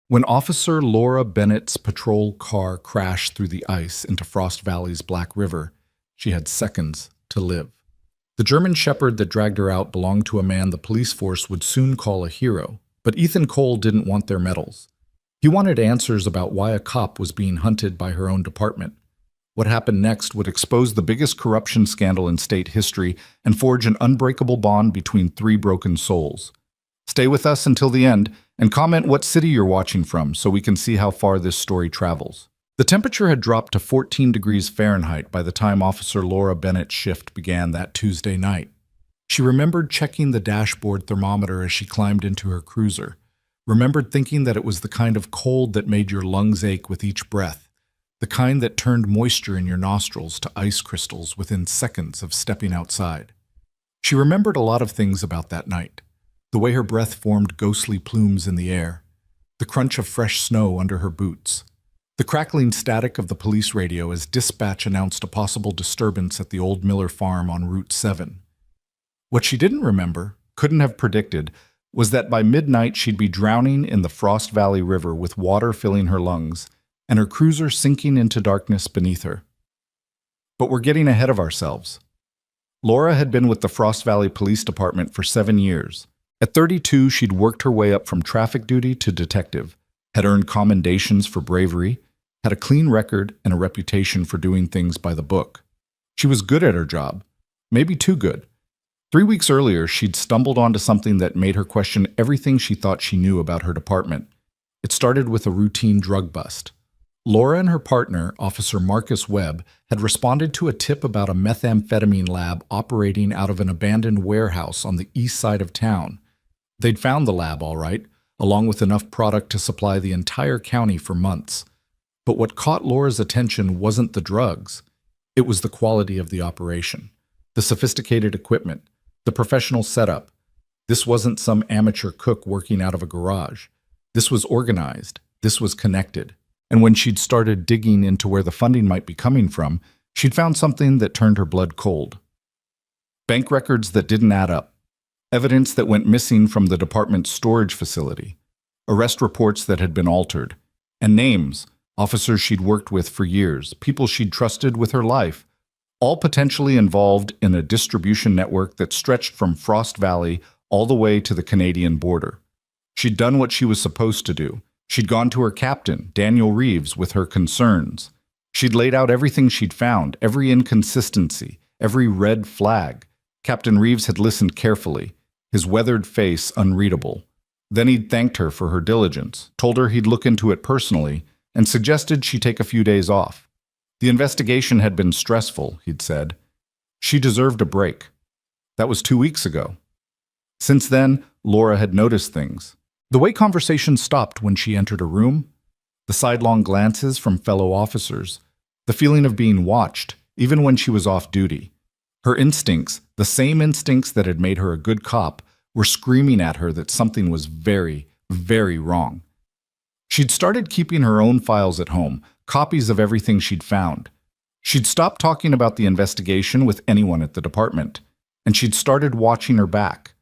When Officer Laura Bennett's patrol car crashed through the ice into Frost Valley's Black River, she had seconds to live. The German Shepherd that dragged her out belonged to a man the police force would soon call a hero, but Ethan Cole didn't want their medals. He wanted answers about why a cop was being hunted by her own department. What happened next would expose the biggest corruption scandal in state history and forge an unbreakable bond between three broken souls. Stay with us until the end and comment what city you're watching from so we can see how far this story travels. The temperature had dropped to 14 degrees Fahrenheit by the time Officer Laura Bennett's shift began that Tuesday night. She remembered checking the dashboard thermometer as she climbed into her cruiser, remembered thinking that it was the kind of cold that made your lungs ache with each breath, the kind that turned moisture in your nostrils to ice crystals within seconds of stepping outside. She remembered a lot of things about that night. The way her breath formed ghostly plumes in the air, the crunch of fresh snow under her boots, the crackling static of the police radio as dispatch announced a possible disturbance at the old Miller farm on Route 7. What she didn't remember, couldn't have predicted, was that by midnight she'd be drowning in the Frost Valley River with water filling her lungs and her cruiser sinking into darkness beneath her. But we're getting ahead of ourselves. Laura had been with the Frost Valley Police Department for 7 years. At 32, she'd worked her way up from traffic duty to detective, had earned commendations for bravery, had a clean record and a reputation for doing things by the book. She was good at her job, maybe too good. 3 weeks earlier, she'd stumbled onto something that made her question everything she thought she knew about her department. It started with a routine drug bust. Laura and her partner, Officer Marcus Webb, had responded to a tip about a methamphetamine lab operating out of an abandoned warehouse on the east side of town. They'd found the lab, all right, along with enough product to supply the entire county for months. But what caught Laura's attention wasn't the drugs. It was the quality of the operation, the sophisticated equipment, the professional setup. This wasn't some amateur cook working out of a garage. This was organized. This was connected. And when she'd started digging into where the funding might be coming from, she'd found something that turned her blood cold. Bank records that didn't add up. Evidence that went missing from the department's storage facility. Arrest reports that had been altered. And names, officers she'd worked with for years, people she'd trusted with her life, all potentially involved in a distribution network that stretched from Frost Valley all the way to the Canadian border. She'd done what she was supposed to do. She'd gone to her captain, Daniel Reeves, with her concerns. She'd laid out everything she'd found, every inconsistency, every red flag. Captain Reeves had listened carefully, his weathered face unreadable. Then he'd thanked her for her diligence, told her he'd look into it personally, and suggested she take a few days off. The investigation had been stressful, he'd said. She deserved a break. That was 2 weeks ago. Since then, Laura had noticed things. The way conversation stopped when she entered a room, the sidelong glances from fellow officers, the feeling of being watched, even when she was off duty. Her instincts, the same instincts that had made her a good cop, were screaming at her that something was very, very wrong. She'd started keeping her own files at home, copies of everything she'd found. She'd stopped talking about the investigation with anyone at the department, and she'd started watching her back.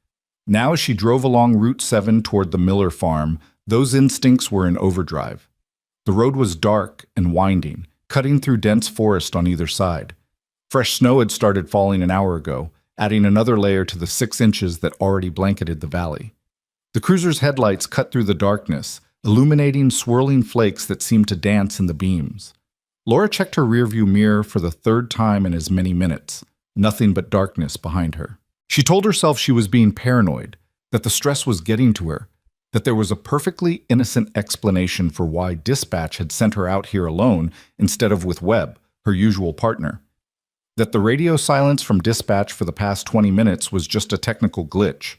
Now as she drove along Route 7 toward the Miller farm, those instincts were in overdrive. The road was dark and winding, cutting through dense forest on either side. Fresh snow had started falling an hour ago, adding another layer to the 6 inches that already blanketed the valley. The cruiser's headlights cut through the darkness, illuminating swirling flakes that seemed to dance in the beams. Laura checked her rearview mirror for the 3rd time in as many minutes. Nothing but darkness behind her. She told herself she was being paranoid, that the stress was getting to her, that there was a perfectly innocent explanation for why dispatch had sent her out here alone instead of with Webb, her usual partner. That the radio silence from dispatch for the past 20 minutes was just a technical glitch.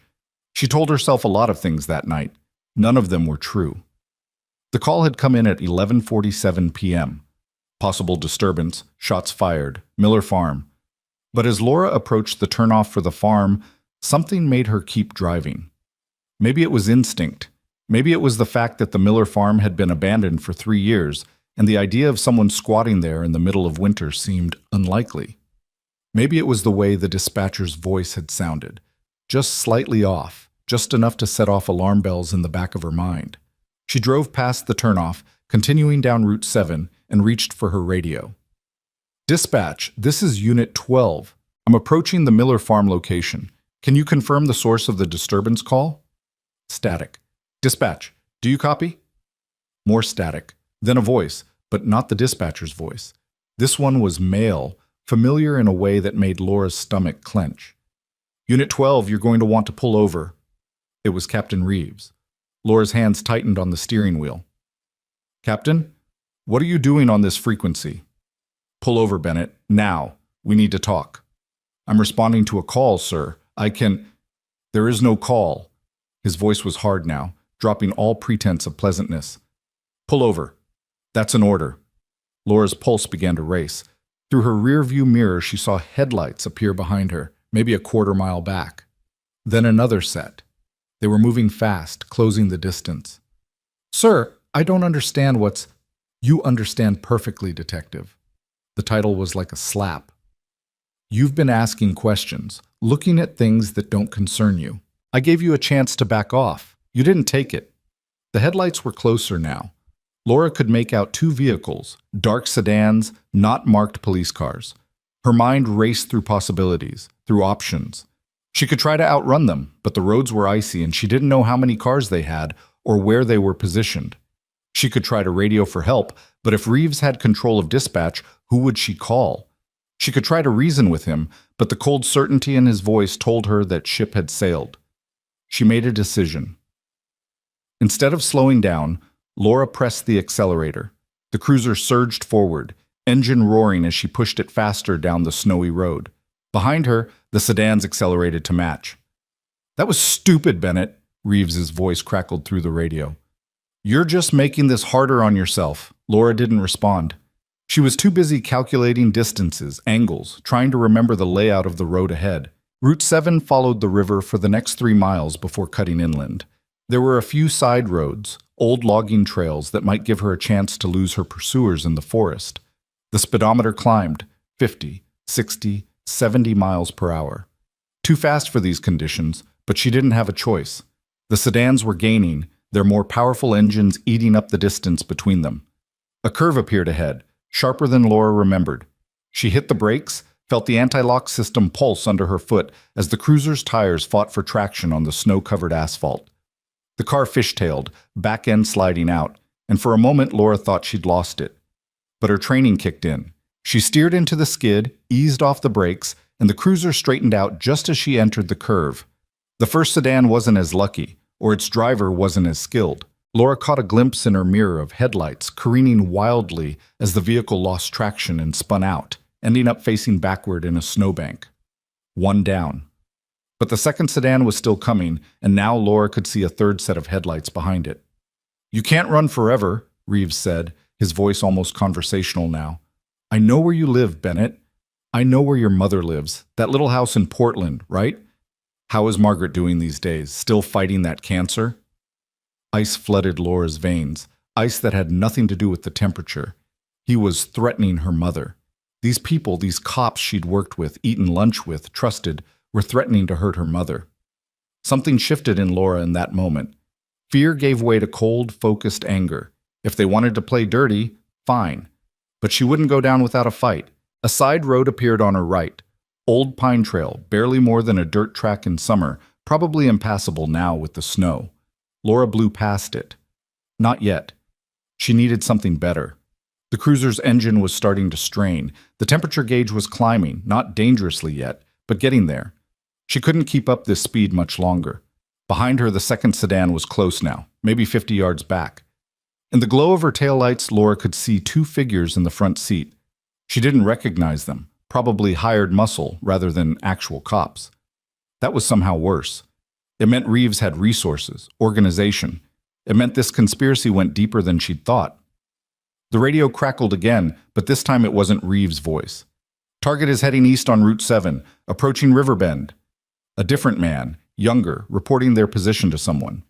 She told herself a lot of things that night. None of them were true. The call had come in at 11:47 p.m. Possible disturbance, shots fired, Miller Farm. But as Laura approached the turnoff for the farm, something made her keep driving. Maybe it was instinct. Maybe it was the fact that the Miller farm had been abandoned for 3 years, and the idea of someone squatting there in the middle of winter seemed unlikely. Maybe it was the way the dispatcher's voice had sounded, just slightly off, just enough to set off alarm bells in the back of her mind. She drove past the turnoff, continuing down Route 7, and reached for her radio. Dispatch, this is Unit 12. I'm approaching the Miller Farm location. Can you confirm the source of the disturbance call? Static. Dispatch, do you copy? More static. Then a voice, but not the dispatcher's voice. This one was male, familiar in a way that made Laura's stomach clench. Unit 12, you're going to want to pull over. It was Captain Reeves. Laura's hands tightened on the steering wheel. Captain, what are you doing on this frequency? Pull over, Bennett. Now. We need to talk. I'm responding to a call, sir. There is no call. His voice was hard now, dropping all pretense of pleasantness. Pull over. That's an order. Laura's pulse began to race. Through her rear-view mirror, she saw headlights appear behind her, maybe a quarter-mile back. Then another set. They were moving fast, closing the distance. Sir, I don't understand what's... You understand perfectly, detective. The title was like a slap. You've been asking questions, looking at things that don't concern you. I gave you a chance to back off. You didn't take it. The headlights were closer now. Laura could make out two vehicles, dark sedans, not marked police cars. Her mind raced through possibilities, through options. She could try to outrun them, but the roads were icy and she didn't know how many cars they had or where they were positioned. She could try to radio for help, but if Reeves had control of dispatch, who would she call? She could try to reason with him, but the cold certainty in his voice told her that ship had sailed. She made a decision. Instead of slowing down, Laura pressed the accelerator. The cruiser surged forward, engine roaring as she pushed it faster down the snowy road. Behind her, the sedans accelerated to match. That was stupid, Bennett, Reeves's voice crackled through the radio. You're just making this harder on yourself. Laura didn't respond. She was too busy calculating distances, angles, trying to remember the layout of the road ahead. Route 7 followed the river for the next 3 miles before cutting inland. There were a few side roads, old logging trails that might give her a chance to lose her pursuers in the forest. The speedometer climbed, 50, 60, 70 miles per hour. Too fast for these conditions, but she didn't have a choice. The sedans were gaining, their more powerful engines eating up the distance between them. A curve appeared ahead, sharper than Laura remembered. She hit the brakes, felt the anti-lock system pulse under her foot as the cruiser's tires fought for traction on the snow-covered asphalt. The car fishtailed, back end sliding out, and for a moment Laura thought she'd lost it. But her training kicked in. She steered into the skid, eased off the brakes, and the cruiser straightened out just as she entered the curve. The first sedan wasn't as lucky, or its driver wasn't as skilled. Laura caught a glimpse in her mirror of headlights careening wildly as the vehicle lost traction and spun out, ending up facing backward in a snowbank. One down. But the second sedan was still coming, and now Laura could see a third set of headlights behind it. You can't run forever, Reeves said, his voice almost conversational now. I know where you live, Bennett. I know where your mother lives, that little house in Portland, right? How is Margaret doing these days? Still fighting that cancer? Ice flooded Laura's veins, ice that had nothing to do with the temperature. He was threatening her mother. These people, these cops she'd worked with, eaten lunch with, trusted, were threatening to hurt her mother. Something shifted in Laura in that moment. Fear gave way to cold, focused anger. If they wanted to play dirty, fine. But she wouldn't go down without a fight. A side road appeared on her right. Old pine trail, barely more than a dirt track in summer, probably impassable now with the snow. Laura blew past it. Not yet. She needed something better. The cruiser's engine was starting to strain. The temperature gauge was climbing, not dangerously yet, but getting there. She couldn't keep up this speed much longer. Behind her, the second sedan was close now, maybe 50 yards back. In the glow of her taillights, Laura could see 2 figures in the front seat. She didn't recognize them, probably hired muscle rather than actual cops. That was somehow worse. It meant Reeves had resources, organization. It meant this conspiracy went deeper than she'd thought. The radio crackled again, but this time it wasn't Reeves' voice. Target is heading east on Route 7, approaching Riverbend. A different man, younger, reporting their position to someone.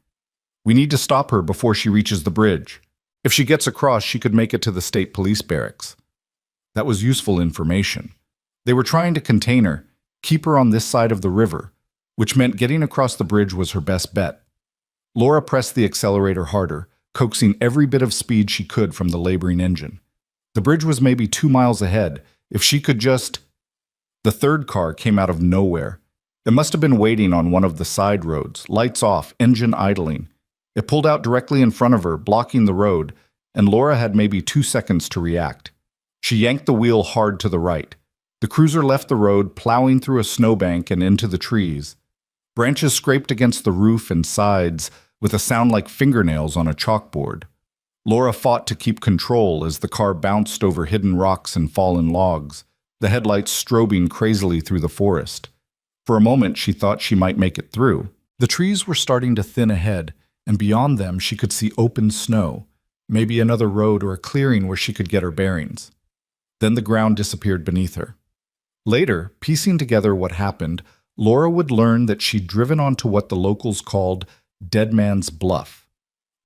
We need to stop her before she reaches the bridge. If she gets across, she could make it to the state police barracks. That was useful information. They were trying to contain her, keep her on this side of the river, which meant getting across the bridge was her best bet. Laura pressed the accelerator harder, coaxing every bit of speed she could from the laboring engine. The bridge was maybe 2 miles ahead. If she could just... The third car came out of nowhere. It must have been waiting on one of the side roads, lights off, engine idling. It pulled out directly in front of her, blocking the road, and Laura had maybe 2 seconds to react. She yanked the wheel hard to the right. The cruiser left the road, plowing through a snowbank and into the trees. Branches scraped against the roof and sides with a sound like fingernails on a chalkboard. Laura fought to keep control as the car bounced over hidden rocks and fallen logs, the headlights strobing crazily through the forest. For a moment, she thought she might make it through. The trees were starting to thin ahead, and beyond them she could see open snow, maybe another road or a clearing where she could get her bearings. Then the ground disappeared beneath her. Later, piecing together what happened, Laura would learn that she'd driven onto what the locals called Dead Man's Bluff,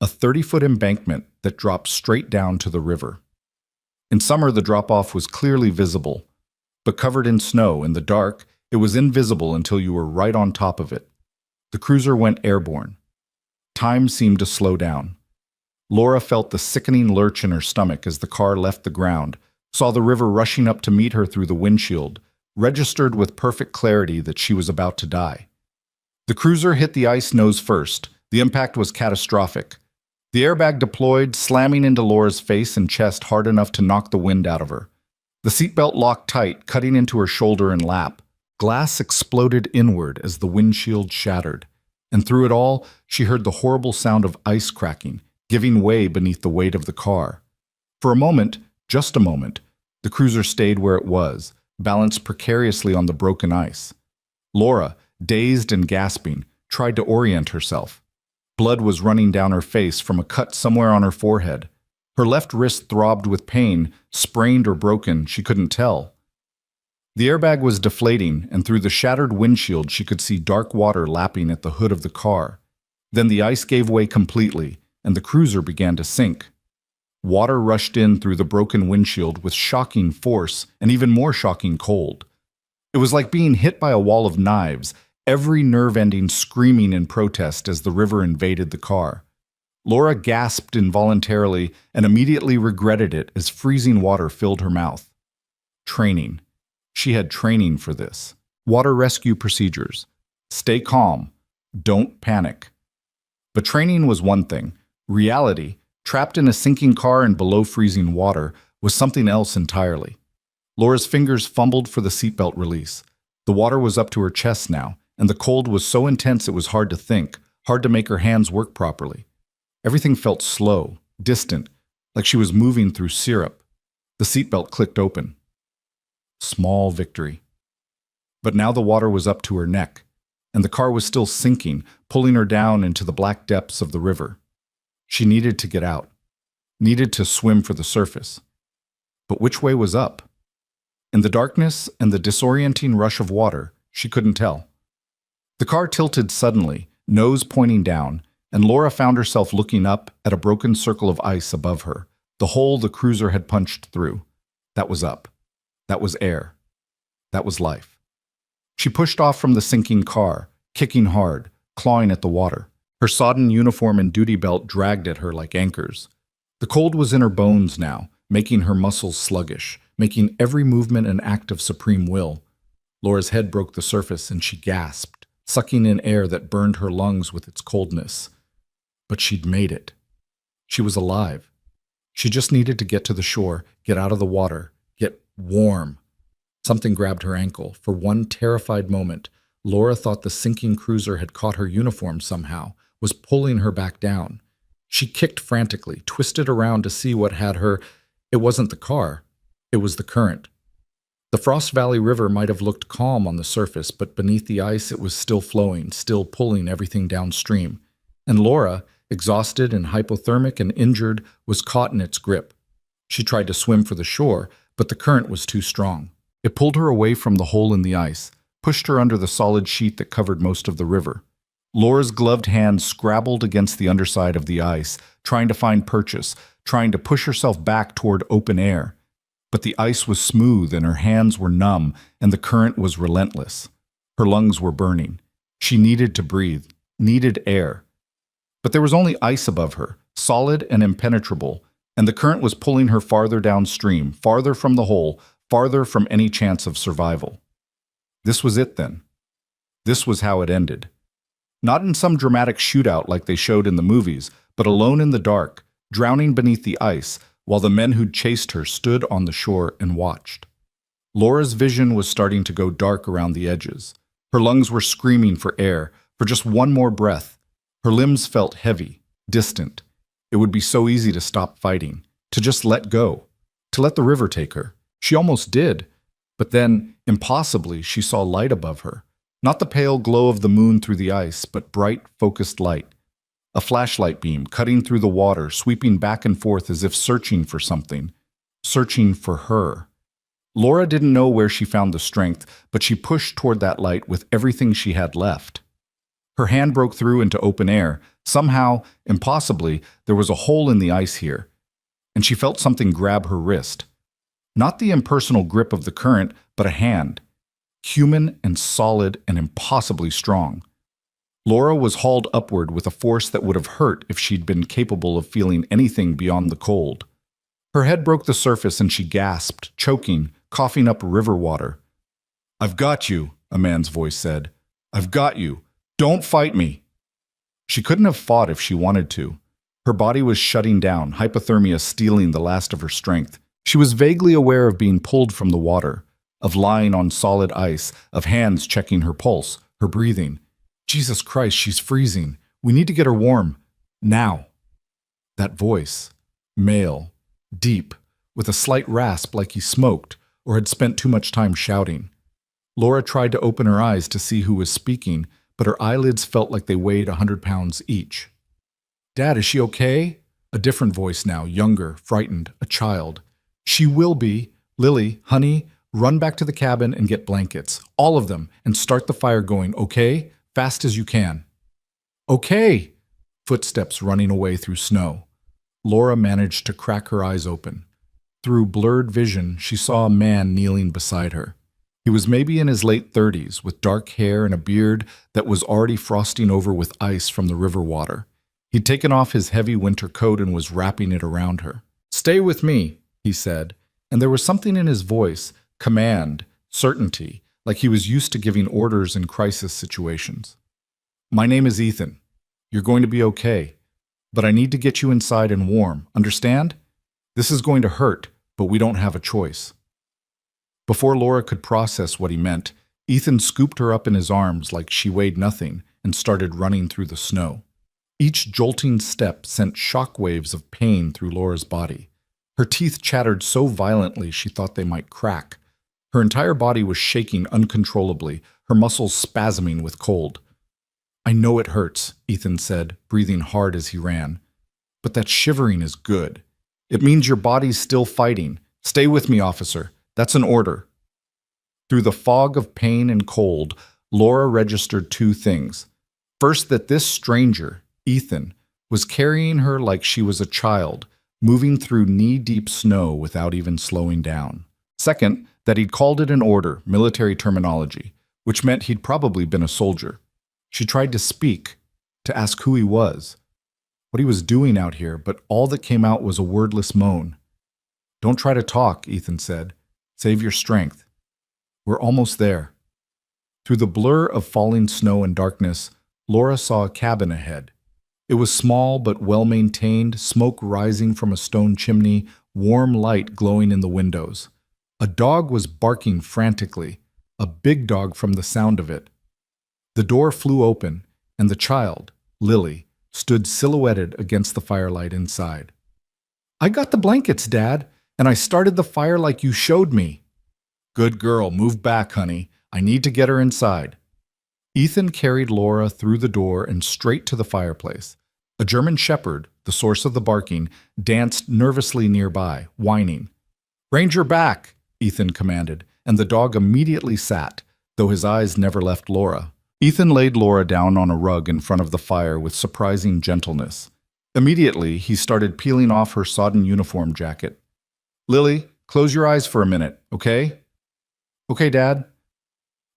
a 30-foot embankment that dropped straight down to the river. In summer, the drop-off was clearly visible, but covered in snow in the dark, it was invisible until you were right on top of it. The cruiser went airborne. Time seemed to slow down. Laura felt the sickening lurch in her stomach as the car left the ground, saw the river rushing up to meet her through the windshield, registered with perfect clarity that she was about to die. The cruiser hit the ice nose first. The impact was catastrophic. The airbag deployed, slamming into Laura's face and chest hard enough to knock the wind out of her. The seatbelt locked tight, cutting into her shoulder and lap. Glass exploded inward as the windshield shattered, and through it all, she heard the horrible sound of ice cracking, giving way beneath the weight of the car. For a moment, just a moment, the cruiser stayed where it was, balanced precariously on the broken ice. Laura, dazed and gasping, tried to orient herself. Blood was running down her face from a cut somewhere on her forehead. Her left wrist throbbed with pain, sprained or broken, she couldn't tell. The airbag was deflating, and through the shattered windshield she could see dark water lapping at the hood of the car. Then the ice gave way completely, and the cruiser began to sink. Water rushed in through the broken windshield with shocking force and even more shocking cold. It was like being hit by a wall of knives, every nerve ending screaming in protest as the river invaded the car. Laura gasped involuntarily and immediately regretted it as freezing water filled her mouth. Training. She had training for this. Water rescue procedures. Stay calm. Don't panic. But training was one thing. Reality, trapped in a sinking car and below freezing water, was something else entirely. Laura's fingers fumbled for the seatbelt release. The water was up to her chest now, and the cold was so intense it was hard to think, hard to make her hands work properly. Everything felt slow, distant, like she was moving through syrup. The seatbelt clicked open. Small victory. But now the water was up to her neck, and the car was still sinking, pulling her down into the black depths of the river. She needed to get out, needed to swim for the surface. But which way was up? In the darkness and the disorienting rush of water, she couldn't tell. The car tilted suddenly, nose pointing down, and Laura found herself looking up at a broken circle of ice above her, the hole the cruiser had punched through. That was up. That was air. That was life. She pushed off from the sinking car, kicking hard, clawing at the water. Her sodden uniform and duty belt dragged at her like anchors. The cold was in her bones now, making her muscles sluggish, making every movement an act of supreme will. Laura's head broke the surface and she gasped, sucking in air that burned her lungs with its coldness. But she'd made it. She was alive. She just needed to get to the shore, get out of the water, get warm. Something grabbed her ankle. For one terrified moment, Laura thought the sinking cruiser had caught her uniform somehow, was pulling her back down. She kicked frantically, twisted around to see what had her. It wasn't the car. It was the current. The Frost Valley River might have looked calm on the surface, but beneath the ice it was still flowing, still pulling everything downstream. And Laura, exhausted and hypothermic and injured, was caught in its grip. She tried to swim for the shore, but the current was too strong. It pulled her away from the hole in the ice, pushed her under the solid sheet that covered most of the river. Laura's gloved hand scrabbled against the underside of the ice, trying to find purchase, trying to push herself back toward open air. But the ice was smooth and her hands were numb, and the current was relentless. Her lungs were burning. She needed to breathe, needed air. But there was only ice above her, solid and impenetrable, and the current was pulling her farther downstream, farther from the hole, farther from any chance of survival. This was it then. This was how it ended. Not in some dramatic shootout like they showed in the movies, but alone in the dark, drowning beneath the ice, while the men who'd chased her stood on the shore and watched. Laura's vision was starting to go dark around the edges. Her lungs were screaming for air, for just one more breath. Her limbs felt heavy, distant. It would be so easy to stop fighting, to just let go, to let the river take her. She almost did. But then, impossibly, she saw light above her. Not the pale glow of the moon through the ice, but bright, focused light. A flashlight beam cutting through the water, sweeping back and forth as if searching for something. Searching for her. Laura didn't know where she found the strength, but she pushed toward that light with everything she had left. Her hand broke through into open air. Somehow, impossibly, there was a hole in the ice here, and she felt something grab her wrist. Not the impersonal grip of the current, but a hand. Human and solid and impossibly strong. Laura was hauled upward with a force that would have hurt if she'd been capable of feeling anything beyond the cold. Her head broke the surface and she gasped, choking, coughing up river water. "I've got you," a man's voice said. "I've got you. Don't fight me." She couldn't have fought if she wanted to. Her body was shutting down, hypothermia stealing the last of her strength. She was vaguely aware of being pulled from the water, of lying on solid ice, of hands checking her pulse, her breathing. Jesus Christ, she's freezing. We need to get her warm. Now. That voice, male, deep, with a slight rasp like he smoked or had spent too much time shouting. Laura tried to open her eyes to see who was speaking, but her eyelids felt like they weighed 100 pounds each. "Dad, is she okay?" A different voice now, younger, frightened, a child. "She will be. Lily, honey, run back to the cabin and get blankets. All of them, and start the fire going, okay? Fast as you can." "Okay!" Footsteps running away through snow. Laura managed to crack her eyes open. Through blurred vision, she saw a man kneeling beside her. He was maybe in his late 30s, with dark hair and a beard that was already frosting over with ice from the river water. He'd taken off his heavy winter coat and was wrapping it around her. "Stay with me," he said, and there was something in his voice, command, certainty, like he was used to giving orders in crisis situations. "My name is Ethan. You're going to be okay, but I need to get you inside and warm, understand? This is going to hurt, but we don't have a choice." Before Laura could process what he meant, Ethan scooped her up in his arms like she weighed nothing and started running through the snow. Each jolting step sent shock waves of pain through Laura's body. Her teeth chattered so violently she thought they might crack. Her entire body was shaking uncontrollably, her muscles spasming with cold. "I know it hurts," Ethan said, breathing hard as he ran. "But that shivering is good. It means your body's still fighting. Stay with me, officer. That's an order." Through the fog of pain and cold, Laura registered two things. First, that this stranger, Ethan, was carrying her like she was a child, moving through knee-deep snow without even slowing down. Second, that he'd called it an order, military terminology, which meant he'd probably been a soldier. She tried to speak, to ask who he was, what he was doing out here, but all that came out was a wordless moan. "Don't try to talk," Ethan said. "Save your strength. We're almost there." Through the blur of falling snow and darkness, Laura saw a cabin ahead. It was small but well-maintained, smoke rising from a stone chimney, warm light glowing in the windows. A dog was barking frantically, a big dog from the sound of it. The door flew open, and the child, Lily, stood silhouetted against the firelight inside. "I got the blankets, Dad, and I started the fire like you showed me." "Good girl, move back, honey. I need to get her inside." Ethan carried Laura through the door and straight to the fireplace. A German shepherd, the source of the barking, danced nervously nearby, whining. "Ranger back," Ethan commanded, and the dog immediately sat, though his eyes never left Laura. Ethan laid Laura down on a rug in front of the fire with surprising gentleness. Immediately, he started peeling off her sodden uniform jacket. "Lily, close your eyes for a minute, okay?" "Okay, Dad."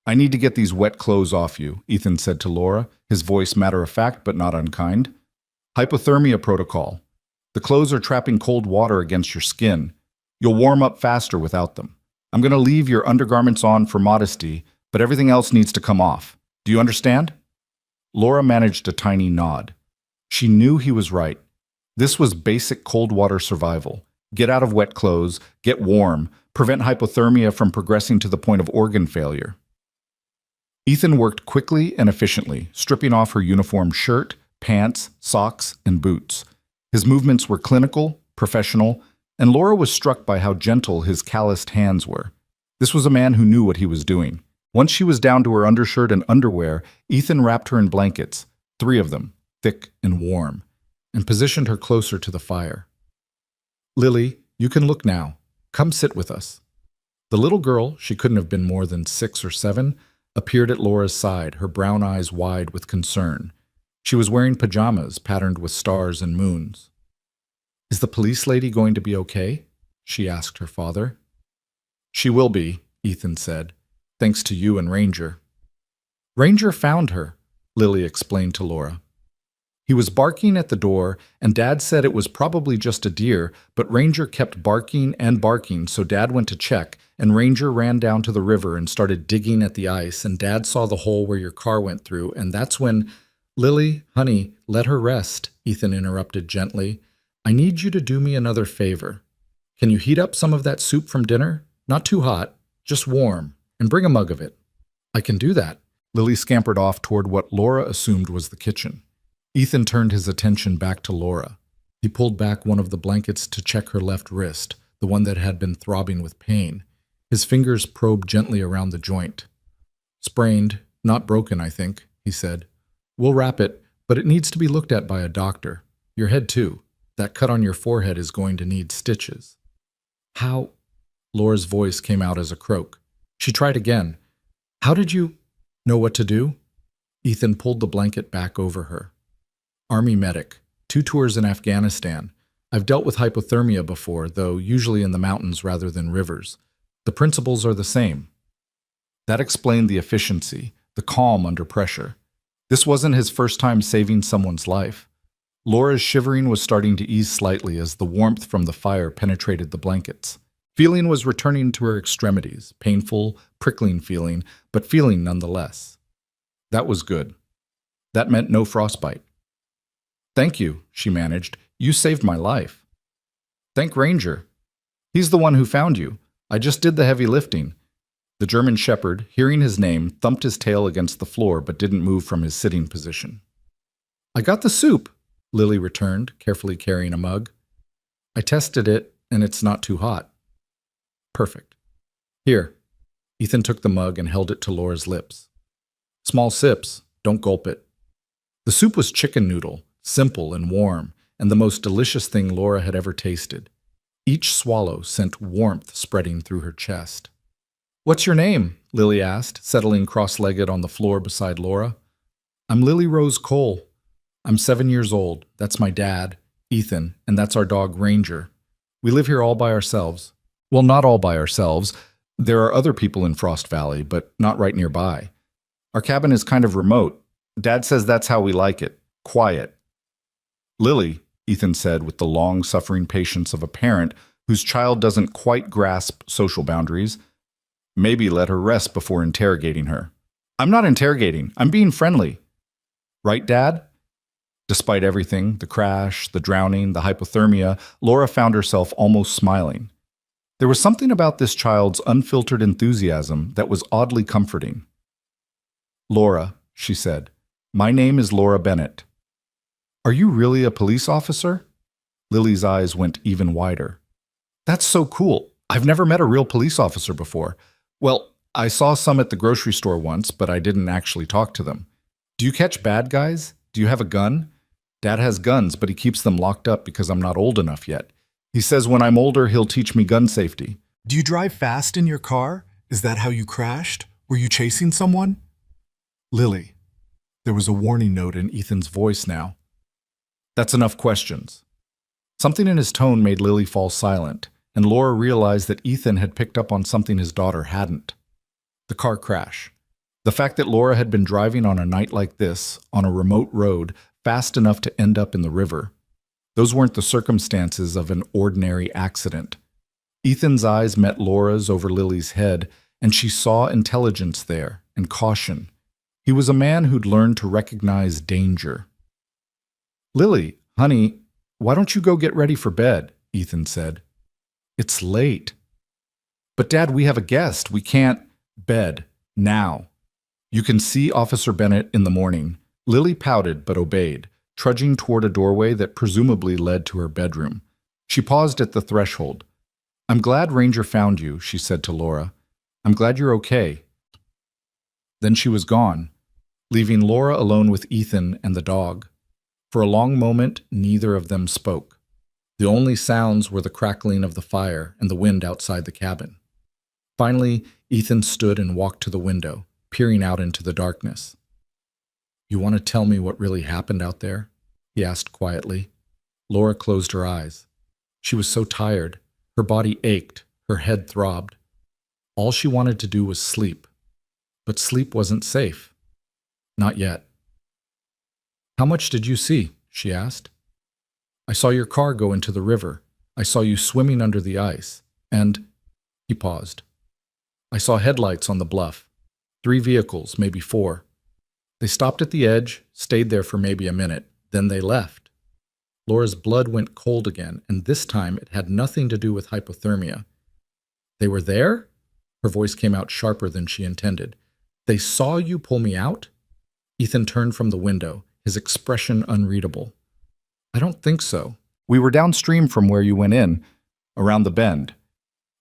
"I need to get these wet clothes off you," Ethan said to Laura, his voice matter-of-fact but not unkind. "Hypothermia protocol. The clothes are trapping cold water against your skin. You'll warm up faster without them. I'm going to leave your undergarments on for modesty, but everything else needs to come off. Do you understand?" Laura managed a tiny nod. She knew he was right. This was basic cold water survival. Get out of wet clothes, get warm, prevent hypothermia from progressing to the point of organ failure. Ethan worked quickly and efficiently, stripping off her uniform shirt, pants, socks, and boots. His movements were clinical, professional, and Laura was struck by how gentle his calloused hands were. This was a man who knew what he was doing. Once she was down to her undershirt and underwear, Ethan wrapped her in blankets, 3 of them, thick and warm, and positioned her closer to the fire. "Lily, you can look now. Come sit with us." The little girl, she couldn't have been more than 6 or 7, appeared at Laura's side, her brown eyes wide with concern. She was wearing pajamas patterned with stars and moons. "Is the police lady going to be okay?" she asked her father. "She will be," Ethan said, "thanks to you and Ranger." "Ranger found her," Lily explained to Laura. "He was barking at the door, and Dad said it was probably just a deer, but Ranger kept barking and barking, so Dad went to check, and Ranger ran down to the river and started digging at the ice, and Dad saw the hole where your car went through, and that's when—" "Lily, honey, let her rest," Ethan interrupted gently. "I need you to do me another favor. Can you heat up some of that soup from dinner? Not too hot, just warm, and bring a mug of it." "I can do that." Lily scampered off toward what Laura assumed was the kitchen. Ethan turned his attention back to Laura. He pulled back one of the blankets to check her left wrist, the one that had been throbbing with pain. His fingers probed gently around the joint. "Sprained, not broken, I think," he said. "We'll wrap it, but it needs to be looked at by a doctor. Your head, too. That cut on your forehead is going to need stitches." "How?" Laura's voice came out as a croak. She tried again. "How did you know what to do?" Ethan pulled the blanket back over her. "Army medic. 2 tours in Afghanistan. I've dealt with hypothermia before, though usually in the mountains rather than rivers. The principles are the same." That explained the efficiency, the calm under pressure. This wasn't his first time saving someone's life. Laura's shivering was starting to ease slightly as the warmth from the fire penetrated the blankets. Feeling was returning to her extremities, painful, prickling feeling, but feeling nonetheless. That was good. That meant no frostbite. "Thank you," she managed. "You saved my life." "Thank Ranger. He's the one who found you. I just did the heavy lifting." The German shepherd, hearing his name, thumped his tail against the floor but didn't move from his sitting position. "I got the soup," Lily returned, carefully carrying a mug. "I tested it, and it's not too hot." "Perfect. Here." Ethan took the mug and held it to Laura's lips. "Small sips, don't gulp it." The soup was chicken noodle, simple and warm, and the most delicious thing Laura had ever tasted. Each swallow sent warmth spreading through her chest. "What's your name?" Lily asked, settling cross-legged on the floor beside Laura. "I'm Lily Rose Cole. I'm 7 years old. That's my dad, Ethan, and that's our dog, Ranger. We live here all by ourselves. Well, not all by ourselves. There are other people in Frost Valley, but not right nearby. Our cabin is kind of remote. Dad says that's how we like it. Quiet." "Lily," Ethan said with the long-suffering patience of a parent whose child doesn't quite grasp social boundaries, "maybe let her rest before interrogating her." "I'm not interrogating. I'm being friendly." "Right, Dad?" Despite everything, the crash, the drowning, the hypothermia, Laura found herself almost smiling. There was something about this child's unfiltered enthusiasm that was oddly comforting. "Laura," she said, "my name is Laura Bennett." "Are you really a police officer?" Lily's eyes went even wider. "That's so cool. I've never met a real police officer before. Well, I saw some at the grocery store once, but I didn't actually talk to them. Do you catch bad guys? Do you have a gun? Dad has guns, but he keeps them locked up because I'm not old enough yet. He says when I'm older, he'll teach me gun safety." Do you drive fast in your car? Is that how you crashed? Were you chasing someone? "Lily." There was a warning note in Ethan's voice now. "That's enough questions." Something in his tone made Lily fall silent, and Laura realized that Ethan had picked up on something his daughter hadn't. The car crash. The fact that Laura had been driving on a night like this, on a remote road, fast enough to end up in the river. Those weren't the circumstances of an ordinary accident. Ethan's eyes met Laura's over Lily's head, and she saw intelligence there and caution. He was a man who'd learned to recognize danger. "Lily, honey, why don't you go get ready for bed?" Ethan said. "It's late." "But Dad, we have a guest. We can't—" "Bed. Now. You can see Officer Bennett in the morning." Lily pouted but obeyed, trudging toward a doorway that presumably led to her bedroom. She paused at the threshold. "I'm glad Ranger found you," she said to Laura. "I'm glad you're okay." Then she was gone, leaving Laura alone with Ethan and the dog. For a long moment, neither of them spoke. The only sounds were the crackling of the fire and the wind outside the cabin. Finally, Ethan stood and walked to the window, peering out into the darkness. "You want to tell me what really happened out there?" he asked quietly. Laura closed her eyes. She was so tired. Her body ached, her head throbbed. All she wanted to do was sleep. But sleep wasn't safe. Not yet. "How much did you see?" she asked. "I saw your car go into the river. I saw you swimming under the ice. And—" he paused. "I saw headlights on the bluff. 3 vehicles, maybe 4. They stopped at the edge, stayed there for maybe a minute. Then they left." Laura's blood went cold again, and this time it had nothing to do with hypothermia. "They were there?" Her voice came out sharper than she intended. "They saw you pull me out?" Ethan turned from the window, his expression unreadable. "I don't think so. We were downstream from where you went in, around the bend.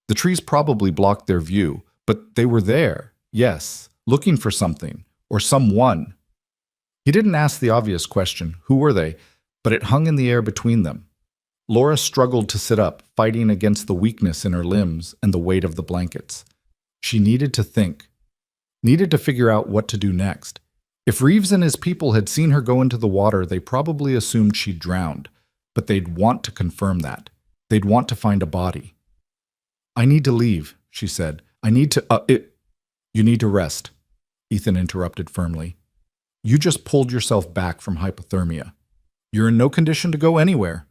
The trees probably blocked their view, but they were there, yes, looking for something, or someone." He didn't ask the obvious question, who were they? But it hung in the air between them. Laura struggled to sit up, fighting against the weakness in her limbs and the weight of the blankets. She needed to think, needed to figure out what to do next. If Reeves and his people had seen her go into the water, they probably assumed she'd drowned, but they'd want to confirm that. They'd want to find a body. "I need to leave," she said. "I need to— You need to rest," Ethan interrupted firmly. "You just pulled yourself back from hypothermia. You're in no condition to go anywhere.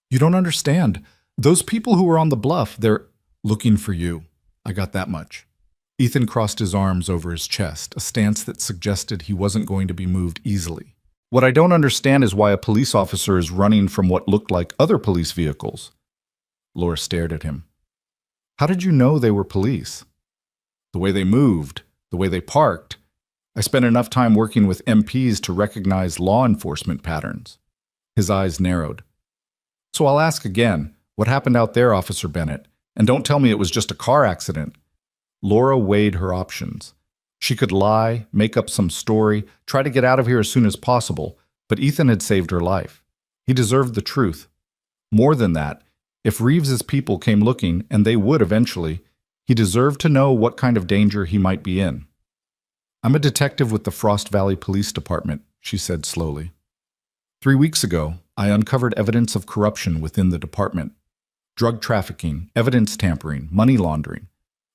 You don't understand. Those people who were on the bluff, they're looking for you. I got that much." Ethan crossed his arms over his chest, a stance that suggested he wasn't going to be moved easily. "What I don't understand is why a police officer is running from what looked like other police vehicles." Laura stared at him. "How did you know they were police?" "The way they moved, the way they parked. I spent enough time working with MPs to recognize law enforcement patterns." His eyes narrowed. "So I'll ask again, what happened out there, Officer Bennett? And don't tell me it was just a car accident." Laura weighed her options. She could lie, make up some story, try to get out of here as soon as possible, but Ethan had saved her life. He deserved the truth. More than that, if Reeves's people came looking, and they would eventually, he deserved to know what kind of danger he might be in. "I'm a detective with the Frost Valley Police Department," she said slowly. 3 weeks ago, I uncovered evidence of corruption within the department. Drug trafficking, evidence tampering, money laundering.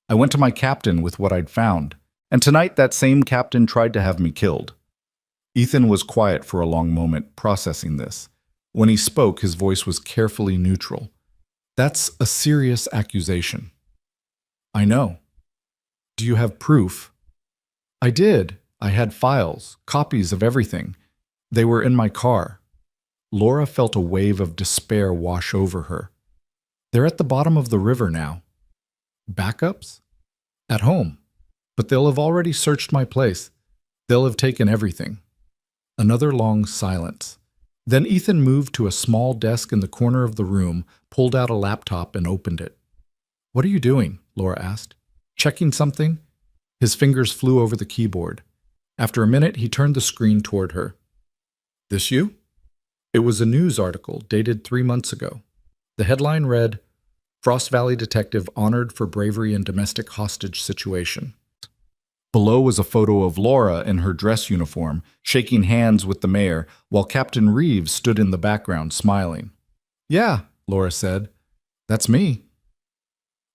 I went to my captain with what I'd found, and tonight that same captain tried to have me killed. Ethan was quiet for a long moment, processing this. When he spoke, his voice was carefully neutral. "That's a serious accusation." "I know." "Do you have proof?" "I did. I had files, copies of everything. They were in my car." Laura felt a wave of despair wash over her. "They're at the bottom of the river now." "Backups?" "At home. But they'll have already searched my place. They'll have taken everything." Another long silence. Then Ethan moved to a small desk in the corner of the room, pulled out a laptop, and opened it. "What are you doing?" Laura asked. "Checking something?" His fingers flew over the keyboard. After a minute, he turned the screen toward her. "This you?" It was a news article dated 3 months ago. The headline read, "Frost Valley Detective Honored for Bravery in Domestic Hostage Situation." Below was a photo of Laura in her dress uniform, shaking hands with the mayor, while Captain Reeves stood in the background, smiling. "Yeah," Laura said. "That's me."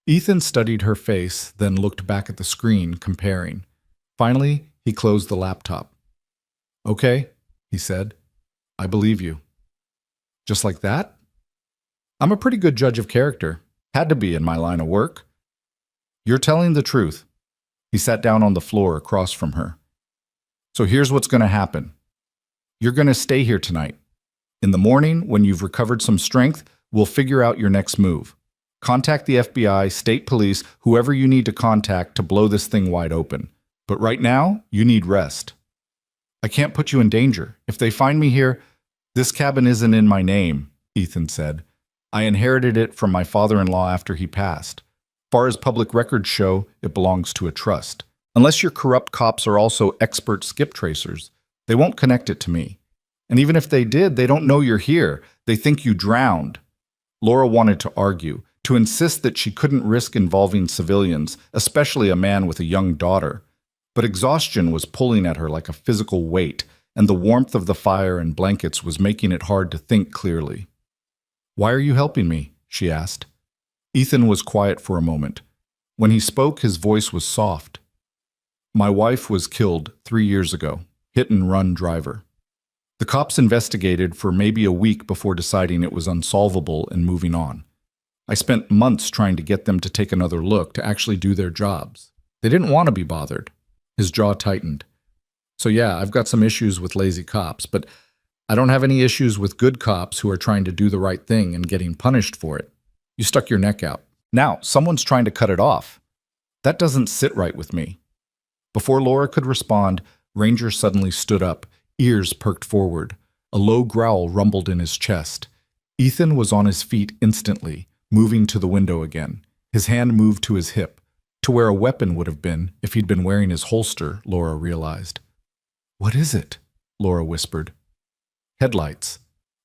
Ethan studied her face, then looked back at the screen, comparing. Finally, he closed the laptop. "Okay," he said. "I believe you." Just like that? I'm a pretty good judge of character. Had to be in my line of work. You're telling the truth. He sat down on the floor across from her. So here's what's going to happen. You're going to stay here tonight. In the morning, when you've recovered some strength, we'll figure out your next move. Contact the FBI, state police, whoever you need to contact to blow this thing wide open. But right now, you need rest. I can't put you in danger. If they find me here, this cabin isn't in my name, Ethan said. I inherited it from my father-in-law after he passed. Far as public records show, it belongs to a trust. Unless your corrupt cops are also expert skip tracers, they won't connect it to me. And even if they did, they don't know you're here. They think you drowned. Laura wanted to argue, to insist that she couldn't risk involving civilians, especially a man with a young daughter. But exhaustion was pulling at her like a physical weight, and the warmth of the fire and blankets was making it hard to think clearly. "Why are you helping me?" she asked. Ethan was quiet for a moment. When he spoke, his voice was soft. "My wife was killed 3 years ago, hit-and-run driver. The cops investigated for maybe a week before deciding it was unsolvable and moving on. I spent months trying to get them to take another look, to actually do their jobs. They didn't want to be bothered." His jaw tightened. "So yeah, I've got some issues with lazy cops, but I don't have any issues with good cops who are trying to do the right thing and getting punished for it. You stuck your neck out. Now, someone's trying to cut it off. That doesn't sit right with me." Before Laura could respond, Ranger suddenly stood up, ears perked forward. A low growl rumbled in his chest. Ethan was on his feet instantly, moving to the window again. His hand moved to his hip, to where a weapon would have been if he'd been wearing his holster, Laura realized. "What is it?" Laura whispered. "Headlights."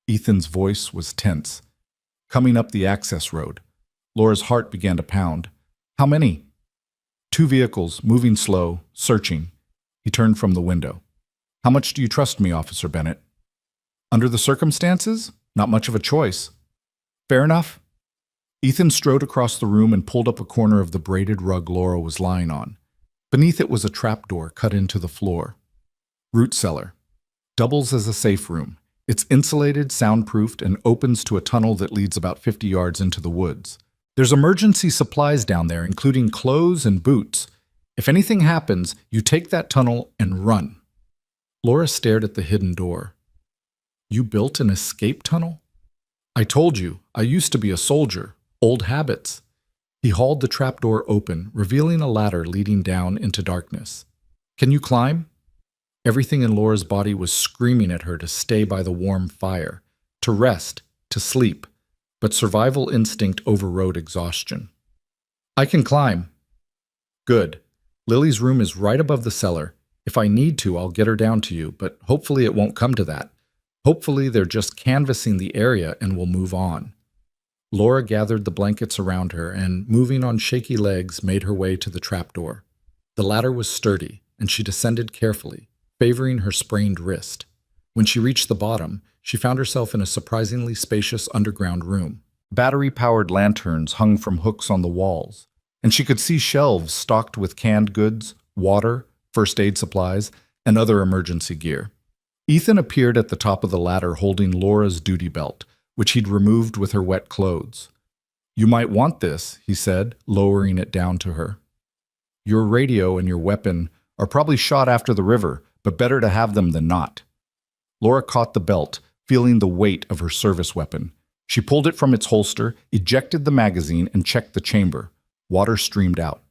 Ethan's voice was tense. "Coming up the access road." Laura's heart began to pound. "How many?" "2 vehicles, moving slow, searching." He turned from the window. "How much do you trust me, Officer Bennett?" "Under the circumstances? Not much of a choice." "Fair enough." Ethan strode across the room and pulled up a corner of the braided rug Laura was lying on. Beneath it was a trapdoor cut into the floor. "Root cellar. Doubles as a safe room. It's insulated, soundproofed, and opens to a tunnel that leads about 50 yards into the woods. There's emergency supplies down there, including clothes and boots. If anything happens, you take that tunnel and run." Laura stared at the hidden door. "You built an escape tunnel?" "I told you, I used to be a soldier. Old habits." He hauled the trapdoor open, revealing a ladder leading down into darkness. "Can you climb?" Everything in Laura's body was screaming at her to stay by the warm fire, to rest, to sleep, but survival instinct overrode exhaustion. "I can climb." "Good. Lily's room is right above the cellar. If I need to, I'll get her down to you, but hopefully it won't come to that. Hopefully they're just canvassing the area and will move on." Laura gathered the blankets around her and, moving on shaky legs, made her way to the trapdoor. The ladder was sturdy, and she descended carefully, favoring her sprained wrist. When she reached the bottom, she found herself in a surprisingly spacious underground room. Battery-powered lanterns hung from hooks on the walls, and she could see shelves stocked with canned goods, water, first aid supplies, and other emergency gear. Ethan appeared at the top of the ladder holding Laura's duty belt, which he'd removed with her wet clothes. "You might want this," he said, lowering it down to her. "Your radio and your weapon are probably shot after the river, but better to have them than not." Laura caught the belt, feeling the weight of her service weapon. She pulled it from its holster, ejected the magazine, and checked the chamber. Water streamed out.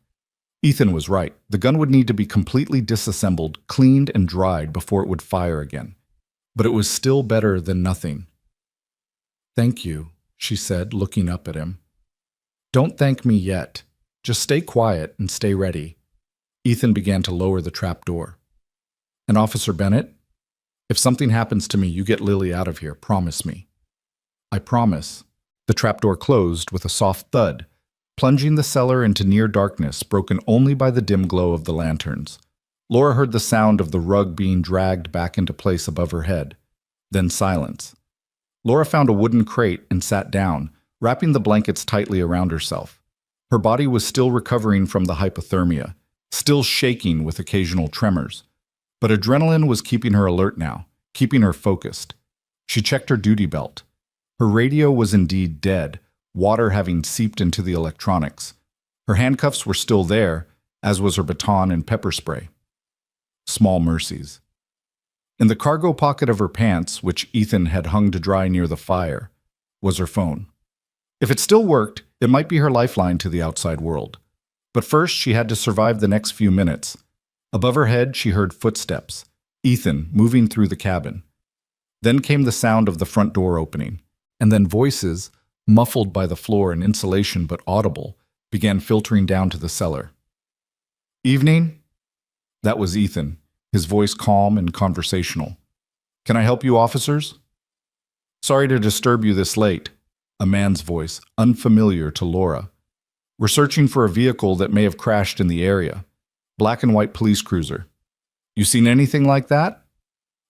Ethan was right. The gun would need to be completely disassembled, cleaned, and dried before it would fire again. But it was still better than nothing. "Thank you," she said, looking up at him. "Don't thank me yet. Just stay quiet and stay ready." Ethan began to lower the trapdoor. "And Officer Bennett, if something happens to me, you get Lily out of here. Promise me." "I promise." The trapdoor closed with a soft thud, plunging the cellar into near darkness, broken only by the dim glow of the lanterns. Laura heard the sound of the rug being dragged back into place above her head. Then silence. Laura found a wooden crate and sat down, wrapping the blankets tightly around herself. Her body was still recovering from the hypothermia, still shaking with occasional tremors. But adrenaline was keeping her alert now, keeping her focused. She checked her duty belt. Her radio was indeed dead, water having seeped into the electronics. Her handcuffs were still there, as was her baton and pepper spray. Small mercies. In the cargo pocket of her pants, which Ethan had hung to dry near the fire, was her phone. If it still worked, it might be her lifeline to the outside world. But first, she had to survive the next few minutes. Above her head, she heard footsteps. Ethan moving through the cabin. Then came the sound of the front door opening, and then voices, muffled by the floor and insulation but audible, began filtering down to the cellar. "Evening?" That was Ethan, his voice calm and conversational. "Can I help you, officers?" "Sorry to disturb you this late," a man's voice, unfamiliar to Laura. "We're searching for a vehicle that may have crashed in the area. Black and white police cruiser. You seen anything like that?"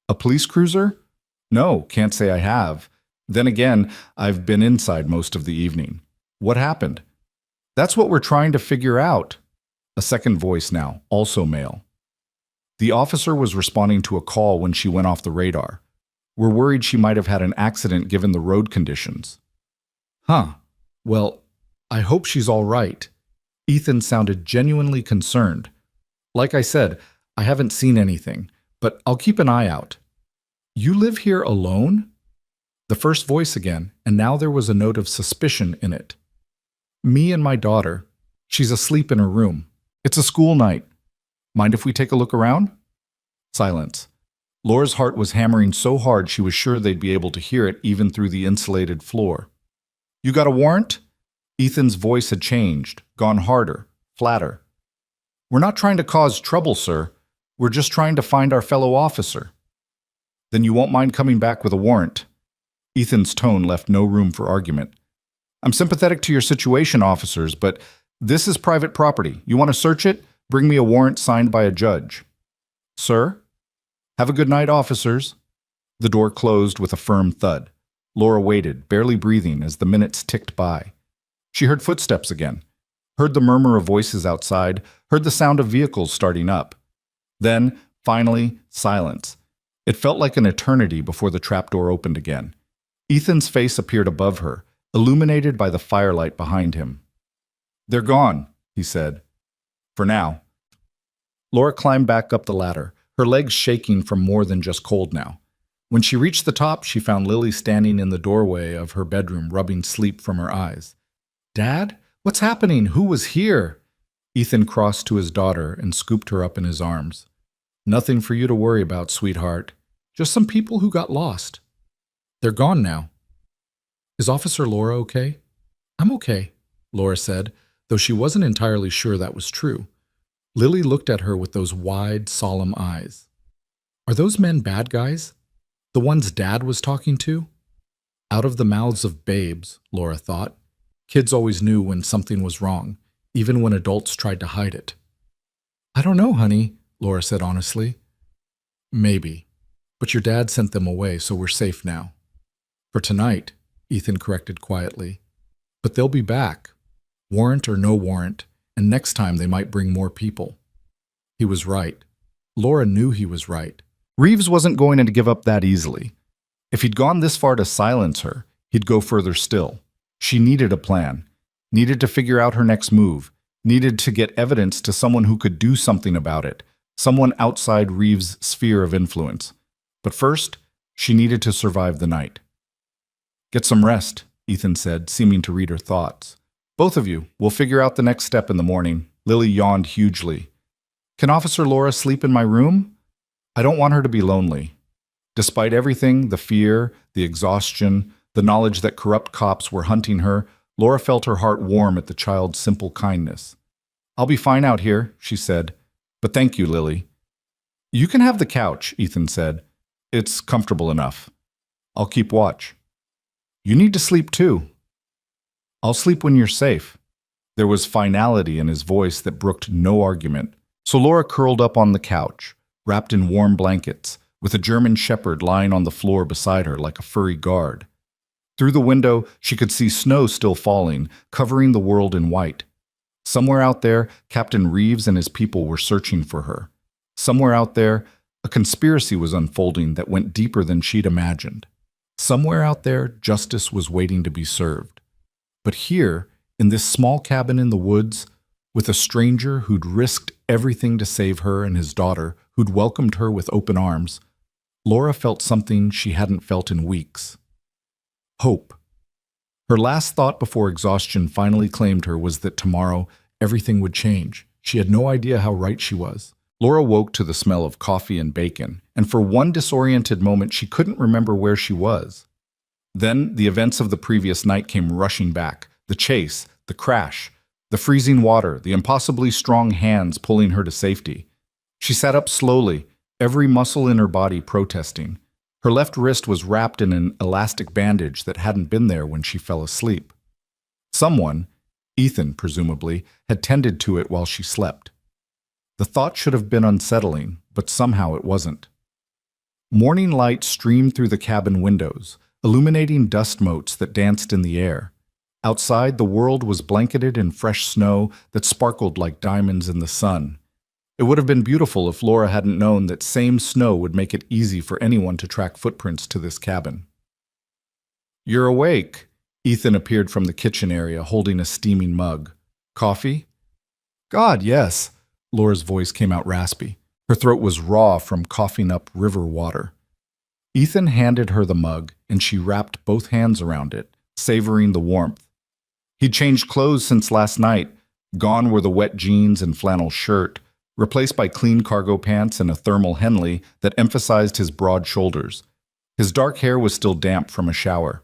"A police cruiser? No, can't say I have. Then again, I've been inside most of the evening. What happened?" "That's what we're trying to figure out." A second voice now, also male. The officer was responding to a call when she went off the radar. "We're worried she might have had an accident given the road conditions." "Huh. Well, I hope she's all right." Ethan sounded genuinely concerned. "Like I said, I haven't seen anything, but I'll keep an eye out." "You live here alone?" The first voice again, and now there was a note of suspicion in it. "Me and my daughter. She's asleep in her room. It's a school night. Mind if we take a look around?" Silence. Laura's heart was hammering so hard she was sure they'd be able to hear it even through the insulated floor. "You got a warrant?" Ethan's voice had changed, gone harder, flatter. "We're not trying to cause trouble, sir. We're just trying to find our fellow officer." "Then you won't mind coming back with a warrant." Ethan's tone left no room for argument. "I'm sympathetic to your situation, officers, but this is private property. You want to search it? Bring me a warrant signed by a judge." "Sir?" "Have a good night, officers." The door closed with a firm thud. Laura waited, barely breathing, as the minutes ticked by. She heard footsteps again, heard the murmur of voices outside, heard the sound of vehicles starting up. Then, finally, silence. It felt like an eternity before the trapdoor opened again. Ethan's face appeared above her, illuminated by the firelight behind him. "They're gone," he said. "For now." Laura climbed back up the ladder, her legs shaking from more than just cold now. When she reached the top, she found Lily standing in the doorway of her bedroom, rubbing sleep from her eyes. "Dad? What's happening? Who was here?" Ethan crossed to his daughter and scooped her up in his arms. "Nothing for you to worry about, sweetheart. Just some people who got lost. They're gone now." "Is Officer Laura okay?" "I'm okay," Laura said, though she wasn't entirely sure that was true. Lily looked at her with those wide, solemn eyes. "Are those men bad guys? The ones Dad was talking to?" Out of the mouths of babes, Laura thought. Kids always knew when something was wrong, even when adults tried to hide it. "I don't know, honey," Laura said honestly. "Maybe. But your dad sent them away, so we're safe now." "For tonight," Ethan corrected quietly. "But they'll be back. Warrant or no warrant, and next time they might bring more people." He was right. Laura knew he was right. Reeves wasn't going to give up that easily. If he'd gone this far to silence her, he'd go further still. She needed a plan, needed to figure out her next move, needed to get evidence to someone who could do something about it, someone outside Reeves' sphere of influence. But first, she needed to survive the night. "Get some rest," Ethan said, seeming to read her thoughts. "Both of you, we'll figure out the next step in the morning." Lily yawned hugely. "Can Officer Laura sleep in my room? I don't want her to be lonely." Despite everything, the fear, the exhaustion, the knowledge that corrupt cops were hunting her, Laura felt her heart warm at the child's simple kindness. "I'll be fine out here," she said. "But thank you, Lily." "You can have the couch," Ethan said. "It's comfortable enough. I'll keep watch." "You need to sleep too." "I'll sleep when you're safe." There was finality in his voice that brooked no argument. So Laura curled up on the couch, wrapped in warm blankets, with a German shepherd lying on the floor beside her like a furry guard. Through the window, she could see snow still falling, covering the world in white. Somewhere out there, Captain Reeves and his people were searching for her. Somewhere out there, a conspiracy was unfolding that went deeper than she'd imagined. Somewhere out there, justice was waiting to be served. But here, in this small cabin in the woods, with a stranger who'd risked everything to save her and his daughter, who'd welcomed her with open arms, Laura felt something she hadn't felt in weeks. Hope. Her last thought before exhaustion finally claimed her was that tomorrow everything would change. She had no idea how right she was. Laura woke to the smell of coffee and bacon, and for one disoriented moment she couldn't remember where she was. Then the events of the previous night came rushing back. The chase, the crash, the freezing water, the impossibly strong hands pulling her to safety. She sat up slowly, every muscle in her body protesting. Her left wrist was wrapped in an elastic bandage that hadn't been there when she fell asleep. Someone, Ethan presumably, had tended to it while she slept. The thought should have been unsettling, but somehow it wasn't. Morning light streamed through the cabin windows, illuminating dust motes that danced in the air. Outside, the world was blanketed in fresh snow that sparkled like diamonds in the sun. It would have been beautiful if Laura hadn't known that same snow would make it easy for anyone to track footprints to this cabin. "You're awake." Ethan appeared from the kitchen area holding a steaming mug. "Coffee?" "God, yes." Laura's voice came out raspy. Her throat was raw from coughing up river water. Ethan handed her the mug, and she wrapped both hands around it, savoring the warmth. He'd changed clothes since last night. Gone were the wet jeans and flannel shirt, replaced by clean cargo pants and a thermal Henley that emphasized his broad shoulders. His dark hair was still damp from a shower.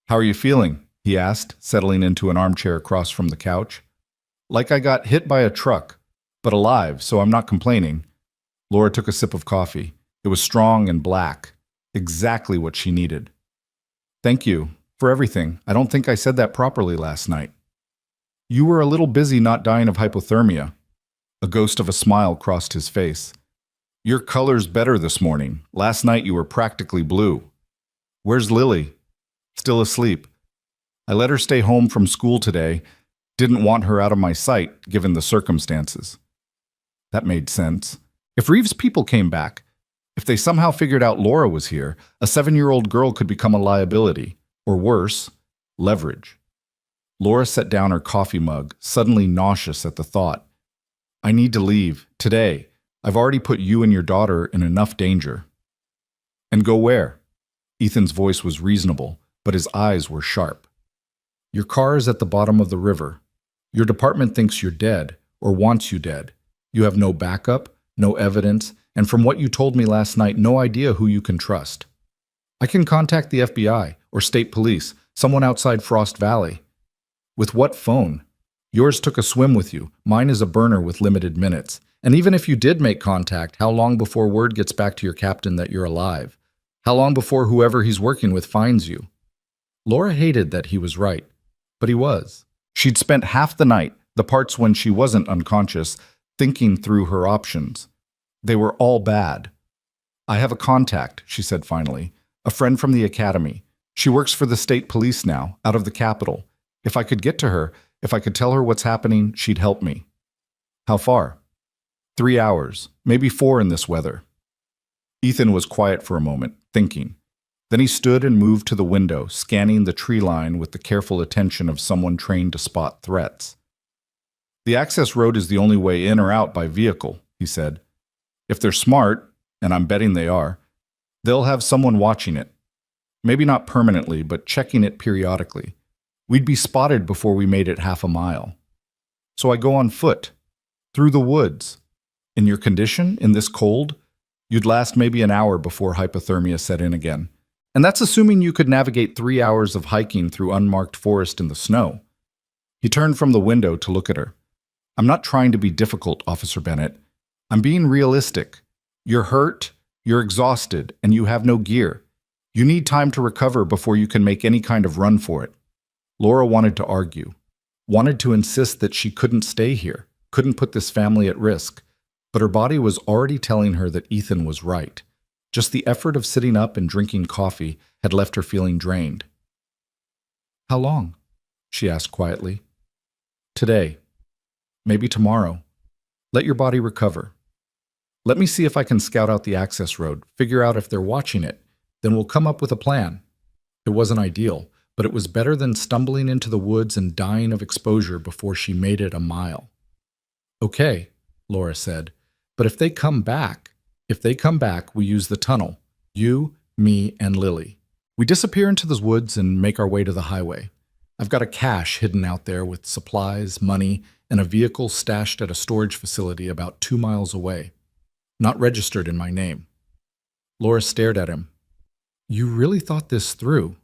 "How are you feeling?" he asked, settling into an armchair across from the couch. "Like I got hit by a truck, but alive, so I'm not complaining." Laura took a sip of coffee. It was strong and black, exactly what she needed. "Thank you for everything. I don't think I said that properly last night." "You were a little busy not dying of hypothermia." A ghost of a smile crossed his face. "Your color's better this morning. Last night you were practically blue." "Where's Lily?" "Still asleep. I let her stay home from school today. Didn't want her out of my sight, given the circumstances." That made sense. If Reeves' people came back, if they somehow figured out Laura was here, a 7-year-old girl could become a liability, or worse, leverage. Laura set down her coffee mug, suddenly nauseous at the thought. "I need to leave, today. I've already put you and your daughter in enough danger." "And go where?" Ethan's voice was reasonable, but his eyes were sharp. "Your car is at the bottom of the river. Your department thinks you're dead, or wants you dead. You have no backup, no evidence, and from what you told me last night, no idea who you can trust. I can contact the FBI or state police, someone outside Frost Valley. With what phone? Yours took a swim with you. Mine is a burner with limited minutes. And even if you did make contact, how long before word gets back to your captain that you're alive? How long before whoever he's working with finds you?" Laura hated that he was right, but he was. She'd spent half the night, the parts when she wasn't unconscious, thinking through her options. They were all bad. "I have a contact," she said finally, "a friend from the academy. She works for the state police now, out of the capital. If I could get to her, if I could tell her what's happening, she'd help me." "How far?" 3 hours, maybe 4 in this weather." Ethan was quiet for a moment, thinking. Then he stood and moved to the window, scanning the tree line with the careful attention of someone trained to spot threats. "The access road is the only way in or out by vehicle," he said. "If they're smart, and I'm betting they are, they'll have someone watching it. Maybe not permanently, but checking it periodically. We'd be spotted before we made it half a mile. So I go on foot, through the woods. In your condition, in this cold, you'd last maybe an hour before hypothermia set in again. And that's assuming you could navigate 3 hours of hiking through unmarked forest in the snow." He turned from the window to look at her. "I'm not trying to be difficult, Officer Bennett. I'm being realistic. You're hurt, you're exhausted, and you have no gear. You need time to recover before you can make any kind of run for it." Laura wanted to argue, wanted to insist that she couldn't stay here, couldn't put this family at risk, but her body was already telling her that Ethan was right. Just the effort of sitting up and drinking coffee had left her feeling drained. "How long?" she asked quietly. "Today. Maybe tomorrow. Let your body recover. Let me see if I can scout out the access road, figure out if they're watching it. Then we'll come up with a plan." It wasn't ideal, but it was better than stumbling into the woods and dying of exposure before she made it a mile. Okay, Laura said, but if they come back, we use the tunnel. You, me, and Lily. We disappear into the woods and make our way to the highway. I've got a cache hidden out there with supplies, money, and a vehicle stashed at a storage facility about 2 miles away. Not registered in my name. Laura stared at him. You really thought this through?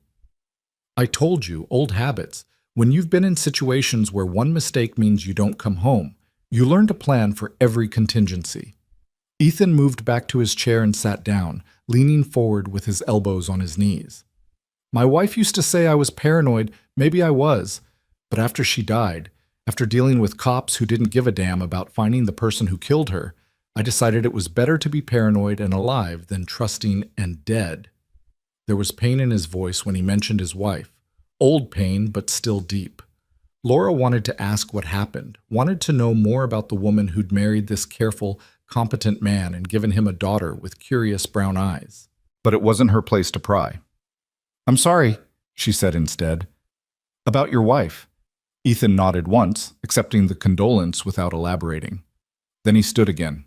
I told you, old habits. When you've been in situations where one mistake means you don't come home, you learn to plan for every contingency. Ethan moved back to his chair and sat down, leaning forward with his elbows on his knees. My wife used to say I was paranoid. Maybe I was. But after she died, after dealing with cops who didn't give a damn about finding the person who killed her, I decided it was better to be paranoid and alive than trusting and dead. There was pain in his voice when he mentioned his wife. Old pain, but still deep. Laura wanted to ask what happened, wanted to know more about the woman who'd married this careful, competent man and given him a daughter with curious brown eyes. But it wasn't her place to pry. I'm sorry, she said instead. About your wife. Ethan nodded once, accepting the condolence without elaborating. Then he stood again.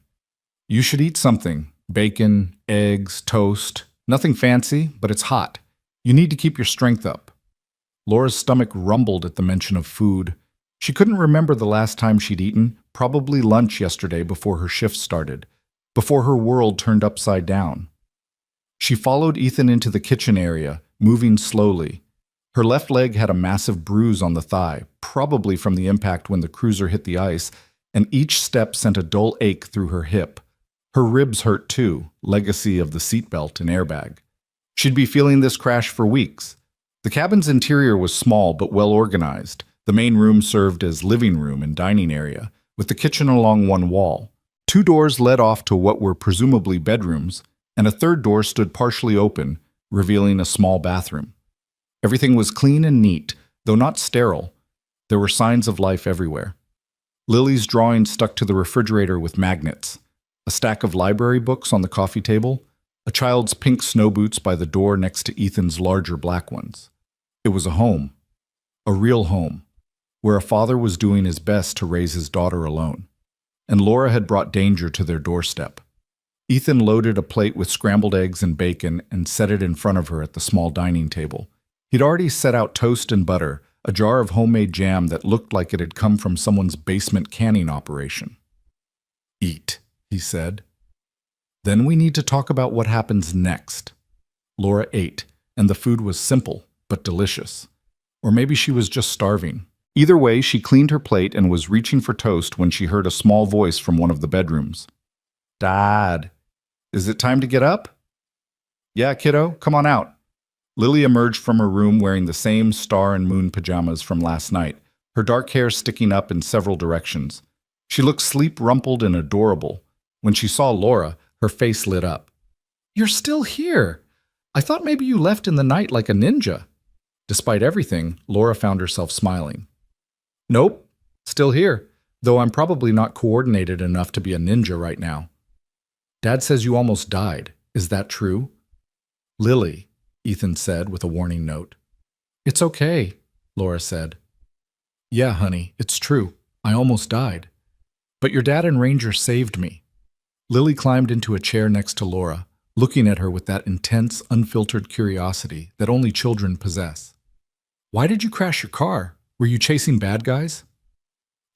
You should eat something. Bacon, eggs, toast. Nothing fancy, but it's hot. You need to keep your strength up. Laura's stomach rumbled at the mention of food. She couldn't remember the last time she'd eaten, probably lunch yesterday before her shift started, before her world turned upside down. She followed Ethan into the kitchen area, moving slowly. Her left leg had a massive bruise on the thigh, probably from the impact when the cruiser hit the ice, and each step sent a dull ache through her hip. Her ribs hurt too, legacy of the seatbelt and airbag. She'd be feeling this crash for weeks. The cabin's interior was small but well organized. The main room served as living room and dining area, with the kitchen along one wall. 2 doors led off to what were presumably bedrooms, and a third door stood partially open, revealing a small bathroom. Everything was clean and neat, though not sterile. There were signs of life everywhere. Lily's drawing stuck to the refrigerator with magnets, a stack of library books on the coffee table, a child's pink snow boots by the door next to Ethan's larger black ones. It was a home, a real home, where a father was doing his best to raise his daughter alone. And Laura had brought danger to their doorstep. Ethan loaded a plate with scrambled eggs and bacon and set it in front of her at the small dining table. He'd already set out toast and butter, a jar of homemade jam that looked like it had come from someone's basement canning operation. Eat, he said. Then we need to talk about what happens next. Laura ate, and the food was simple but delicious. Or maybe she was just starving. Either way, she cleaned her plate and was reaching for toast when she heard a small voice from one of the bedrooms. Dad, is it time to get up? Yeah, kiddo, come on out. Lily emerged from her room wearing the same star and moon pajamas from last night, her dark hair sticking up in several directions. She looked sleep-rumpled and adorable. When she saw Laura, her face lit up. You're still here. I thought maybe you left in the night like a ninja. Despite everything, Laura found herself smiling. Nope, still here, though I'm probably not coordinated enough to be a ninja right now. Dad says you almost died. Is that true? Lily, Ethan said with a warning note. It's okay, Laura said. Yeah, honey, it's true. I almost died. But your dad and Ranger saved me. Lily climbed into a chair next to Laura, looking at her with that intense, unfiltered curiosity that only children possess. Why did you crash your car? Were you chasing bad guys?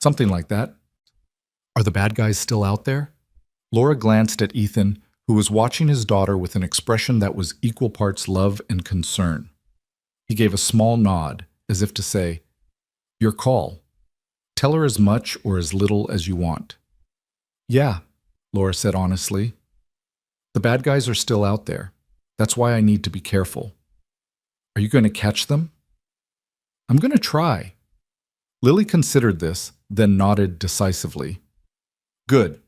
Something like that. Are the bad guys still out there? Laura glanced at Ethan, who was watching his daughter with an expression that was equal parts love and concern. He gave a small nod, as if to say, Your call. Tell her as much or as little as you want. Yeah, Laura said honestly. The bad guys are still out there. That's why I need to be careful. Are you going to catch them? I'm going to try. Lily considered this, then nodded decisively. Good.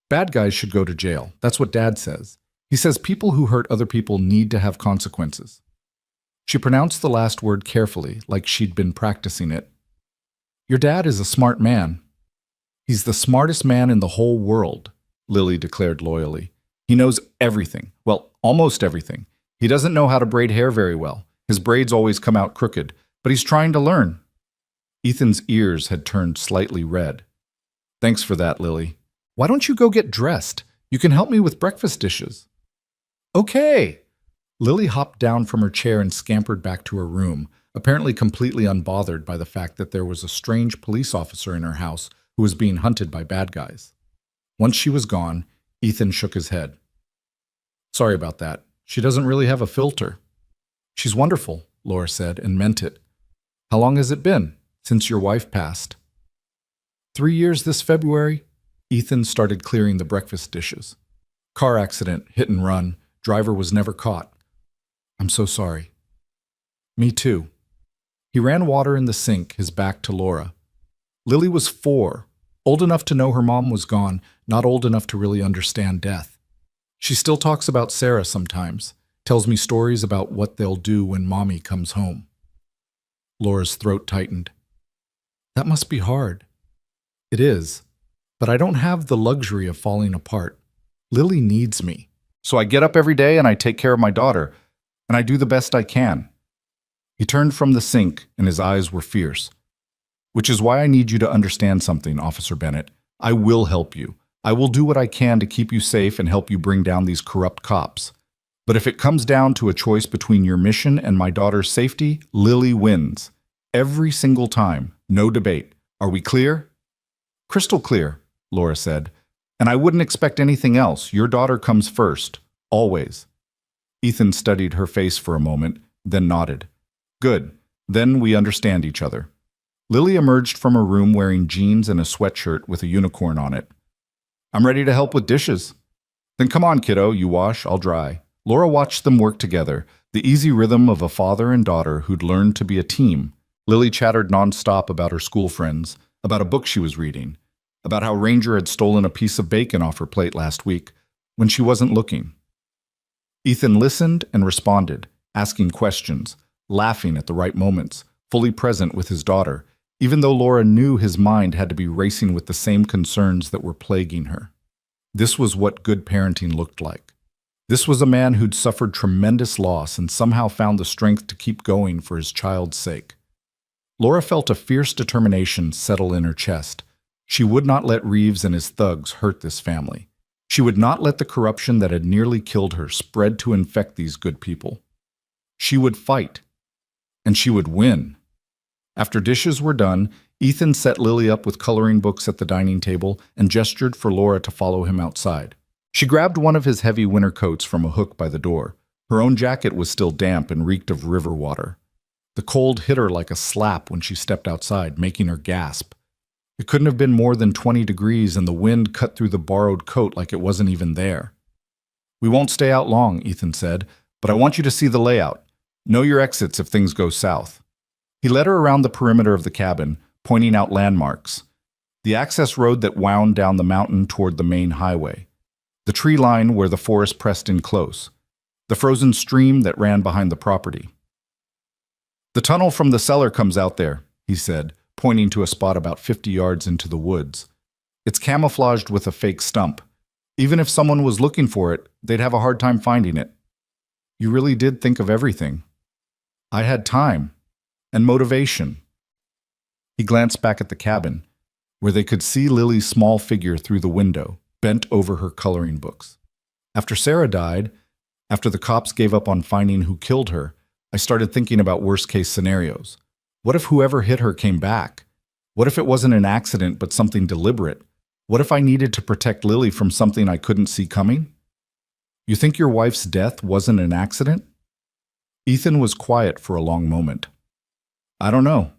Bad guys should go to jail. That's what Dad says. He says people who hurt other people need to have consequences. She pronounced the last word carefully, like she'd been practicing it. Your dad is a smart man. He's the smartest man in the whole world, Lily declared loyally. He knows everything. Well, almost everything. He doesn't know how to braid hair very well. His braids always come out crooked, but he's trying to learn. Ethan's ears had turned slightly red. Thanks for that, Lily. Why don't you go get dressed? You can help me with breakfast dishes. Okay. Lily hopped down from her chair and scampered back to her room, apparently completely unbothered by the fact that there was a strange police officer in her house who was being hunted by bad guys. Once she was gone, Ethan shook his head. Sorry about that. She doesn't really have a filter. She's wonderful, Laura said, and meant it. How long has it been since your wife passed? 3 years this February. Ethan started clearing the breakfast dishes. Car accident, hit and run. Driver was never caught. I'm so sorry. Me too. He ran water in the sink, his back to Laura. Lily was 4, old enough to know her mom was gone, not old enough to really understand death. She still talks about Sarah sometimes, tells me stories about what they'll do when Mommy comes home. Laura's throat tightened. That must be hard. It is, but I don't have the luxury of falling apart. Lily needs me. So I get up every day and I take care of my daughter, and I do the best I can. He turned from the sink and his eyes were fierce. Which is why I need you to understand something, Officer Bennett. I will help you. I will do what I can to keep you safe and help you bring down these corrupt cops. But if it comes down to a choice between your mission and my daughter's safety, Lily wins. Every single time. No debate. Are we clear? Crystal clear, Laura said. And I wouldn't expect anything else. Your daughter comes first. Always. Ethan studied her face for a moment, then nodded. Good. Then we understand each other. Lily emerged from her room wearing jeans and a sweatshirt with a unicorn on it. I'm ready to help with dishes. Then come on, kiddo, you wash, I'll dry. Laura watched them work together, the easy rhythm of a father and daughter who'd learned to be a team. Lily chattered nonstop about her school friends, about a book she was reading, about how Ranger had stolen a piece of bacon off her plate last week when she wasn't looking. Ethan listened and responded, asking questions, laughing at the right moments, fully present with his daughter, even though Laura knew his mind had to be racing with the same concerns that were plaguing her. This was what good parenting looked like. This was a man who'd suffered tremendous loss and somehow found the strength to keep going for his child's sake. Laura felt a fierce determination settle in her chest. She would not let Reeves and his thugs hurt this family. She would not let the corruption that had nearly killed her spread to infect these good people. She would fight. And she would win. After dishes were done, Ethan set Lily up with coloring books at the dining table and gestured for Laura to follow him outside. She grabbed one of his heavy winter coats from a hook by the door. Her own jacket was still damp and reeked of river water. The cold hit her like a slap when she stepped outside, making her gasp. It couldn't have been more than 20 degrees and the wind cut through the borrowed coat like it wasn't even there. We won't stay out long, Ethan said, but I want you to see the layout. Know your exits if things go south. He led her around the perimeter of the cabin, pointing out landmarks. The access road that wound down the mountain toward the main highway. The tree line where the forest pressed in close. The frozen stream that ran behind the property. The tunnel from the cellar comes out there, he said, pointing to a spot about 50 yards into the woods. It's camouflaged with a fake stump. Even if someone was looking for it, they'd have a hard time finding it. You really did think of everything. I had time. And motivation. He glanced back at the cabin, where they could see Lily's small figure through the window, bent over her coloring books. After Sarah died, after the cops gave up on finding who killed her, I started thinking about worst-case scenarios. What if whoever hit her came back? What if it wasn't an accident but something deliberate? What if I needed to protect Lily from something I couldn't see coming? You think your wife's death wasn't an accident? Ethan was quiet for a long moment. I don't know.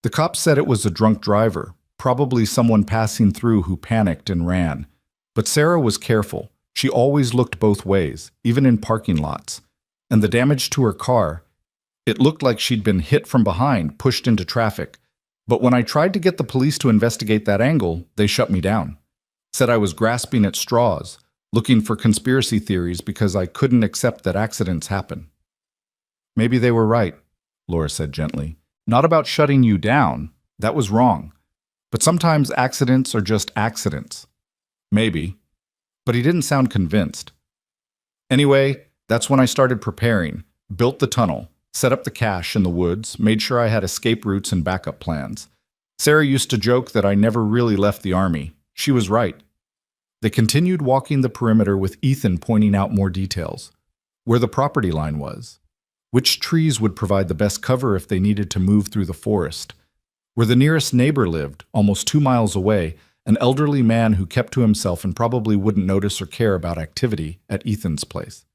The cops said it was a drunk driver, probably someone passing through who panicked and ran. But Sarah was careful. She always looked both ways, even in parking lots. And the damage to her car, it looked like she'd been hit from behind, pushed into traffic. But when I tried to get the police to investigate that angle, they shut me down. Said I was grasping at straws, looking for conspiracy theories because I couldn't accept that accidents happen. Maybe they were right, Laura said gently. Not about shutting you down. That was wrong. But sometimes accidents are just accidents. Maybe. But he didn't sound convinced. Anyway, that's when I started preparing, built the tunnel, Set up the cache in the woods, made sure I had escape routes and backup plans. Sarah used to joke that I never really left the army. She was right. They continued walking the perimeter with Ethan pointing out more details. Where the property line was. Which trees would provide the best cover if they needed to move through the forest. Where the nearest neighbor lived, almost 2 miles away, an elderly man who kept to himself and probably wouldn't notice or care about activity at Ethan's place.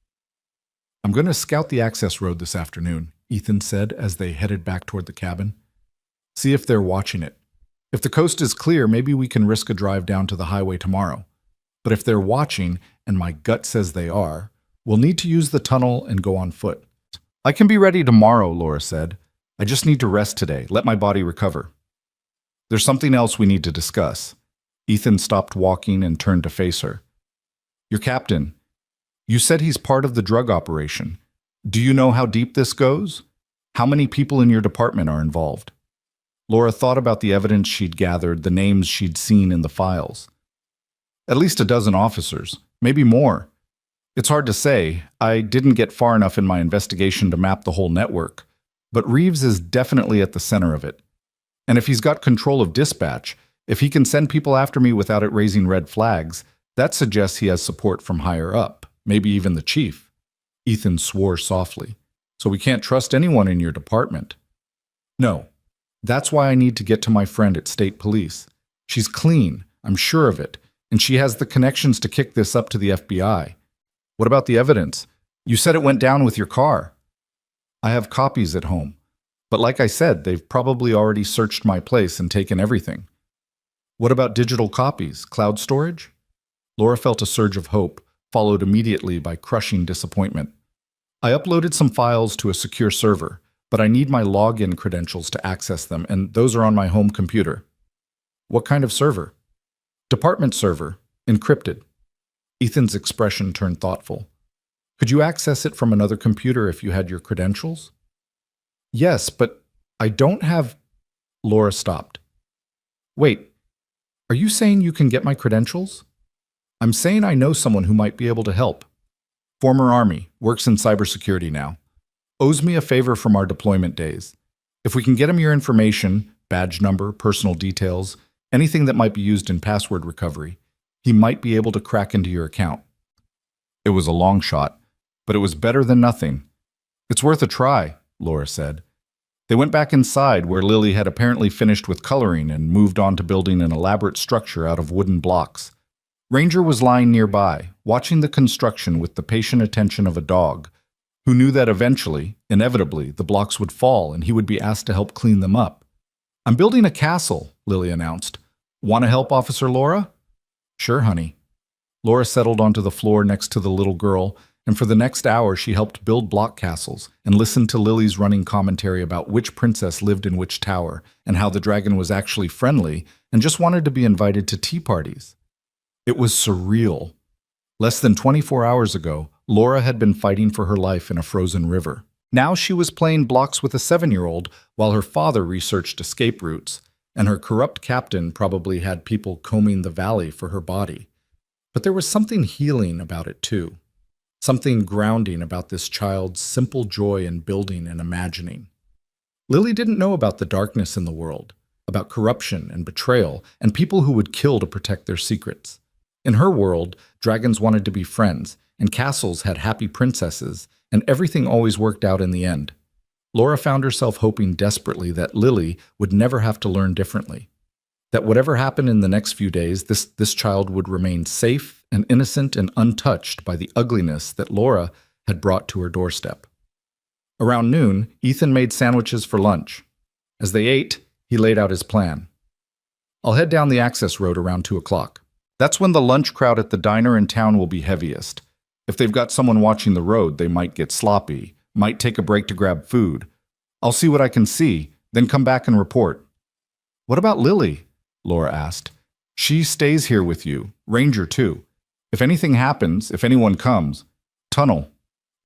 I'm going to scout the access road this afternoon, Ethan said as they headed back toward the cabin. See if they're watching it. If the coast is clear, maybe we can risk a drive down to the highway tomorrow. But if they're watching, and my gut says they are, we'll need to use the tunnel and go on foot. I can be ready tomorrow, Laura said. I just need to rest today, let my body recover. There's something else we need to discuss. Ethan stopped walking and turned to face her. Your captain. You said he's part of the drug operation. Do you know how deep this goes? How many people in your department are involved? Laura thought about the evidence she'd gathered, the names she'd seen in the files. At least a dozen officers, maybe more. It's hard to say. I didn't get far enough in my investigation to map the whole network, but Reeves is definitely at the center of it. And if he's got control of dispatch, if he can send people after me without it raising red flags, that suggests he has support from higher up, maybe even the chief. Ethan swore softly. So we can't trust anyone in your department. No. That's why I need to get to my friend at state police. She's clean, I'm sure of it, and she has the connections to kick this up to the FBI. What about the evidence? You said it went down with your car. I have copies at home. But like I said, they've probably already searched my place and taken everything. What about digital copies, cloud storage? Laura felt a surge of hope, followed immediately by crushing disappointment. I uploaded some files to a secure server, but I need my login credentials to access them, and those are on my home computer. What kind of server? Department server, encrypted. Ethan's expression turned thoughtful. Could you access it from another computer if you had your credentials? Yes, but I don't have... Laura stopped. Wait, are you saying you can get my credentials? I'm saying I know someone who might be able to help. Former Army, works in cybersecurity now. Owes me a favor from our deployment days. If we can get him your information, badge number, personal details, anything that might be used in password recovery, he might be able to crack into your account. It was a long shot, but it was better than nothing. It's worth a try, Laura said. They went back inside where Lily had apparently finished with coloring and moved on to building an elaborate structure out of wooden blocks. Ranger was lying nearby, watching the construction with the patient attention of a dog, who knew that eventually, inevitably, the blocks would fall and he would be asked to help clean them up. I'm building a castle, Lily announced. Want to help, Officer Laura? Sure, honey. Laura settled onto the floor next to the little girl, and for the next hour she helped build block castles and listened to Lily's running commentary about which princess lived in which tower and how the dragon was actually friendly and just wanted to be invited to tea parties. It was surreal. Less than 24 hours ago, Laura had been fighting for her life in a frozen river. Now she was playing blocks with a 7-year-old while her father researched escape routes, and her corrupt captain probably had people combing the valley for her body. But there was something healing about it too. Something grounding about this child's simple joy in building and imagining. Lily didn't know about the darkness in the world, about corruption and betrayal, and people who would kill to protect their secrets. In her world, dragons wanted to be friends, and castles had happy princesses, and everything always worked out in the end. Laura found herself hoping desperately that Lily would never have to learn differently. That whatever happened in the next few days, this child would remain safe and innocent and untouched by the ugliness that Laura had brought to her doorstep. Around noon, Ethan made sandwiches for lunch. As they ate, he laid out his plan. I'll head down the access road around 2 o'clock. That's when the lunch crowd at the diner in town will be heaviest. If they've got someone watching the road, they might get sloppy, might take a break to grab food. I'll see what I can see, then come back and report. What about Lily? Laura asked. She stays here with you, Ranger too. If anything happens, if anyone comes, tunnel.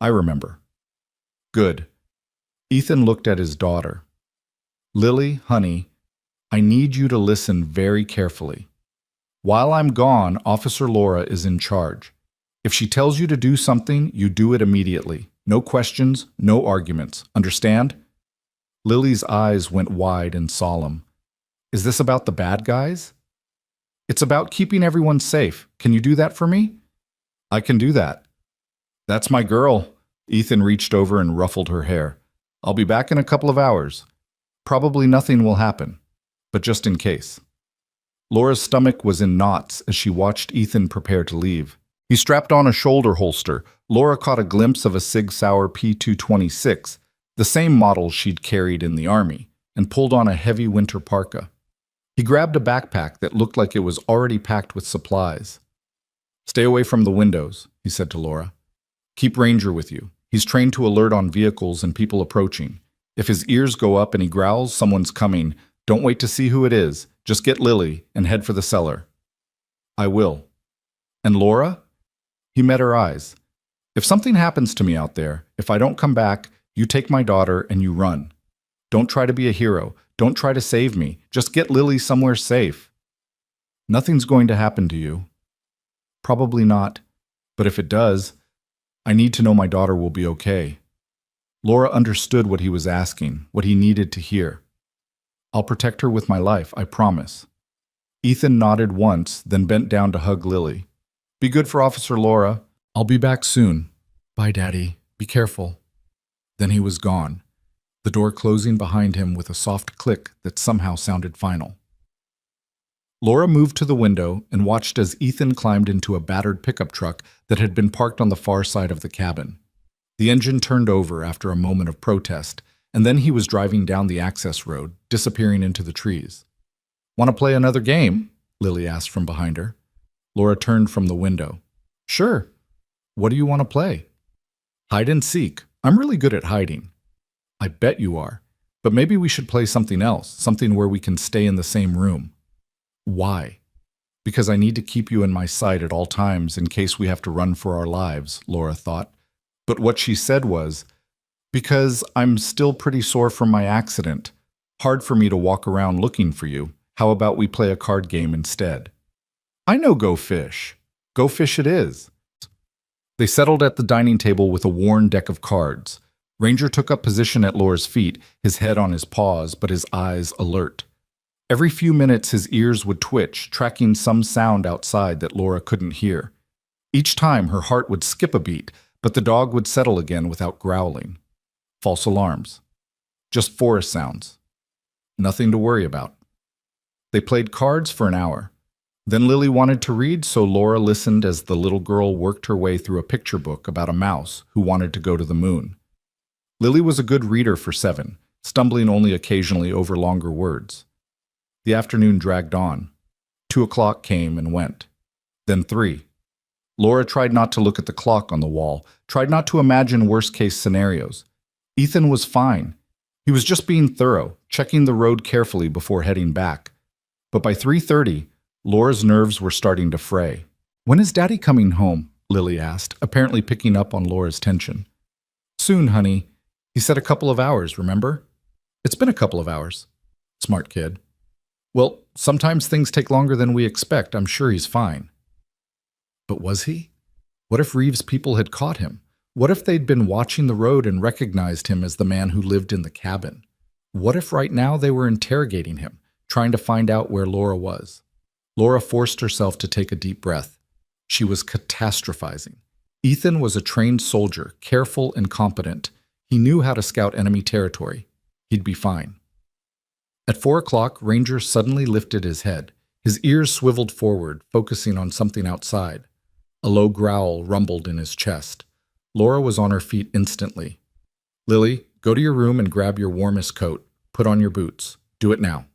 I remember. Good. Ethan looked at his daughter. Lily, honey, I need you to listen very carefully. While I'm gone, Officer Laura is in charge. If she tells you to do something, you do it immediately. No questions, no arguments. Understand? Lily's eyes went wide and solemn. Is this about the bad guys? It's about keeping everyone safe. Can you do that for me? I can do that. That's my girl. Ethan reached over and ruffled her hair. I'll be back in a couple of hours. Probably nothing will happen, but just in case. Laura's stomach was in knots as she watched Ethan prepare to leave. He strapped on a shoulder holster. Laura caught a glimpse of a Sig Sauer P226, the same model she'd carried in the army, and pulled on a heavy winter parka. He grabbed a backpack that looked like it was already packed with supplies. Stay away from the windows, he said to Laura. Keep Ranger with you. He's trained to alert on vehicles and people approaching. If his ears go up and he growls, someone's coming. Don't wait to see who it is. Just get Lily and head for the cellar. I will. And Laura? He met her eyes. If something happens to me out there, if I don't come back, you take my daughter and you run. Don't try to be a hero. Don't try to save me. Just get Lily somewhere safe. Nothing's going to happen to you. Probably not. But if it does, I need to know my daughter will be okay. Laura understood what he was asking, what he needed to hear. I'll protect her with my life, I promise. Ethan nodded once, then bent down to hug Lily. Be good for Officer Laura. I'll be back soon. Bye, Daddy. Be careful. Then he was gone, the door closing behind him with a soft click that somehow sounded final. Laura moved to the window and watched as Ethan climbed into a battered pickup truck that had been parked on the far side of the cabin. The engine turned over after a moment of protest, and then he was driving down the access road, disappearing into the trees. Want to play another game? Lily asked from behind her. Laura turned from the window. Sure. What do you want to play? Hide and seek. I'm really good at hiding. I bet you are. But maybe we should play something else, something where we can stay in the same room. Why? Because I need to keep you in my sight at all times in case we have to run for our lives, Laura thought. But what she said was, because I'm still pretty sore from my accident. Hard for me to walk around looking for you. How about we play a card game instead? I know Go Fish. Go Fish it is. They settled at the dining table with a worn deck of cards. Ranger took up position at Laura's feet, his head on his paws, but his eyes alert. Every few minutes his ears would twitch, tracking some sound outside that Laura couldn't hear. Each time her heart would skip a beat, but the dog would settle again without growling. False alarms. Just forest sounds. Nothing to worry about. They played cards for an hour. Then Lily wanted to read, so Laura listened as the little girl worked her way through a picture book about a mouse who wanted to go to the moon. Lily was a good reader for 7, stumbling only occasionally over longer words. The afternoon dragged on. 2 o'clock came and went. Then 3. Laura tried not to look at the clock on the wall, tried not to imagine worst-case scenarios. Ethan was fine. He was just being thorough, checking the road carefully before heading back. But by 3:30, Laura's nerves were starting to fray. When is Daddy coming home? Lily asked, apparently picking up on Laura's tension. Soon, honey. He said a couple of hours, remember? It's been a couple of hours. Smart kid. Well, sometimes things take longer than we expect. I'm sure he's fine. But was he? What if Reeves' people had caught him? What if they'd been watching the road and recognized him as the man who lived in the cabin? What if right now they were interrogating him, trying to find out where Laura was? Laura forced herself to take a deep breath. She was catastrophizing. Ethan was a trained soldier, careful and competent. He knew how to scout enemy territory. He'd be fine. At 4 o'clock, Ranger suddenly lifted his head. His ears swiveled forward, focusing on something outside. A low growl rumbled in his chest. Laura was on her feet instantly. Lily, go to your room and grab your warmest coat. Put on your boots. Do it now.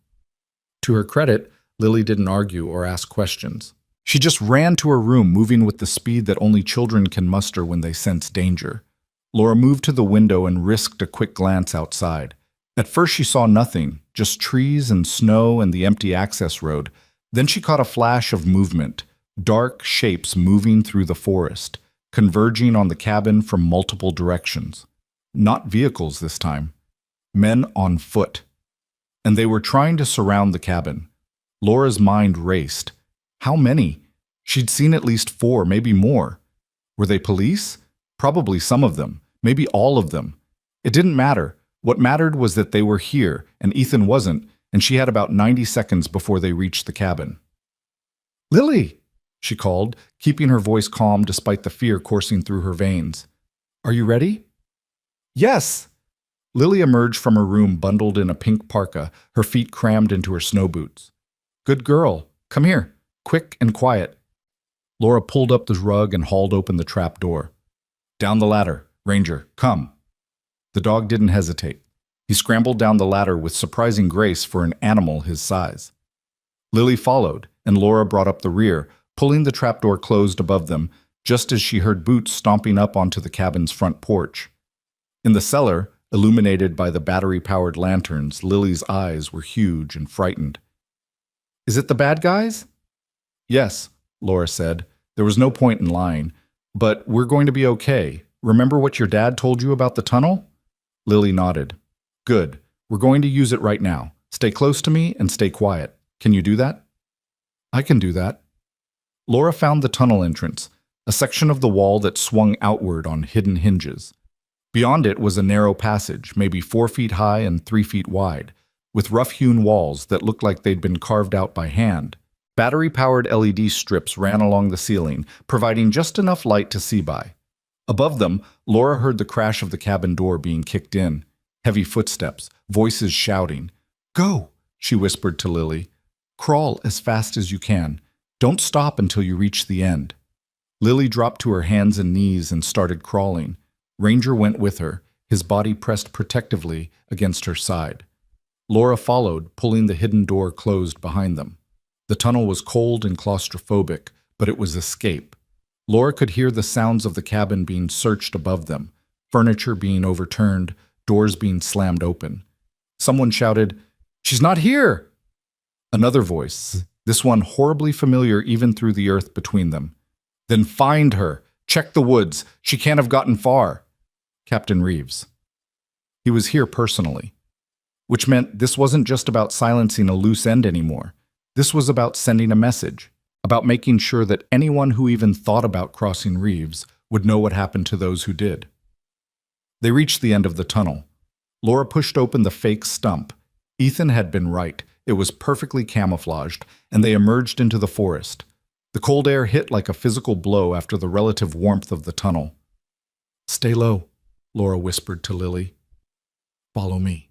To her credit, Lily didn't argue or ask questions. She just ran to her room, moving with the speed that only children can muster when they sense danger. Laura moved to the window and risked a quick glance outside. At first she saw nothing, just trees and snow and the empty access road. Then she caught a flash of movement, dark shapes moving through the forest, converging on the cabin from multiple directions. Not vehicles this time. Men on foot. And they were trying to surround the cabin. Laura's mind raced. How many? She'd seen at least 4, maybe more. Were they police? Probably some of them. maybe all of them. It didn't matter. What mattered was that they were here, and Ethan wasn't, and she had about 90 seconds before they reached the cabin. "Lily!" she called, keeping her voice calm despite the fear coursing through her veins. "Are you ready?" "Yes!" Lily emerged from her room bundled in a pink parka, her feet crammed into her snow boots. "Good girl. Come here. Quick and quiet." Laura pulled up the rug and hauled open the trap door. "Down the ladder. Ranger, come." The dog didn't hesitate. He scrambled down the ladder with surprising grace for an animal his size. Lily followed, and Laura brought up the rear, pulling the trapdoor closed above them, just as she heard Boots stomping up onto the cabin's front porch. In the cellar, illuminated by the battery-powered lanterns, Lily's eyes were huge and frightened. "Is it the bad guys?" "Yes," Laura said. "There was no point in lying. But we're going to be okay. Remember what your dad told you about the tunnel?" Lily nodded. "Good. We're going to use it right now. Stay close to me and stay quiet. Can you do that?" "I can do that." Laura found the tunnel entrance, a section of the wall that swung outward on hidden hinges. Beyond it was a narrow passage, maybe 4 feet high and 3 feet wide, with rough-hewn walls that looked like they'd been carved out by hand. Battery-powered LED strips ran along the ceiling, providing just enough light to see by. Above them, Laura heard the crash of the cabin door being kicked in, heavy footsteps, voices shouting. "Go," she whispered to Lily. "Crawl as fast as you can. Don't stop until you reach the end." Lily dropped to her hands and knees and started crawling. Ranger went with her, his body pressed protectively against her side. Laura followed, pulling the hidden door closed behind them. The tunnel was cold and claustrophobic, but it was escape. Laura could hear the sounds of the cabin being searched above them, furniture being overturned, doors being slammed open. Someone shouted, "She's not here!" Another voice, this one horribly familiar even through the earth between them. "Then find her! Check the woods! She can't have gotten far!" Captain Reeves. He was here personally, which meant this wasn't just about silencing a loose end anymore. This was about sending a message, about making sure that anyone who even thought about crossing Reeves would know what happened to those who did. They reached the end of the tunnel. Laura pushed open the fake stump. Ethan had been right. It was perfectly camouflaged, and they emerged into the forest. The cold air hit like a physical blow after the relative warmth of the tunnel. "Stay low," Laura whispered to Lily. "Follow me."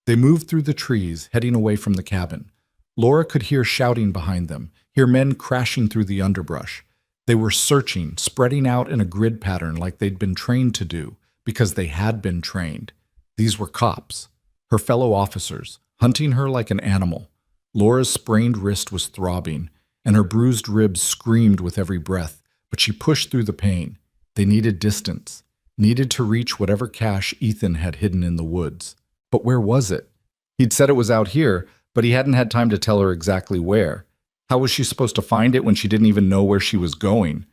They moved through the trees, heading away from the cabin. Laura could hear shouting behind them, hear men crashing through the underbrush. They were searching, spreading out in a grid pattern like they'd been trained to do, because they had been trained. These were cops, her fellow officers, hunting her like an animal. Laura's sprained wrist was throbbing, and her bruised ribs screamed with every breath, but she pushed through the pain. They needed distance, needed to reach whatever cache Ethan had hidden in the woods. But where was it? He'd said it was out here, but he hadn't had time to tell her exactly where. How was she supposed to find it when she didn't even know where she was going?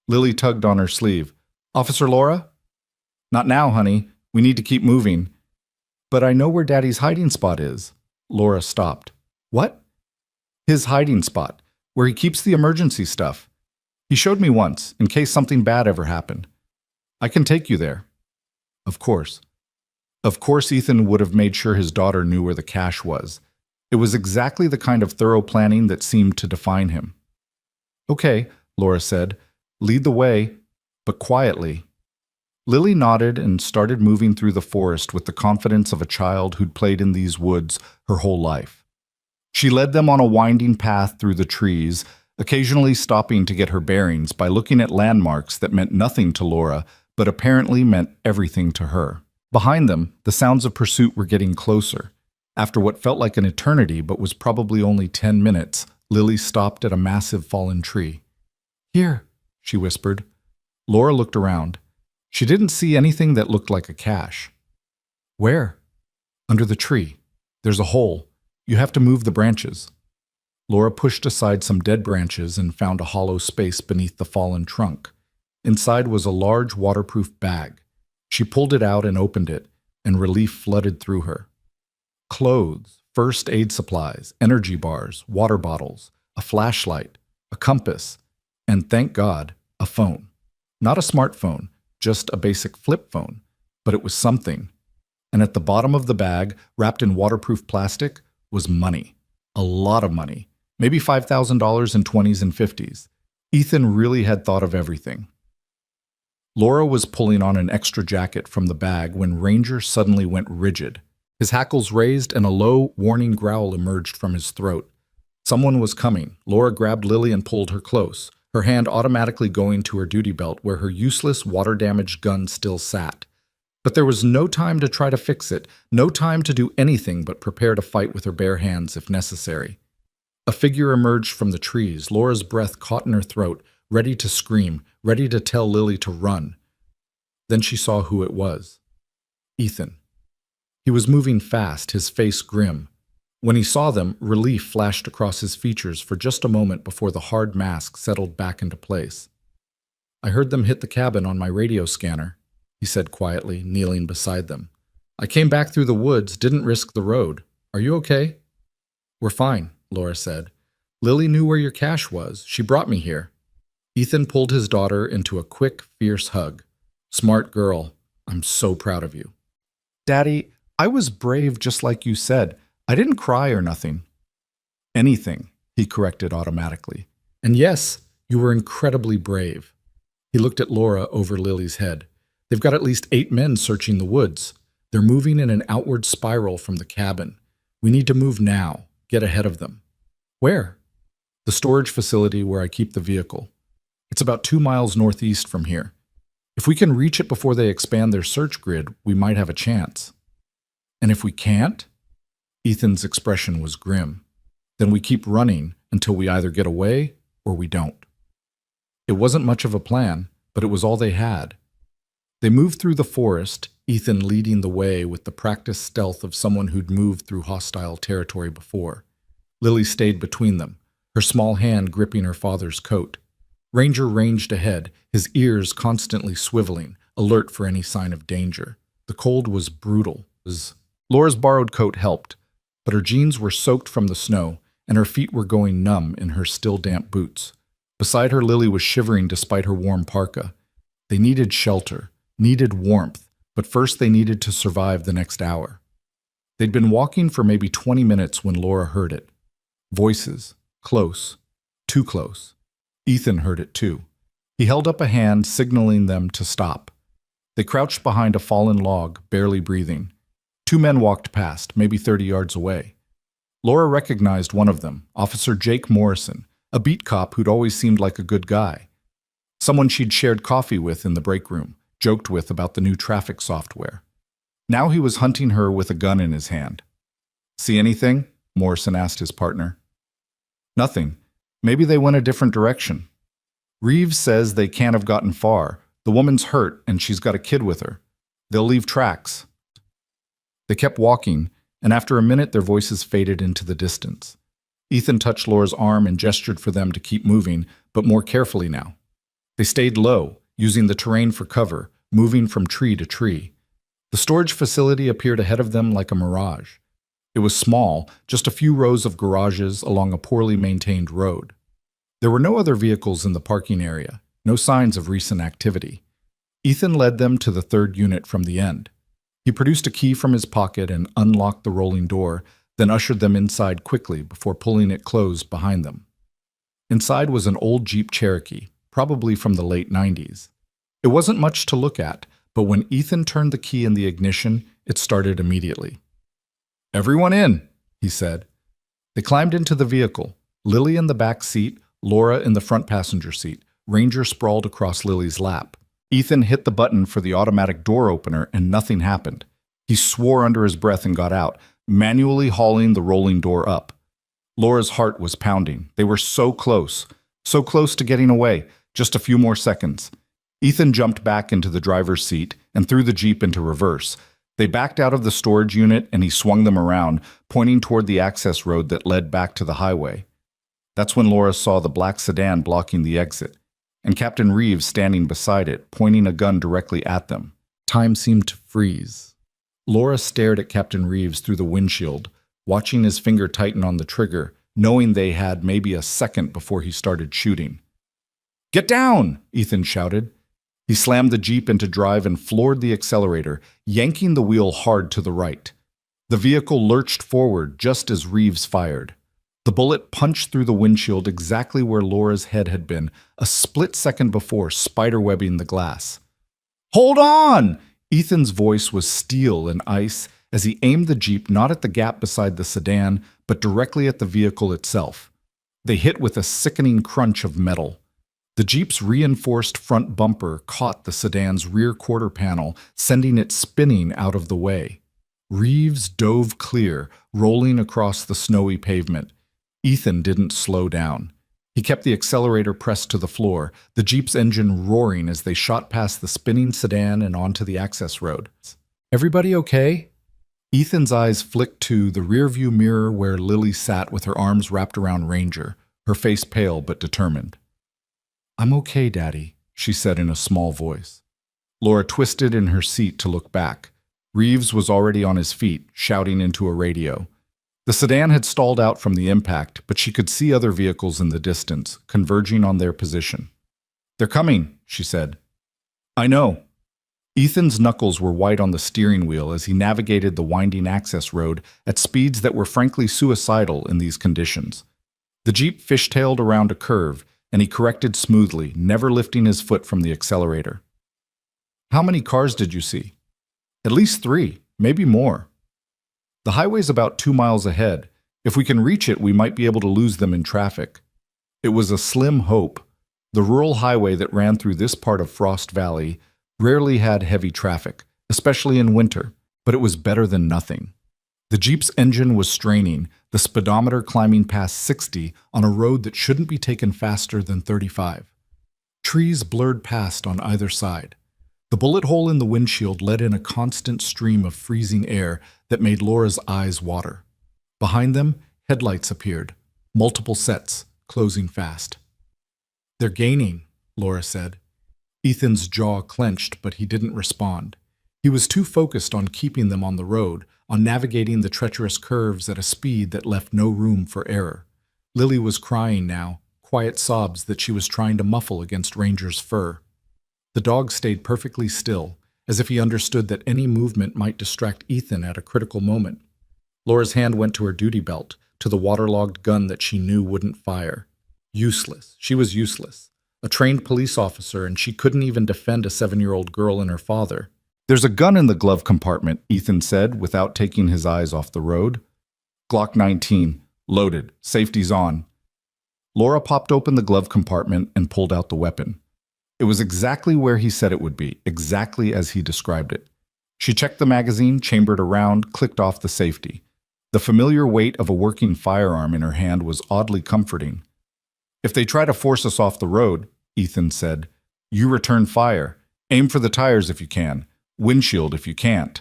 Lily tugged on her sleeve. "Officer Laura?" "Not now, honey. We need to keep moving." "But I know where Daddy's hiding spot is." Laura stopped. "What?" "His hiding spot, where he keeps the emergency stuff. He showed me once, in case something bad ever happened. I can take you there." Of course. Of course Ethan would have made sure his daughter knew where the cache was. It was exactly the kind of thorough planning that seemed to define him. "Okay," Laura said. "Lead the way, but quietly." Lily nodded and started moving through the forest with the confidence of a child who'd played in these woods her whole life. She led them on a winding path through the trees, occasionally stopping to get her bearings by looking at landmarks that meant nothing to Laura, but apparently meant everything to her. Behind them, the sounds of pursuit were getting closer. After what felt like an eternity but was probably only 10 minutes, Lily stopped at a massive fallen tree. "Here," she whispered. Laura looked around. She didn't see anything that looked like a cache. "Where?" "Under the tree. There's a hole. You have to move the branches." Laura pushed aside some dead branches and found a hollow space beneath the fallen trunk. Inside was a large waterproof bag. She pulled it out and opened it, and relief flooded through her. Clothes, first aid supplies, energy bars, water bottles, a flashlight, a compass, and thank God, a phone. Not a smartphone, just a basic flip phone, but it was something. And at the bottom of the bag, wrapped in waterproof plastic, was money. A lot of money. Maybe $5,000 in 20s and 50s. Ethan really had thought of everything. Laura was pulling on an extra jacket from the bag when Ranger suddenly went rigid. His hackles raised and a low, warning growl emerged from his throat. Someone was coming. Laura grabbed Lily and pulled her close, her hand automatically going to her duty belt where her useless, water-damaged gun still sat. But there was no time to try to fix it, no time to do anything but prepare to fight with her bare hands if necessary. A figure emerged from the trees, Laura's breath caught in her throat, ready to scream, ready to tell Lily to run. Then she saw who it was. Ethan. He was moving fast, his face grim. When he saw them, relief flashed across his features for just a moment before the hard mask settled back into place. "I heard them hit the cabin on my radio scanner," he said quietly, kneeling beside them. "I came back through the woods, didn't risk the road. Are you okay?" "We're fine," Laura said. "Lily knew where your cache was. She brought me here." Ethan pulled his daughter into a quick, fierce hug. "Smart girl. I'm so proud of you." "Daddy, I was brave just like you said. I didn't cry or nothing." "Anything," he corrected automatically. "And yes, you were incredibly brave." He looked at Laura over Lily's head. "They've got at least 8 men searching the woods. They're moving in an outward spiral from the cabin. We need to move now, get ahead of them." "Where?" "The storage facility where I keep the vehicle. It's about 2 miles northeast from here. If we can reach it before they expand their search grid, we might have a chance." "And if we can't?" Ethan's expression was grim. "Then we keep running until we either get away or we don't." It wasn't much of a plan, but it was all they had. They moved through the forest, Ethan leading the way with the practiced stealth of someone who'd moved through hostile territory before. Lily stayed between them, her small hand gripping her father's coat. Ranger ranged ahead, his ears constantly swiveling, alert for any sign of danger. The cold was brutal. Laura's borrowed coat helped, but her jeans were soaked from the snow, and her feet were going numb in her still damp boots. Beside her, Lily was shivering despite her warm parka. They needed shelter, needed warmth, but first they needed to survive the next hour. They'd been walking for maybe 20 minutes when Laura heard it. Voices, close, too close. Ethan heard it too. He held up a hand, signaling them to stop. They crouched behind a fallen log, barely breathing. 2 men walked past, maybe 30 yards away. Laura recognized one of them, Officer Jake Morrison, a beat cop who'd always seemed like a good guy. Someone she'd shared coffee with in the break room, joked with about the new traffic software. Now he was hunting her with a gun in his hand. "See anything?" Morrison asked his partner. "Nothing. Maybe they went a different direction. Reeves says they can't have gotten far. The woman's hurt and she's got a kid with her. They'll leave tracks." They kept walking, and after a minute their voices faded into the distance. Ethan touched Laura's arm and gestured for them to keep moving, but more carefully now. They stayed low, using the terrain for cover, moving from tree to tree. The storage facility appeared ahead of them like a mirage. It was small, just a few rows of garages along a poorly maintained road. There were no other vehicles in the parking area, no signs of recent activity. Ethan led them to the 3rd unit from the end. He produced a key from his pocket and unlocked the rolling door, then ushered them inside quickly before pulling it closed behind them. Inside was an old Jeep Cherokee, probably from the late 90s. It wasn't much to look at, but when Ethan turned the key in the ignition, it started immediately. "Everyone in," he said. They climbed into the vehicle, Lily in the back seat, Laura in the front passenger seat, Ranger sprawled across Lily's lap. Ethan hit the button for the automatic door opener and nothing happened. He swore under his breath and got out, manually hauling the rolling door up. Laura's heart was pounding. They were so close to getting away, just a few more seconds. Ethan jumped back into the driver's seat and threw the Jeep into reverse. They backed out of the storage unit and he swung them around, pointing toward the access road that led back to the highway. That's when Laura saw the black sedan blocking the exit, and Captain Reeves standing beside it, pointing a gun directly at them. Time seemed to freeze. Laura stared at Captain Reeves through the windshield, watching his finger tighten on the trigger, knowing they had maybe a second before he started shooting. "Get down!" Ethan shouted. He slammed the Jeep into drive and floored the accelerator, yanking the wheel hard to the right. The vehicle lurched forward just as Reeves fired. The bullet punched through the windshield exactly where Laura's head had been, a split second before, spiderwebbing the glass. "Hold on!" Ethan's voice was steel and ice as he aimed the Jeep not at the gap beside the sedan, but directly at the vehicle itself. They hit with a sickening crunch of metal. The Jeep's reinforced front bumper caught the sedan's rear quarter panel, sending it spinning out of the way. Reeves dove clear, rolling across the snowy pavement. Ethan didn't slow down. He kept the accelerator pressed to the floor, the Jeep's engine roaring as they shot past the spinning sedan and onto the access road. "Everybody okay?" Ethan's eyes flicked to the rearview mirror where Lily sat with her arms wrapped around Ranger, her face pale but determined. "I'm okay, Daddy," she said in a small voice. Laura twisted in her seat to look back. Reeves was already on his feet, shouting into a radio. The sedan had stalled out from the impact, but she could see other vehicles in the distance, converging on their position. "They're coming," she said. "I know." Ethan's knuckles were white on the steering wheel as he navigated the winding access road at speeds that were frankly suicidal in these conditions. The Jeep fishtailed around a curve, and he corrected smoothly, never lifting his foot from the accelerator. "How many cars did you see?" "At least 3, maybe more." "The highway's about 2 miles ahead. If we can reach it, we might be able to lose them in traffic." It was a slim hope. The rural highway that ran through this part of Frost Valley rarely had heavy traffic, especially in winter, but it was better than nothing. The Jeep's engine was straining, the speedometer climbing past 60 on a road that shouldn't be taken faster than 35. Trees blurred past on either side. The bullet hole in the windshield let in a constant stream of freezing air that made Laura's eyes water. Behind them, headlights appeared, multiple sets, closing fast. "They're gaining," Laura said. Ethan's jaw clenched, but he didn't respond. He was too focused on keeping them on the road, on navigating the treacherous curves at a speed that left no room for error. Lily was crying now, quiet sobs that she was trying to muffle against Ranger's fur. The dog stayed perfectly still, as if he understood that any movement might distract Ethan at a critical moment. Laura's hand went to her duty belt, to the waterlogged gun that she knew wouldn't fire. Useless. She was useless. A trained police officer, and she couldn't even defend a 7-year-old girl and her father. "There's a gun in the glove compartment," Ethan said, without taking his eyes off the road. "Glock 19, loaded, safety's on." Laura popped open the glove compartment and pulled out the weapon. It was exactly where he said it would be, exactly as he described it. She checked the magazine, chambered around, clicked off the safety. The familiar weight of a working firearm in her hand was oddly comforting. "If they try to force us off the road," Ethan said, "you return fire. Aim for the tires if you can. Windshield if you can't."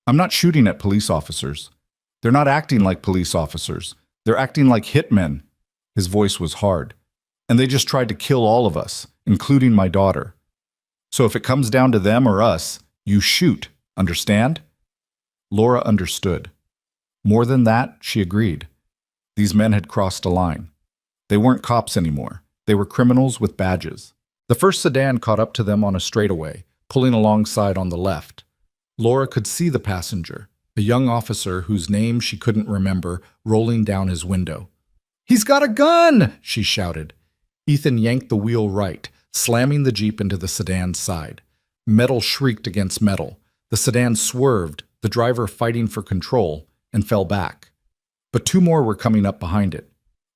"I'm not shooting at police officers. They're not acting like police officers. They're acting like hitmen." His voice was hard. "And they just tried to kill all of us, including my daughter. So if it comes down to them or us, you shoot, understand?" Laura understood. More than that, she agreed. These men had crossed a line. They weren't cops anymore. They were criminals with badges. The first sedan caught up to them on a straightaway, pulling alongside on the left. Laura could see the passenger, a young officer whose name she couldn't remember, rolling down his window. "He's got a gun!" she shouted. Ethan yanked the wheel right, slamming the Jeep into the sedan's side. Metal shrieked against metal. The sedan swerved, the driver fighting for control, and fell back. But 2 more were coming up behind it.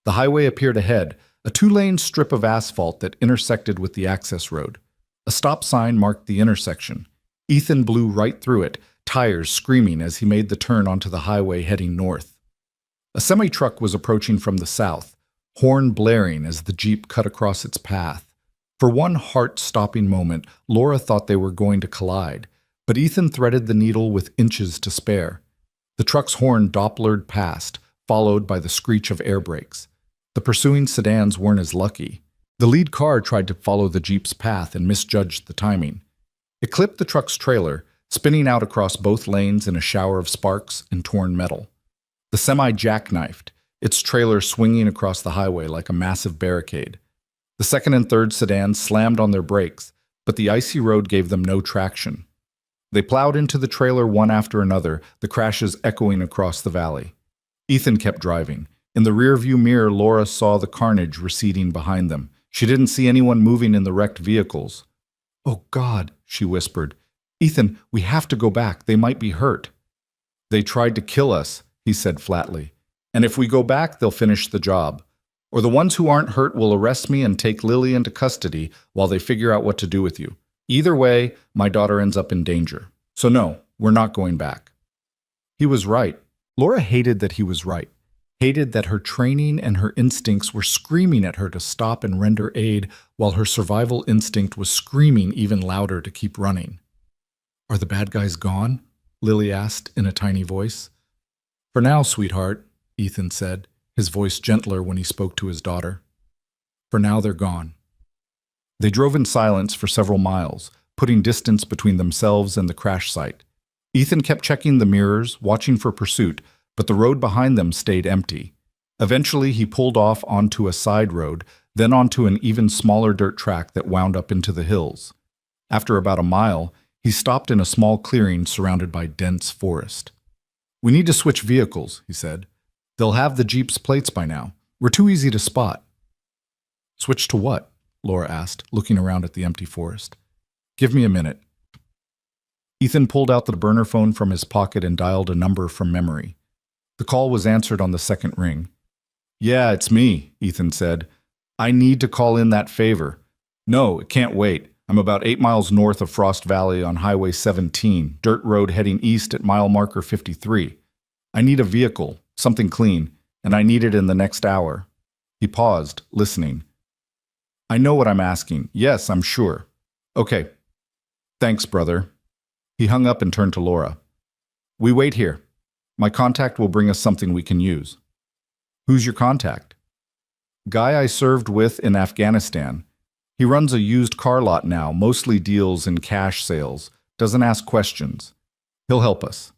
The highway appeared ahead, a 2-lane strip of asphalt that intersected with the access road. A stop sign marked the intersection. Ethan blew right through it, tires screaming as he made the turn onto the highway heading north. A semi-truck was approaching from the south, horn blaring as the Jeep cut across its path. For one heart-stopping moment, Laura thought they were going to collide, but Ethan threaded the needle with inches to spare. The truck's horn Dopplered past, followed by the screech of air brakes. The pursuing sedans weren't as lucky. The lead car tried to follow the Jeep's path and misjudged the timing. It clipped the truck's trailer, spinning out across both lanes in a shower of sparks and torn metal. The semi jackknifed, its trailer swinging across the highway like a massive barricade. The second and third sedans slammed on their brakes, but the icy road gave them no traction. They plowed into the trailer one after another, the crashes echoing across the valley. Ethan kept driving. In the rearview mirror, Laura saw the carnage receding behind them. She didn't see anyone moving in the wrecked vehicles. "Oh, God," she whispered. "Ethan, we have to go back. They might be hurt." "They tried to kill us," he said flatly. "And if we go back, they'll finish the job. Or the ones who aren't hurt will arrest me and take Lily into custody while they figure out what to do with you. Either way, my daughter ends up in danger. So no, we're not going back." He was right. Laura hated that he was right. Hated that her training and her instincts were screaming at her to stop and render aid, while her survival instinct was screaming even louder to keep running. "Are the bad guys gone?" Lily asked in a tiny voice. "For now, sweetheart," Ethan said, his voice gentler when he spoke to his daughter. "For now, they're gone." They drove in silence for several miles, putting distance between themselves and the crash site. Ethan kept checking the mirrors, watching for pursuit, but the road behind them stayed empty. Eventually, he pulled off onto a side road, then onto an even smaller dirt track that wound up into the hills. After about a mile, he stopped in a small clearing surrounded by dense forest. "We need to switch vehicles," he said. "They'll have the Jeep's plates by now. We're too easy to spot." "Switch to what?" Laura asked, looking around at the empty forest. "Give me a minute." Ethan pulled out the burner phone from his pocket and dialed a number from memory. The call was answered on the second ring. "Yeah, it's me," Ethan said. "I need to call in that favor." "No, it can't wait. I'm about 8 miles north of Frost Valley on Highway 17, dirt road heading east at mile marker 53. I need a vehicle, something clean, and I need it in the next hour." He paused, listening. "I know what I'm asking. Yes, I'm sure." "Okay. Thanks, brother." He hung up and turned to Laura. "We wait here. My contact will bring us something we can use." "Who's your contact?" "Guy I served with in Afghanistan. He runs a used car lot now, mostly deals in cash sales, doesn't ask questions. He'll help us."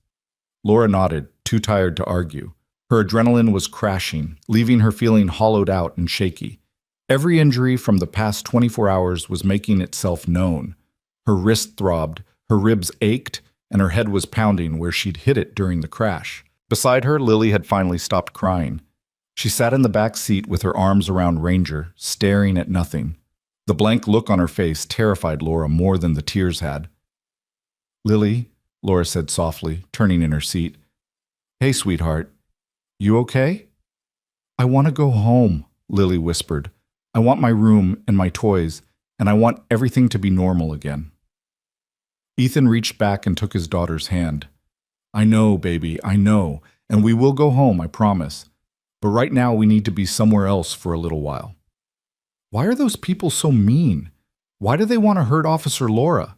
Laura nodded, too tired to argue. Her adrenaline was crashing, leaving her feeling hollowed out and shaky. Every injury from the past 24 hours was making itself known. Her wrist throbbed, her ribs ached, and her head was pounding where she'd hit it during the crash. Beside her, Lily had finally stopped crying. She sat in the back seat with her arms around Ranger, staring at nothing. The blank look on her face terrified Laura more than the tears had. "Lily," Laura said softly, turning in her seat. "Hey, sweetheart. You okay?" "I want to go home," Lily whispered. "I want my room and my toys, and I want everything to be normal again." Ethan reached back and took his daughter's hand. "I know, baby, I know, and we will go home, I promise. But right now we need to be somewhere else for a little while." Why are those people so mean? Why do they want to hurt Officer Laura?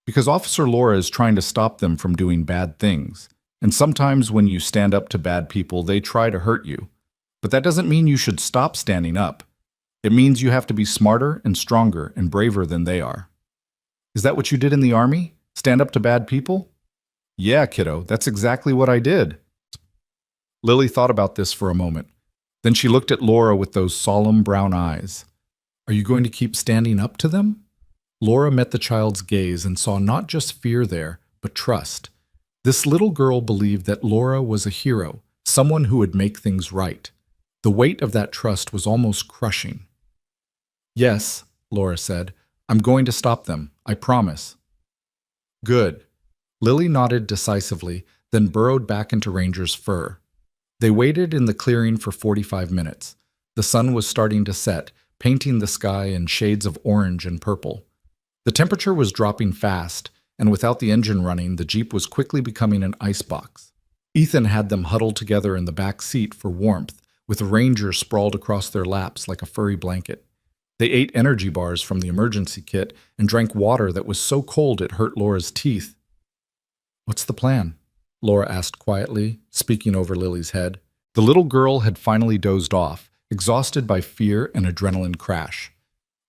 Because Officer Laura is trying to stop them from doing bad things. And sometimes when you stand up to bad people, they try to hurt you. But that doesn't mean you should stop standing up. It means you have to be smarter and stronger and braver than they are. Is that what you did in the Army? Stand up to bad people? Yeah, kiddo, that's exactly what I did. Lily thought about this for a moment. Then she looked at Laura with those solemn brown eyes. Are you going to keep standing up to them? Laura met the child's gaze and saw not just fear there, but trust. This little girl believed that Laura was a hero, someone who would make things right. The weight of that trust was almost crushing. Yes, Laura said, I'm going to stop them, I promise. Good. Lily nodded decisively, then burrowed back into Ranger's fur. They waited in the clearing for 45 minutes. The sun was starting to set, painting the sky in shades of orange and purple. The temperature was dropping fast, and without the engine running, the Jeep was quickly becoming an icebox. Ethan had them huddled together in the back seat for warmth, with Ranger sprawled across their laps like a furry blanket. They ate energy bars from the emergency kit and drank water that was so cold it hurt Laura's teeth. What's the plan? Laura asked quietly, speaking over Lily's head. The little girl had finally dozed off, exhausted by fear and adrenaline crash.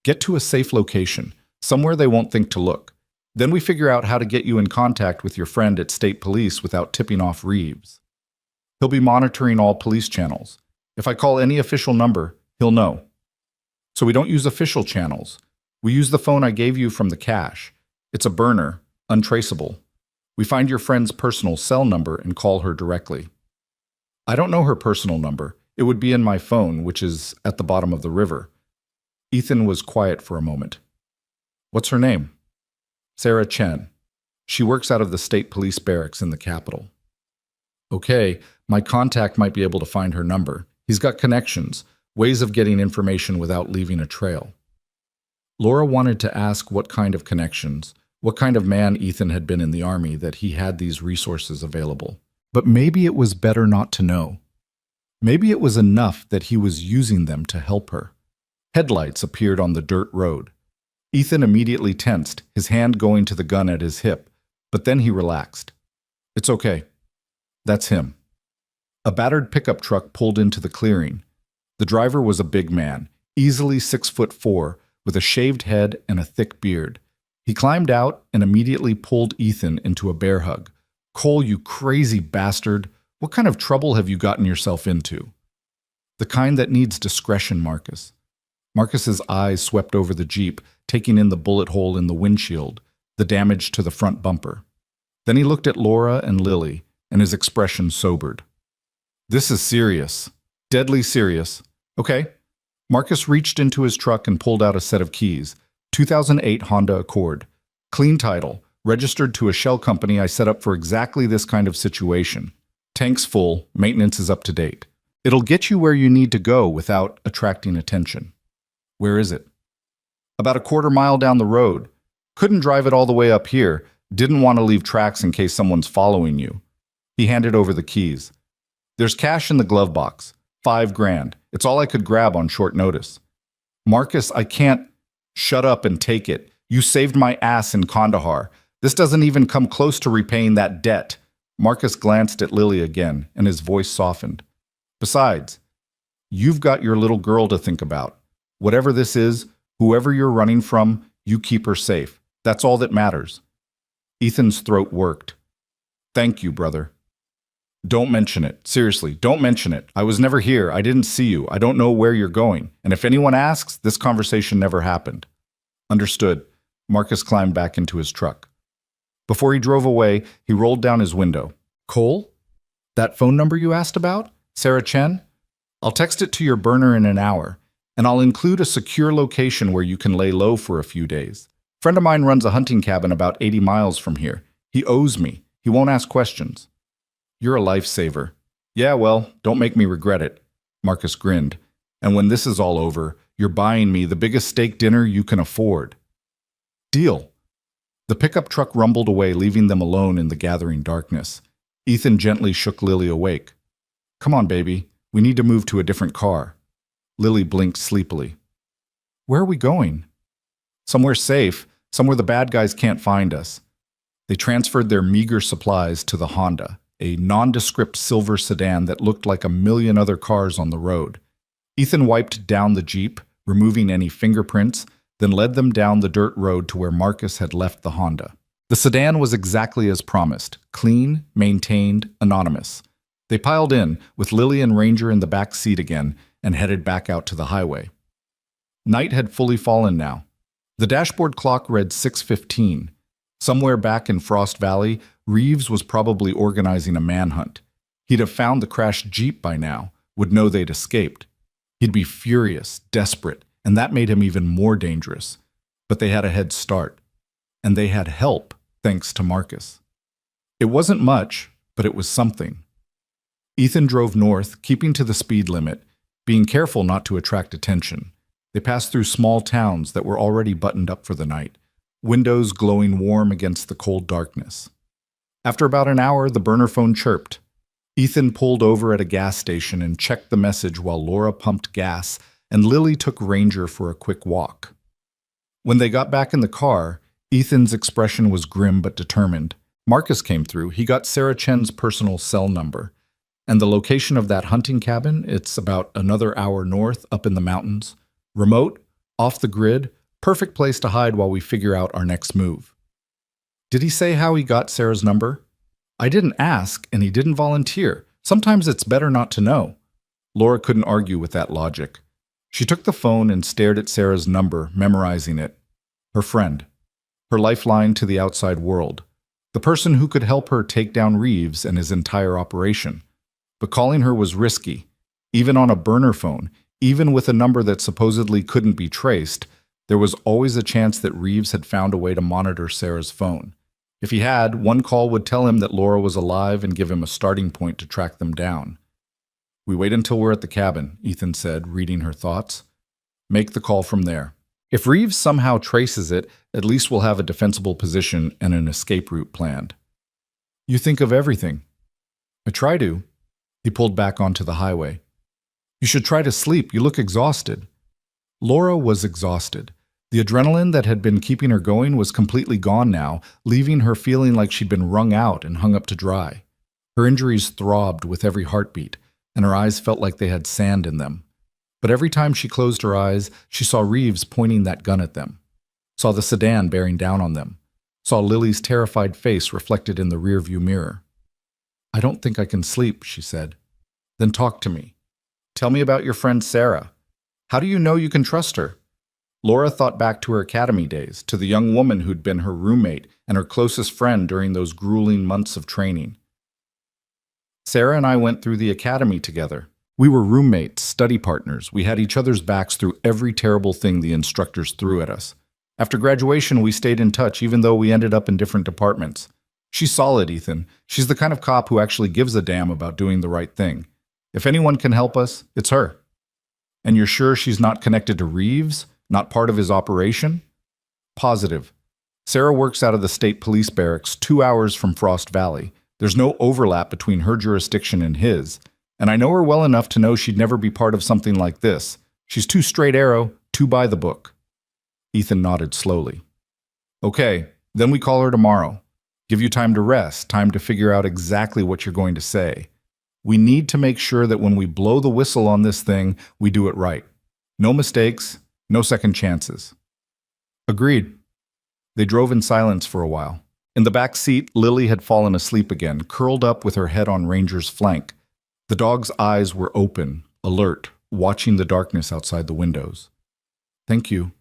Get to a safe location, somewhere they won't think to look. Then we figure out how to get you in contact with your friend at state police without tipping off Reeves. He'll be monitoring all police channels. If I call any official number, he'll know. So we don't use official channels. We use the phone I gave you from the cache. It's a burner, untraceable. We find your friend's personal cell number and call her directly. I don't know her personal number. It would be in my phone, which is at the bottom of the river. Ethan was quiet for a moment. What's her name? Sarah Chen. She works out of the state police barracks in the capital. Okay, my contact might be able to find her number. He's got connections, ways of getting information without leaving a trail. Laura wanted to ask what kind of connections, what kind of man Ethan had been in the army that he had these resources available. But maybe it was better not to know. Maybe it was enough that he was using them to help her. Headlights appeared on the dirt road. Ethan immediately tensed, his hand going to the gun at his hip, but then he relaxed. It's okay. That's him. A battered pickup truck pulled into the clearing. The driver was a big man, easily 6'4", with a shaved head and a thick beard. He climbed out and immediately pulled Ethan into a bear hug. Cole, you crazy bastard. What kind of trouble have you gotten yourself into? The kind that needs discretion, Marcus. Marcus's eyes swept over the Jeep, taking in the bullet hole in the windshield, the damage to the front bumper. Then he looked at Laura and Lily, and his expression sobered. This is serious. Deadly serious. Okay. Marcus reached into his truck and pulled out a set of keys. 2008 Honda Accord. Clean title. Registered to a shell company I set up for exactly this kind of situation. Tank's full. Maintenance is up to date. It'll get you where you need to go without attracting attention. Where is it? About a quarter mile down the road. Couldn't drive it all the way up here. Didn't want to leave tracks in case someone's following you. He handed over the keys. There's cash in the glove box. $5,000. It's all I could grab on short notice. Marcus, I can't. Shut up and take it. You saved my ass in Kandahar. This doesn't even come close to repaying that debt. Marcus glanced at Lily again, and his voice softened. Besides, you've got your little girl to think about. Whatever this is, whoever you're running from, you keep her safe. That's all that matters. Ethan's throat worked. Thank you, brother. Don't mention it. Seriously, don't mention it. I was never here. I didn't see you. I don't know where you're going. And if anyone asks, this conversation never happened. Understood. Marcus climbed back into his truck. Before he drove away, he rolled down his window. Cole? That phone number you asked about? Sarah Chen? I'll text it to your burner in an hour, and I'll include a secure location where you can lay low for a few days. Friend of mine runs a hunting cabin about 80 miles from here. He owes me. He won't ask questions. You're a lifesaver. Yeah, well, don't make me regret it. Marcus grinned. And when this is all over, you're buying me the biggest steak dinner you can afford. Deal. The pickup truck rumbled away, leaving them alone in the gathering darkness. Ethan gently shook Lily awake. Come on, baby. We need to move to a different car. Lily blinked sleepily. Where are we going? Somewhere safe, somewhere the bad guys can't find us. They transferred their meager supplies to the Honda, a nondescript silver sedan that looked like a million other cars on the road. Ethan wiped down the Jeep, removing any fingerprints, then led them down the dirt road to where Marcus had left the Honda. The sedan was exactly as promised, clean, maintained, anonymous. They piled in, with Lily and Ranger in the back seat again, and headed back out to the highway. Night had fully fallen now. The dashboard clock read 6:15. Somewhere back in Frost Valley, Reeves was probably organizing a manhunt. He'd have found the crashed Jeep by now, would know they'd escaped. He'd be furious, desperate, and that made him even more dangerous. But they had a head start. And they had help, thanks to Marcus. It wasn't much, but it was something. Ethan drove north, keeping to the speed limit, being careful not to attract attention. They passed through small towns that were already buttoned up for the night, windows glowing warm against the cold darkness. After about an hour, the burner phone chirped. Ethan pulled over at a gas station and checked the message while Laura pumped gas, and Lily took Ranger for a quick walk. When they got back in the car, Ethan's expression was grim but determined. Marcus came through. He got Sarah Chen's personal cell number. And the location of that hunting cabin, it's about another hour north up in the mountains. Remote, off the grid, perfect place to hide while we figure out our next move. Did he say how he got Sarah's number? I didn't ask, and he didn't volunteer. Sometimes it's better not to know. Laura couldn't argue with that logic. She took the phone and stared at Sarah's number, memorizing it. Her friend. Her lifeline to the outside world. The person who could help her take down Reeves and his entire operation. But calling her was risky. Even on a burner phone, even with a number that supposedly couldn't be traced, there was always a chance that Reeves had found a way to monitor Sarah's phone. If he had, one call would tell him that Laura was alive and give him a starting point to track them down. "We wait until we're at the cabin," Ethan said, reading her thoughts. "Make the call from there. If Reeves somehow traces it, at least we'll have a defensible position and an escape route planned." "You think of everything." "I try to." He pulled back onto the highway. "You should try to sleep. You look exhausted." Laura was exhausted. The adrenaline that had been keeping her going was completely gone now, leaving her feeling like she'd been wrung out and hung up to dry. Her injuries throbbed with every heartbeat, and her eyes felt like they had sand in them. But every time she closed her eyes, she saw Reeves pointing that gun at them, saw the sedan bearing down on them, saw Lily's terrified face reflected in the rearview mirror. "I don't think I can sleep," she said. "Then talk to me. Tell me about your friend Sarah. How do you know you can trust her?" Laura thought back to her academy days, to the young woman who'd been her roommate and her closest friend during those grueling months of training. "Sarah and I went through the academy together. We were roommates, study partners. We had each other's backs through every terrible thing the instructors threw at us. After graduation, we stayed in touch, even though we ended up in different departments. She's solid, Ethan. She's the kind of cop who actually gives a damn about doing the right thing. If anyone can help us, it's her." "And you're sure she's not connected to Reeves? Not part of his operation?" "Positive. Sarah works out of the state police barracks 2 hours from Frost Valley. There's no overlap between her jurisdiction and his. And I know her well enough to know she'd never be part of something like this. She's too straight arrow, too by the book." Ethan nodded slowly. "Okay, then we call her tomorrow. Give you time to rest, time to figure out exactly what you're going to say. We need to make sure that when we blow the whistle on this thing, we do it right. No mistakes, no second chances." "Agreed." They drove in silence for a while. In the back seat, Lily had fallen asleep again, curled up with her head on Ranger's flank. The dog's eyes were open, alert, watching the darkness outside the windows. "Thank you,"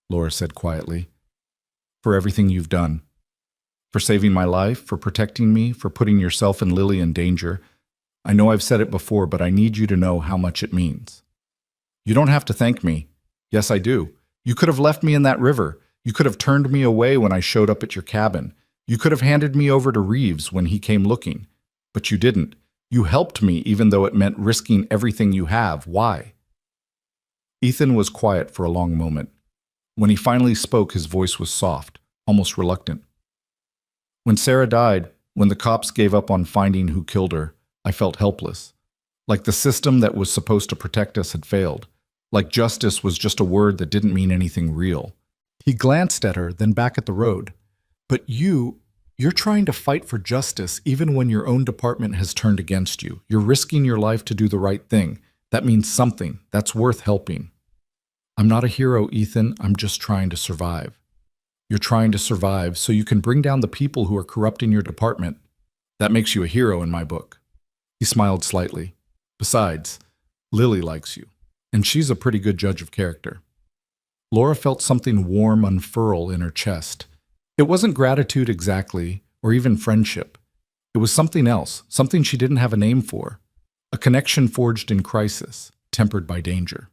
Laura said quietly, "for everything you've done. For saving my life, for protecting me, for putting yourself and Lily in danger. I know I've said it before, but I need you to know how much it means." "You don't have to thank me." "Yes, I do. You could have left me in that river. You could have turned me away when I showed up at your cabin. You could have handed me over to Reeves when he came looking. But you didn't. You helped me even though it meant risking everything you have. Why?" Ethan was quiet for a long moment. When he finally spoke, his voice was soft, almost reluctant. "When Sarah died, when the cops gave up on finding who killed her, I felt helpless. Like the system that was supposed to protect us had failed. Like justice was just a word that didn't mean anything real." He glanced at her, then back at the road. "But you're trying to fight for justice even when your own department has turned against you. You're risking your life to do the right thing. That means something. That's worth helping." "I'm not a hero, Ethan. I'm just trying to survive." "You're trying to survive so you can bring down the people who are corrupting your department. That makes you a hero in my book." He smiled slightly. "Besides, Lily likes you, and she's a pretty good judge of character." Laura felt something warm unfurl in her chest. It wasn't gratitude exactly, or even friendship. It was something else, something she didn't have a name for. A connection forged in crisis, tempered by danger.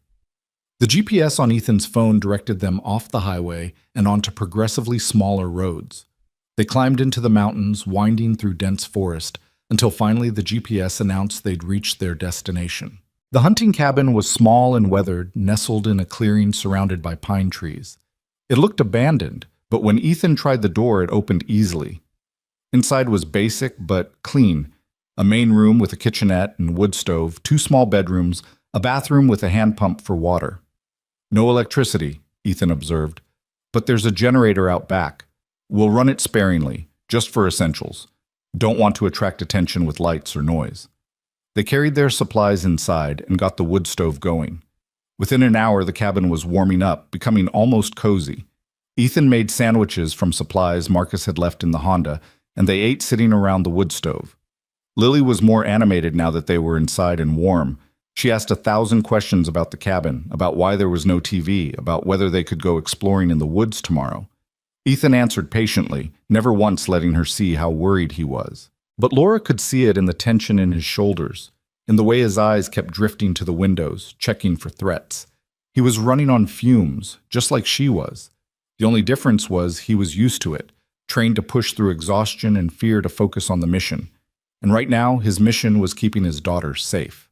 The GPS on Ethan's phone directed them off the highway and onto progressively smaller roads. They climbed into the mountains, winding through dense forest, until finally the GPS announced they'd reached their destination. The hunting cabin was small and weathered, nestled in a clearing surrounded by pine trees. It looked abandoned, but when Ethan tried the door, it opened easily. Inside was basic but clean. A main room with a kitchenette and wood stove, 2 small bedrooms, a bathroom with a hand pump for water. "No electricity," Ethan observed, "but there's a generator out back. We'll run it sparingly, just for essentials. Don't want to attract attention with lights or noise." They carried their supplies inside and got the wood stove going. Within an hour, the cabin was warming up, becoming almost cozy. Ethan made sandwiches from supplies Marcus had left in the Honda, and they ate sitting around the wood stove. Lily was more animated now that they were inside and warm. She asked 1,000 questions about the cabin, about why there was no TV, about whether they could go exploring in the woods tomorrow. Ethan answered patiently, never once letting her see how worried he was. But Laura could see it in the tension in his shoulders, in the way his eyes kept drifting to the windows, checking for threats. He was running on fumes, just like she was. The only difference was he was used to it, trained to push through exhaustion and fear to focus on the mission. And right now, his mission was keeping his daughter safe.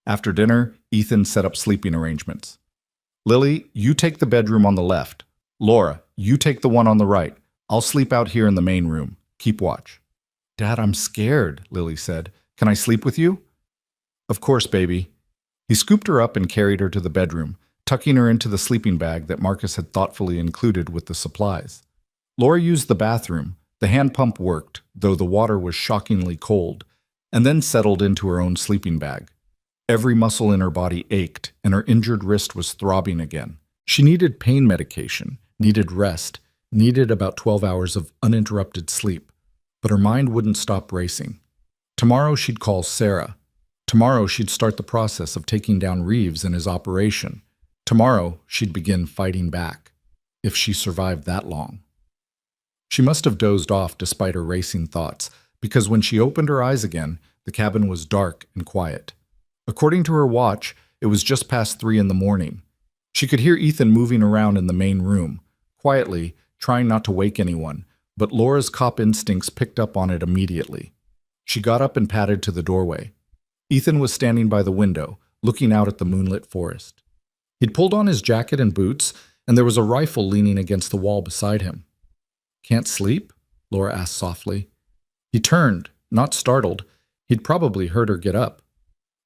After dinner, Ethan set up sleeping arrangements. Lily, you take the bedroom on the left. Laura, you take the one on the right. I'll sleep out here in the main room. Keep watch. Dad, I'm scared, Lily said. Can I sleep with you? Of course, baby. He scooped her up and carried her to the bedroom, tucking her into the sleeping bag that Marcus had thoughtfully included with the supplies. Laura used the bathroom. The hand pump worked, though the water was shockingly cold, and then settled into her own sleeping bag. Every muscle in her body ached, and her injured wrist was throbbing again. She needed pain medication, needed rest, needed about 12 hours of uninterrupted sleep, but her mind wouldn't stop racing. Tomorrow she'd call Sarah. Tomorrow she'd start the process of taking down Reeves and his operation. Tomorrow she'd begin fighting back, if she survived that long. She must have dozed off despite her racing thoughts, because when she opened her eyes again, the cabin was dark and quiet. According to her watch, it was just past 3 in the morning. She could hear Ethan moving around in the main room, quietly, trying not to wake anyone, but Laura's cop instincts picked up on it immediately. She got up and padded to the doorway. Ethan was standing by the window, looking out at the moonlit forest. He'd pulled on his jacket and boots, and there was a rifle leaning against the wall beside him. Can't sleep? Laura asked softly. He turned, not startled. He'd probably heard her get up.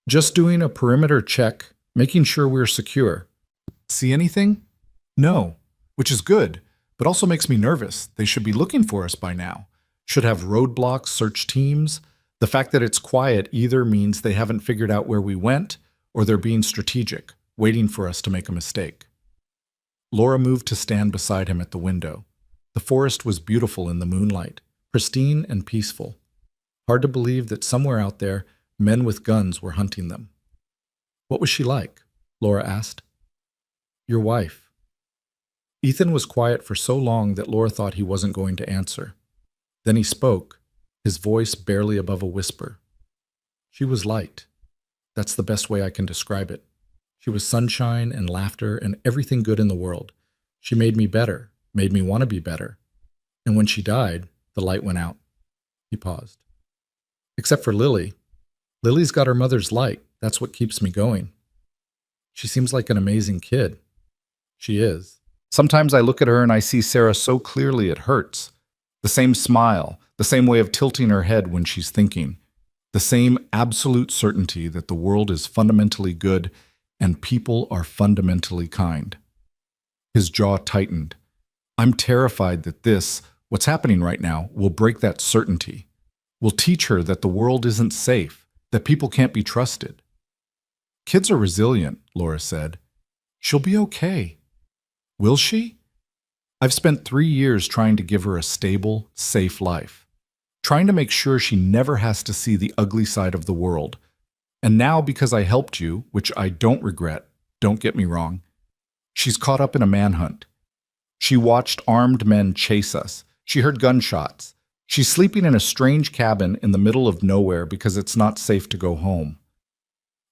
Just doing a perimeter check, making sure we're secure. See anything? No, which is good, but also makes me nervous. They should be looking for us by now. Should have roadblocks, search teams. The fact that it's quiet either means they haven't figured out where we went, or they're being strategic, waiting for us to make a mistake. Laura moved to stand beside him at the window. The forest was beautiful in the moonlight, pristine and peaceful. Hard to believe that somewhere out there, men with guns were hunting them. What was she like? Laura asked. Your wife. Ethan was quiet for so long that Laura thought he wasn't going to answer. Then he spoke, his voice barely above a whisper. She was light. That's the best way I can describe it. She was sunshine and laughter and everything good in the world. She made me better, made me want to be better. And when she died, the light went out. He paused. Except for Lily. Lily's got her mother's light. That's what keeps me going. She seems like an amazing kid. She is. Sometimes I look at her and I see Sarah so clearly it hurts. The same smile, the same way of tilting her head when she's thinking. The same absolute certainty that the world is fundamentally good and people are fundamentally kind. His jaw tightened. I'm terrified that this, what's happening right now, will break that certainty. Will teach her that the world isn't safe, that people can't be trusted. Kids are resilient, Laura said. She'll be okay. Will she? I've spent 3 years trying to give her a stable, safe life, trying to make sure she never has to see the ugly side of the world. And now, because I helped you, which I don't regret, don't get me wrong, she's caught up in a manhunt. She watched armed men chase us. She heard gunshots. She's sleeping in a strange cabin in the middle of nowhere because it's not safe to go home.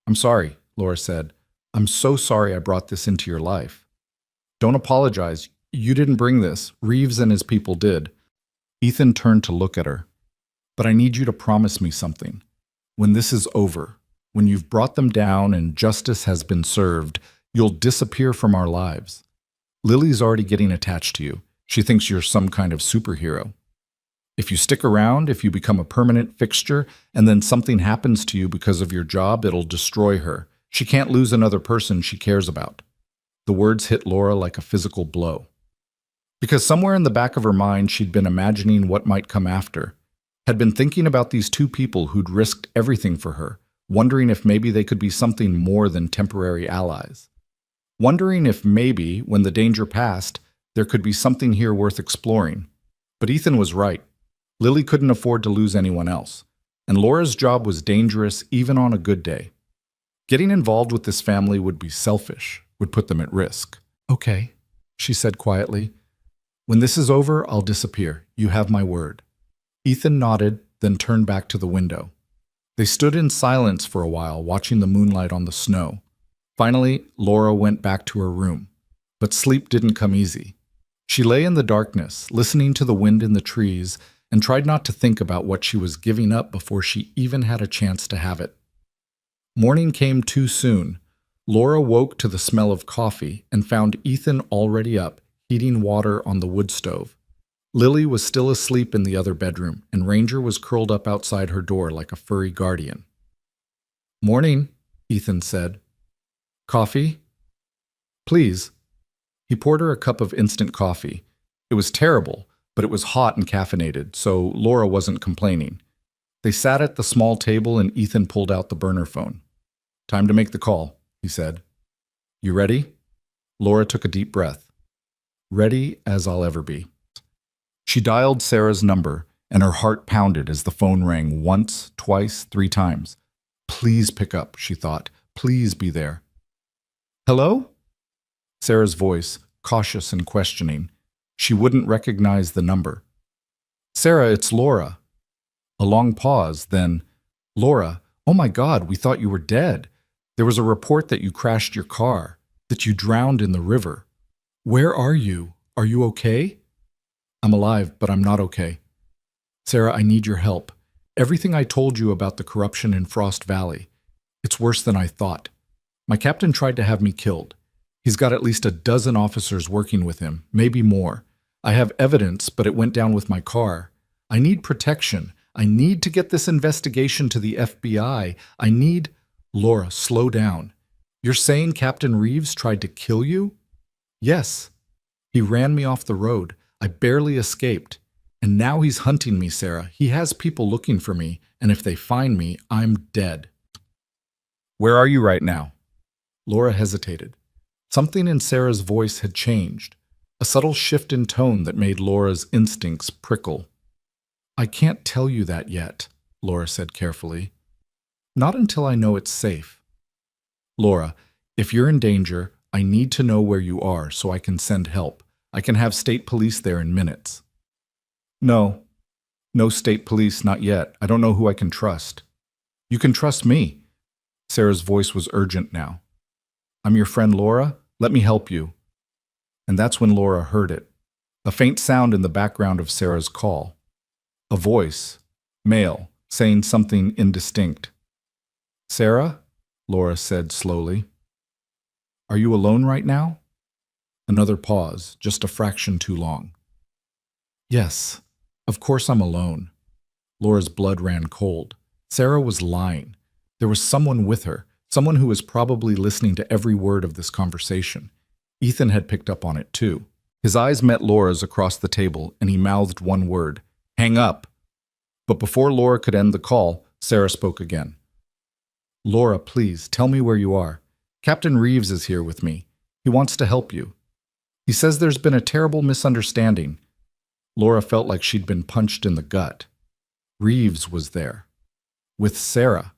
I'm sorry, Laura said. I'm so sorry I brought this into your life. Don't apologize. You didn't bring this. Reeves and his people did. Ethan turned to look at her. But I need you to promise me something. When this is over, when you've brought them down and justice has been served, you'll disappear from our lives. Lily's already getting attached to you. She thinks you're some kind of superhero. If you stick around, if you become a permanent fixture, and then something happens to you because of your job, it'll destroy her. She can't lose another person she cares about. The words hit Laura like a physical blow. Because somewhere in the back of her mind, she'd been imagining what might come after, had been thinking about these two people who'd risked everything for her, wondering if maybe they could be something more than temporary allies. Wondering if maybe, when the danger passed, there could be something here worth exploring. But Ethan was right. Lily couldn't afford to lose anyone else, and Laura's job was dangerous even on a good day. Getting involved with this family would be selfish, would put them at risk. Okay, she said quietly. When this is over, I'll disappear. You have my word. Ethan nodded, then turned back to the window. They stood in silence for a while, watching the moonlight on the snow. Finally, Laura went back to her room. But sleep didn't come easy. She lay in the darkness, listening to the wind in the trees, and tried not to think about what she was giving up before she even had a chance to have it. Morning came too soon. Laura woke to the smell of coffee and found Ethan already up, heating water on the wood stove. Lily was still asleep in the other bedroom, and Ranger was curled up outside her door like a furry guardian. Morning, Ethan said. Coffee? Please. He poured her a cup of instant coffee. It was terrible, but it was hot and caffeinated, so Laura wasn't complaining. They sat at the small table and Ethan pulled out the burner phone. Time to make the call, he said. You ready? Laura took a deep breath. Ready as I'll ever be. She dialed Sarah's number, and her heart pounded as the phone rang once, twice, 3 times. Please pick up, she thought. Please be there. Hello? Sarah's voice, cautious and questioning. She wouldn't recognize the number. Sarah, it's Laura. A long pause, then, Laura, oh my God, we thought you were dead. There was a report that you crashed your car, that you drowned in the river. Where are you? Are you okay? I'm alive, but I'm not okay. Sarah, I need your help. Everything I told you about the corruption in Frost Valley, it's worse than I thought. My captain tried to have me killed. He's got at least 12 officers working with him, maybe more. I have evidence, but it went down with my car. I need protection. I need to get this investigation to the FBI. I need... Laura, slow down. You're saying Captain Reeves tried to kill you? Yes. He ran me off the road. I barely escaped. And now he's hunting me, Sarah. He has people looking for me, and if they find me, I'm dead. Where are you right now? Laura hesitated. Something in Sarah's voice had changed, a subtle shift in tone that made Laura's instincts prickle. I can't tell you that yet, Laura said carefully. Not until I know it's safe. Laura, if you're in danger, I need to know where you are so I can send help. I can have state police there in minutes. No state police, not yet. I don't know who I can trust. You can trust me. Sarah's voice was urgent now. I'm your friend Laura. Let me help you. And that's when Laura heard it. A faint sound in the background of Sarah's call. A voice, male, saying something indistinct. Sarah? Laura said slowly. Are you alone right now? Another pause, just a fraction too long. Yes, of course I'm alone. Laura's blood ran cold. Sarah was lying. There was someone with her, someone who was probably listening to every word of this conversation. Ethan had picked up on it too. His eyes met Laura's across the table, and he mouthed one word, hang up. But before Laura could end the call, Sarah spoke again. Laura, please, tell me where you are. Captain Reeves is here with me. He wants to help you. He says there's been a terrible misunderstanding. Laura felt like she'd been punched in the gut. Reeves was there. With Sarah.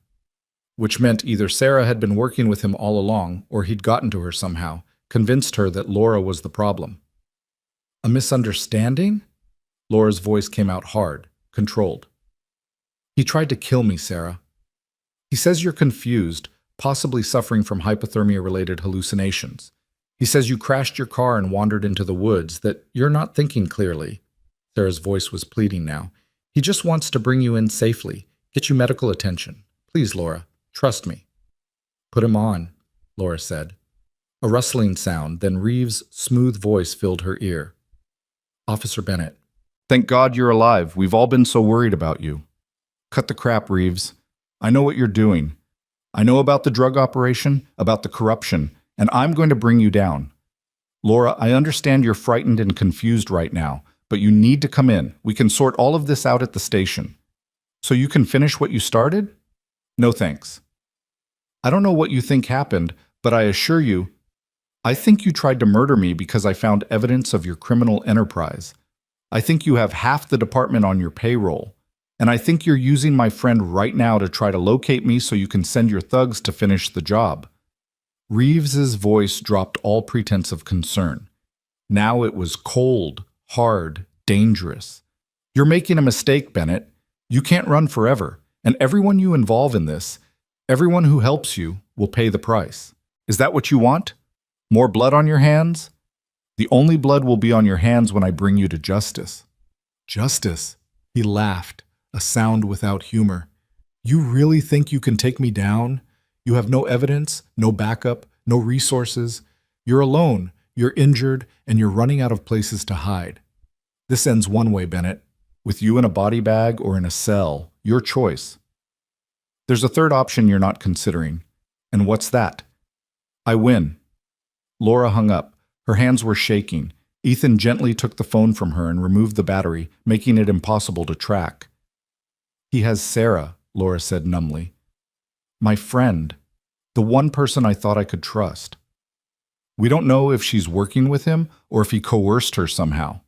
Which meant either Sarah had been working with him all along, or he'd gotten to her somehow, convinced her that Laura was the problem. A misunderstanding? Laura's voice came out hard, controlled. He tried to kill me, Sarah. He says you're confused, possibly suffering from hypothermia-related hallucinations. He says you crashed your car and wandered into the woods, that you're not thinking clearly. Sarah's voice was pleading now. He just wants to bring you in safely, get you medical attention. Please, Laura, trust me. Put him on, Laura said. A rustling sound, then Reeves' smooth voice filled her ear. Officer Bennett. Thank God you're alive. We've all been so worried about you. Cut the crap, Reeves. I know what you're doing. I know about the drug operation, about the corruption, and I'm going to bring you down. Laura, I understand you're frightened and confused right now, but you need to come in. We can sort all of this out at the station. So you can finish what you started? No thanks. I don't know what you think happened, but I assure you, I think you tried to murder me because I found evidence of your criminal enterprise. I think you have half the department on your payroll. And I think you're using my friend right now to try to locate me so you can send your thugs to finish the job." Reeves's voice dropped all pretense of concern. Now it was cold, hard, dangerous. "You're making a mistake, Bennett. You can't run forever, and everyone you involve in this, everyone who helps you, will pay the price. Is that what you want? More blood on your hands? The only blood will be on your hands when I bring you to justice." "Justice?" He laughed, a sound without humor. "You really think you can take me down? You have no evidence, no backup, no resources. You're alone, you're injured, and you're running out of places to hide. This ends one way, Bennett. With you in a body bag or in a cell, your choice. There's a third option you're not considering. And what's that?" "I win." Laura hung up. Her hands were shaking. Ethan gently took the phone from her and removed the battery, making it impossible to track. "He has Sarah," Laura said numbly. "My friend. The one person I thought I could trust. We don't know if she's working with him or if he coerced her somehow.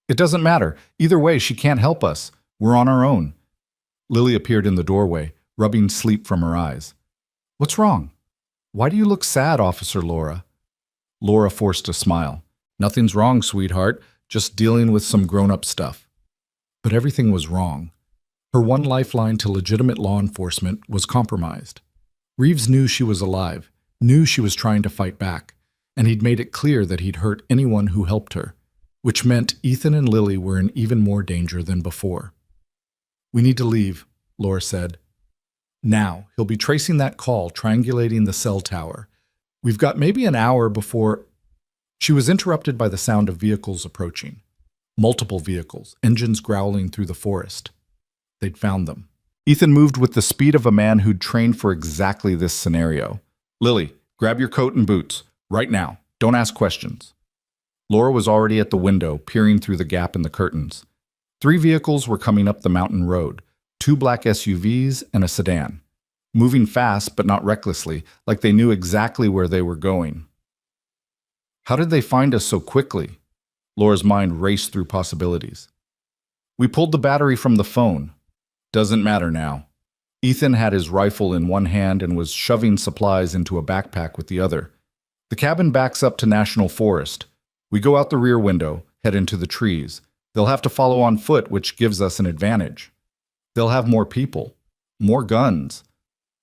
It doesn't matter. Either way, she can't help us. We're on our own." Lily appeared in the doorway, rubbing sleep from her eyes. "What's wrong? Why do you look sad, Officer Laura?" Laura forced a smile. "Nothing's wrong, sweetheart. Just dealing with some grown-up stuff." But everything was wrong. Her one lifeline to legitimate law enforcement was compromised. Reeves knew she was alive, knew she was trying to fight back, and he'd made it clear that he'd hurt anyone who helped her, which meant Ethan and Lily were in even more danger than before. "We need to leave," Laura said. "Now, he'll be tracing that call, triangulating the cell tower. We've got maybe an hour before—" She was interrupted by the sound of vehicles approaching. Multiple vehicles, engines growling through the forest. They'd found them. Ethan moved with the speed of a man who'd trained for exactly this scenario. "Lily, grab your coat and boots. Right now. Don't ask questions." Laura was already at the window, peering through the gap in the curtains. 3 vehicles were coming up the mountain road, 2 black SUVs and a sedan. Moving fast, but not recklessly, like they knew exactly where they were going. How did they find us so quickly? Laura's mind raced through possibilities. "We pulled the battery from the phone." "Doesn't matter now." Ethan had his rifle in one hand and was shoving supplies into a backpack with the other. "The cabin backs up to National Forest. We go out the rear window, head into the trees. They'll have to follow on foot, which gives us an advantage. They'll have more people, more guns.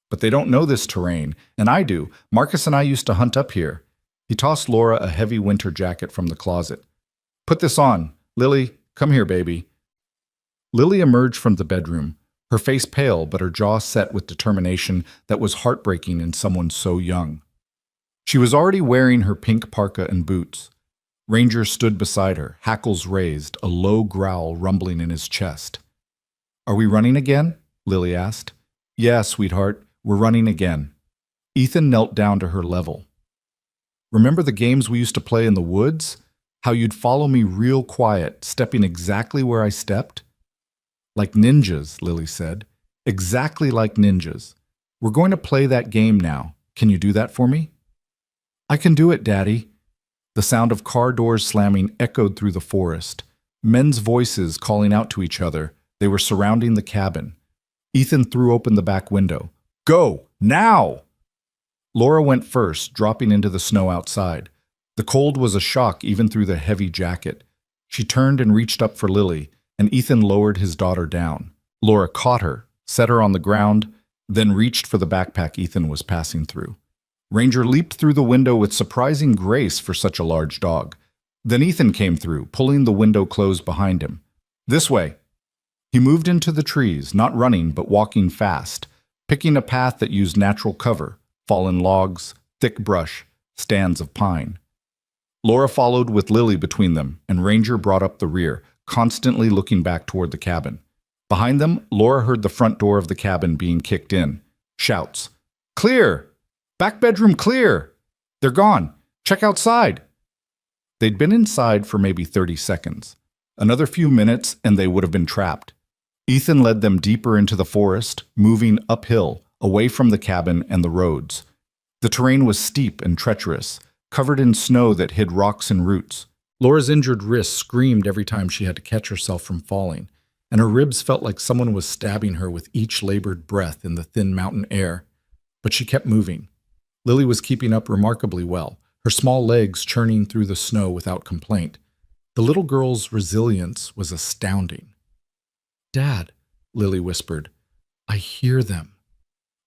But they don't know this terrain, and I do. Marcus and I used to hunt up here." He tossed Laura a heavy winter jacket from the closet. "Put this on. Lily, come here, baby." Lily emerged from the bedroom, her face pale but her jaw set with determination that was heartbreaking in someone so young. She was already wearing her pink parka and boots. Ranger stood beside her, hackles raised, a low growl rumbling in his chest. "Are we running again?" Lily asked. "Yeah, sweetheart, we're running again." Ethan knelt down to her level. "Remember the games we used to play in the woods? How you'd follow me real quiet, stepping exactly where I stepped?" "Like ninjas," Lily said. "Exactly like ninjas. We're going to play that game now. Can you do that for me?" "I can do it, Daddy." The sound of car doors slamming echoed through the forest. Men's voices calling out to each other. They were surrounding the cabin. Ethan threw open the back window. "Go! Now!" Laura went first, dropping into the snow outside. The cold was a shock even through the heavy jacket. She turned and reached up for Lily, and Ethan lowered his daughter down. Laura caught her, set her on the ground, then reached for the backpack Ethan was passing through. Ranger leaped through the window with surprising grace for such a large dog. Then Ethan came through, pulling the window closed behind him. "This way." He moved into the trees, not running but walking fast, picking a path that used natural cover, fallen logs, thick brush, stands of pine. Laura followed with Lily between them, and Ranger brought up the rear, constantly looking back toward the cabin. Behind them, Laura heard the front door of the cabin being kicked in. Shouts. "Clear! Back bedroom clear! They're gone! Check outside!" They'd been inside for maybe 30 seconds. Another few minutes and they would have been trapped. Ethan led them deeper into the forest, moving uphill, away from the cabin and the roads. The terrain was steep and treacherous, covered in snow that hid rocks and roots. Laura's injured wrist screamed every time she had to catch herself from falling, and her ribs felt like someone was stabbing her with each labored breath in the thin mountain air. But she kept moving. Lily was keeping up remarkably well, her small legs churning through the snow without complaint. The little girl's resilience was astounding. "Dad," Lily whispered, "I hear them."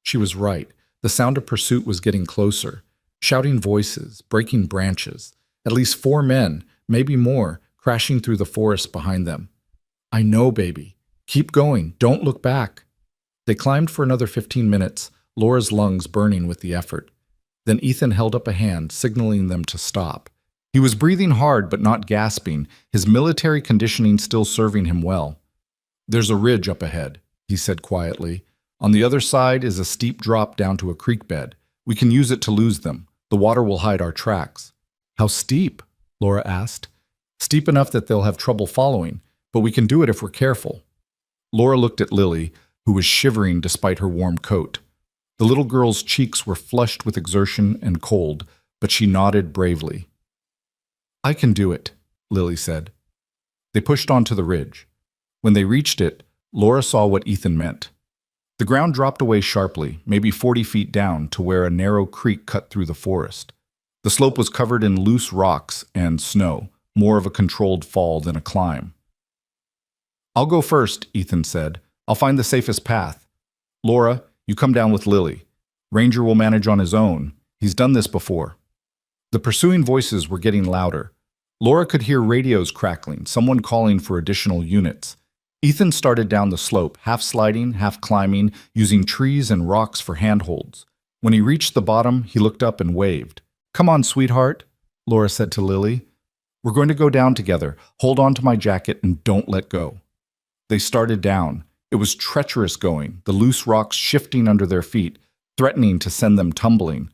She was right. The sound of pursuit was getting closer. Shouting voices, breaking branches. At least 4 men, maybe more, crashing through the forest behind them. "I know, baby. Keep going. Don't look back." They climbed for another 15 minutes, Laura's lungs burning with the effort. Then Ethan held up a hand, signaling them to stop. He was breathing hard but not gasping, his military conditioning still serving him well. "There's a ridge up ahead," he said quietly. "On the other side is a steep drop down to a creek bed. We can use it to lose them. The water will hide our tracks." "How steep?" Laura asked. "Steep enough that they'll have trouble following, but we can do it if we're careful." Laura looked at Lily, who was shivering despite her warm coat. The little girl's cheeks were flushed with exertion and cold, but she nodded bravely. "I can do it," Lily said. They pushed onto the ridge. When they reached it, Laura saw what Ethan meant. The ground dropped away sharply, maybe 40 feet down, to where a narrow creek cut through the forest. The slope was covered in loose rocks and snow, more of a controlled fall than a climb. "I'll go first," Ethan said. "I'll find the safest path. Laura, you come down with Lily. Ranger will manage on his own. He's done this before." The pursuing voices were getting louder. Laura could hear radios crackling, someone calling for additional units. Ethan started down the slope, half sliding, half climbing, using trees and rocks for handholds. When he reached the bottom, he looked up and waved. "Come on, sweetheart," Laura said to Lily. "We're going to go down together. Hold on to my jacket and don't let go." They started down. It was treacherous going, the loose rocks shifting under their feet, threatening to send them tumbling.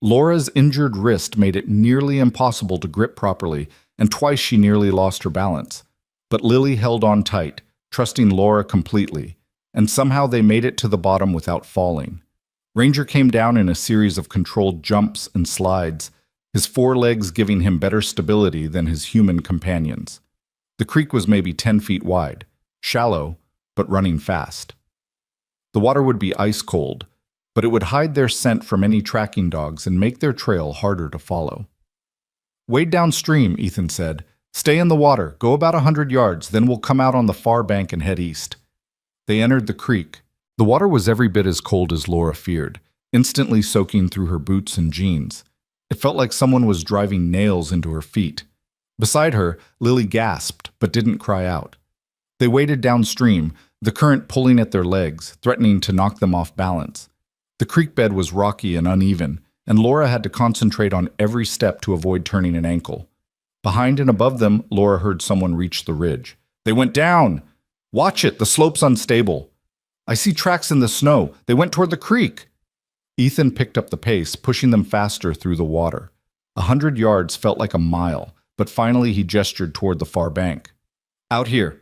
Laura's injured wrist made it nearly impossible to grip properly, and twice she nearly lost her balance. But Lily held on tight, trusting Laura completely, and somehow they made it to the bottom without falling. Ranger came down in a series of controlled jumps and slides, his 4 legs giving him better stability than his human companions. The creek was maybe 10 feet wide, shallow, but running fast. The water would be ice cold, but it would hide their scent from any tracking dogs and make their trail harder to follow. "Wade downstream," Ethan said. "Stay in the water, go about 100 yards, then we'll come out on the far bank and head east." They entered the creek. The water was every bit as cold as Laura feared, instantly soaking through her boots and jeans. It felt like someone was driving nails into her feet. Beside her, Lily gasped, but didn't cry out. They waded downstream, the current pulling at their legs, threatening to knock them off balance. The creek bed was rocky and uneven, and Laura had to concentrate on every step to avoid turning an ankle. Behind and above them, Laura heard someone reach the ridge. "They went down! Watch it, the slope's unstable." "I see tracks in the snow. They went toward the creek." Ethan picked up the pace, pushing them faster through the water. 100 yards felt like a mile, but finally he gestured toward the far bank. "Out here.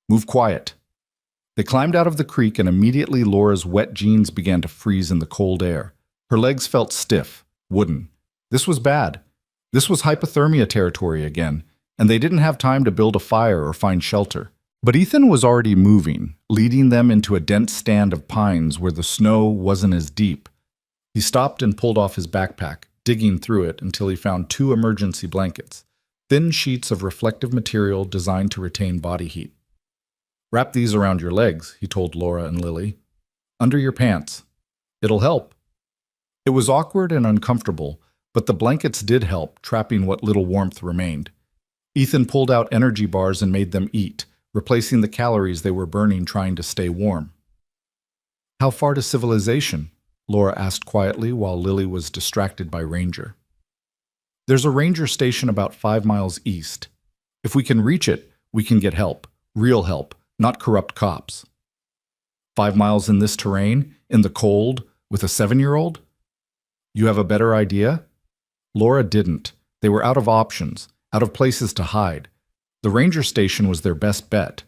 Move quiet." They climbed out of the creek, and immediately Laura's wet jeans began to freeze in the cold air. Her legs felt stiff, wooden. This was bad. This was hypothermia territory again, and they didn't have time to build a fire or find shelter. But Ethan was already moving, leading them into a dense stand of pines where the snow wasn't as deep. He stopped and pulled off his backpack, digging through it until he found 2 emergency blankets, thin sheets of reflective material designed to retain body heat. "Wrap these around your legs," he told Laura and Lily. "Under your pants. It'll help." It was awkward and uncomfortable, but the blankets did help, trapping what little warmth remained. Ethan pulled out energy bars and made them eat, replacing the calories they were burning trying to stay warm. "How far to civilization?" Laura asked quietly while Lily was distracted by Ranger. "There's a ranger station about 5 miles east. If we can reach it, we can get help. Real help, not corrupt cops." 5 miles in this terrain, in the cold, with a 7-year-old? You have a better idea? Laura didn't. They were out of options, out of places to hide. The ranger station was their best bet.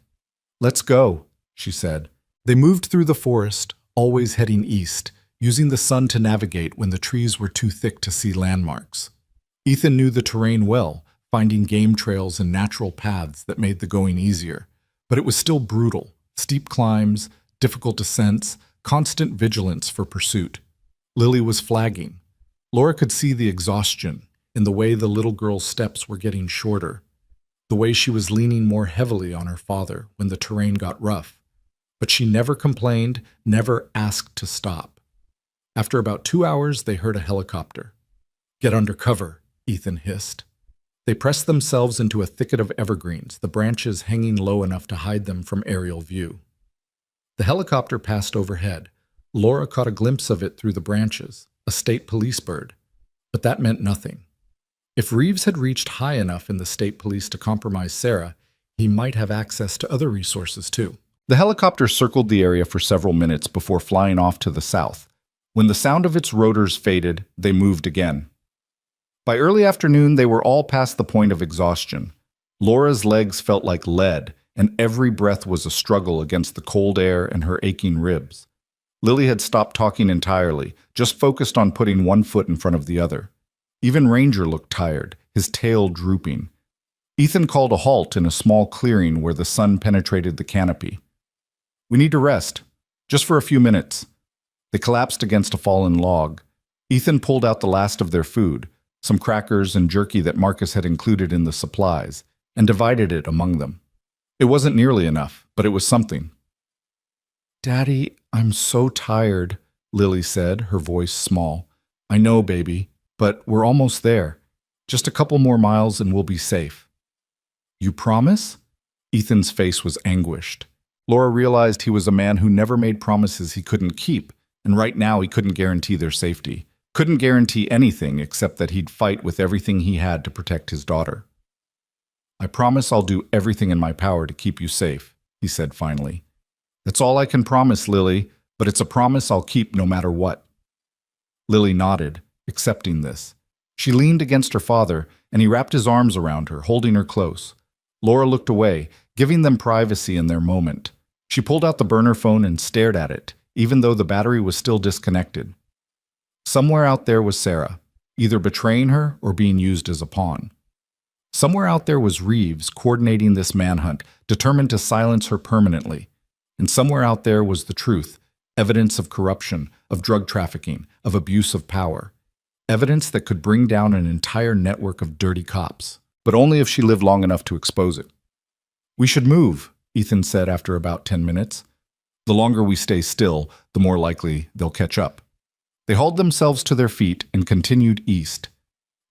"Let's go," she said. They moved through the forest, always heading east, using the sun to navigate when the trees were too thick to see landmarks. Ethan knew the terrain well, finding game trails and natural paths that made the going easier. But it was still brutal. Steep climbs, difficult descents, constant vigilance for pursuit. Lily was flagging. Laura could see the exhaustion in the way the little girl's steps were getting shorter, the way she was leaning more heavily on her father when the terrain got rough. But she never complained, never asked to stop. After about 2 hours, they heard a helicopter. "Get under cover," Ethan hissed. They pressed themselves into a thicket of evergreens, the branches hanging low enough to hide them from aerial view. The helicopter passed overhead. Laura caught a glimpse of it through the branches, a state police bird. But that meant nothing. If Reeves had reached high enough in the state police to compromise Sarah, he might have access to other resources too. The helicopter circled the area for several minutes before flying off to the south. When the sound of its rotors faded, they moved again. By early afternoon, they were all past the point of exhaustion. Laura's legs felt like lead, and every breath was a struggle against the cold air and her aching ribs. Lily had stopped talking entirely, just focused on putting one foot in front of the other. Even Ranger looked tired, his tail drooping. Ethan called a halt in a small clearing where the sun penetrated the canopy. "We need to rest, just for a few minutes." They collapsed against a fallen log. Ethan pulled out the last of their food, some crackers and jerky that Marcus had included in the supplies, and divided it among them. It wasn't nearly enough, but it was something. "Daddy, I'm so tired," Lily said, her voice small. "I know, baby, but we're almost there. Just a couple more miles and we'll be safe." "You promise?" Ethan's face was anguished. Laura realized he was a man who never made promises he couldn't keep, and right now he couldn't guarantee their safety. Couldn't guarantee anything except that he'd fight with everything he had to protect his daughter. "I promise I'll do everything in my power to keep you safe," he said finally. "That's all I can promise, Lily, but it's a promise I'll keep no matter what." Lily nodded, accepting this. She leaned against her father, and he wrapped his arms around her, holding her close. Laura looked away, giving them privacy in their moment. She pulled out the burner phone and stared at it, even though the battery was still disconnected. Somewhere out there was Sarah, either betraying her or being used as a pawn. Somewhere out there was Reeves coordinating this manhunt, determined to silence her permanently. And somewhere out there was the truth, evidence of corruption, of drug trafficking, of abuse of power. Evidence that could bring down an entire network of dirty cops, but only if she lived long enough to expose it. "We should move," Ethan said after about 10 minutes. "The longer we stay still, the more likely they'll catch up." They hauled themselves to their feet and continued east.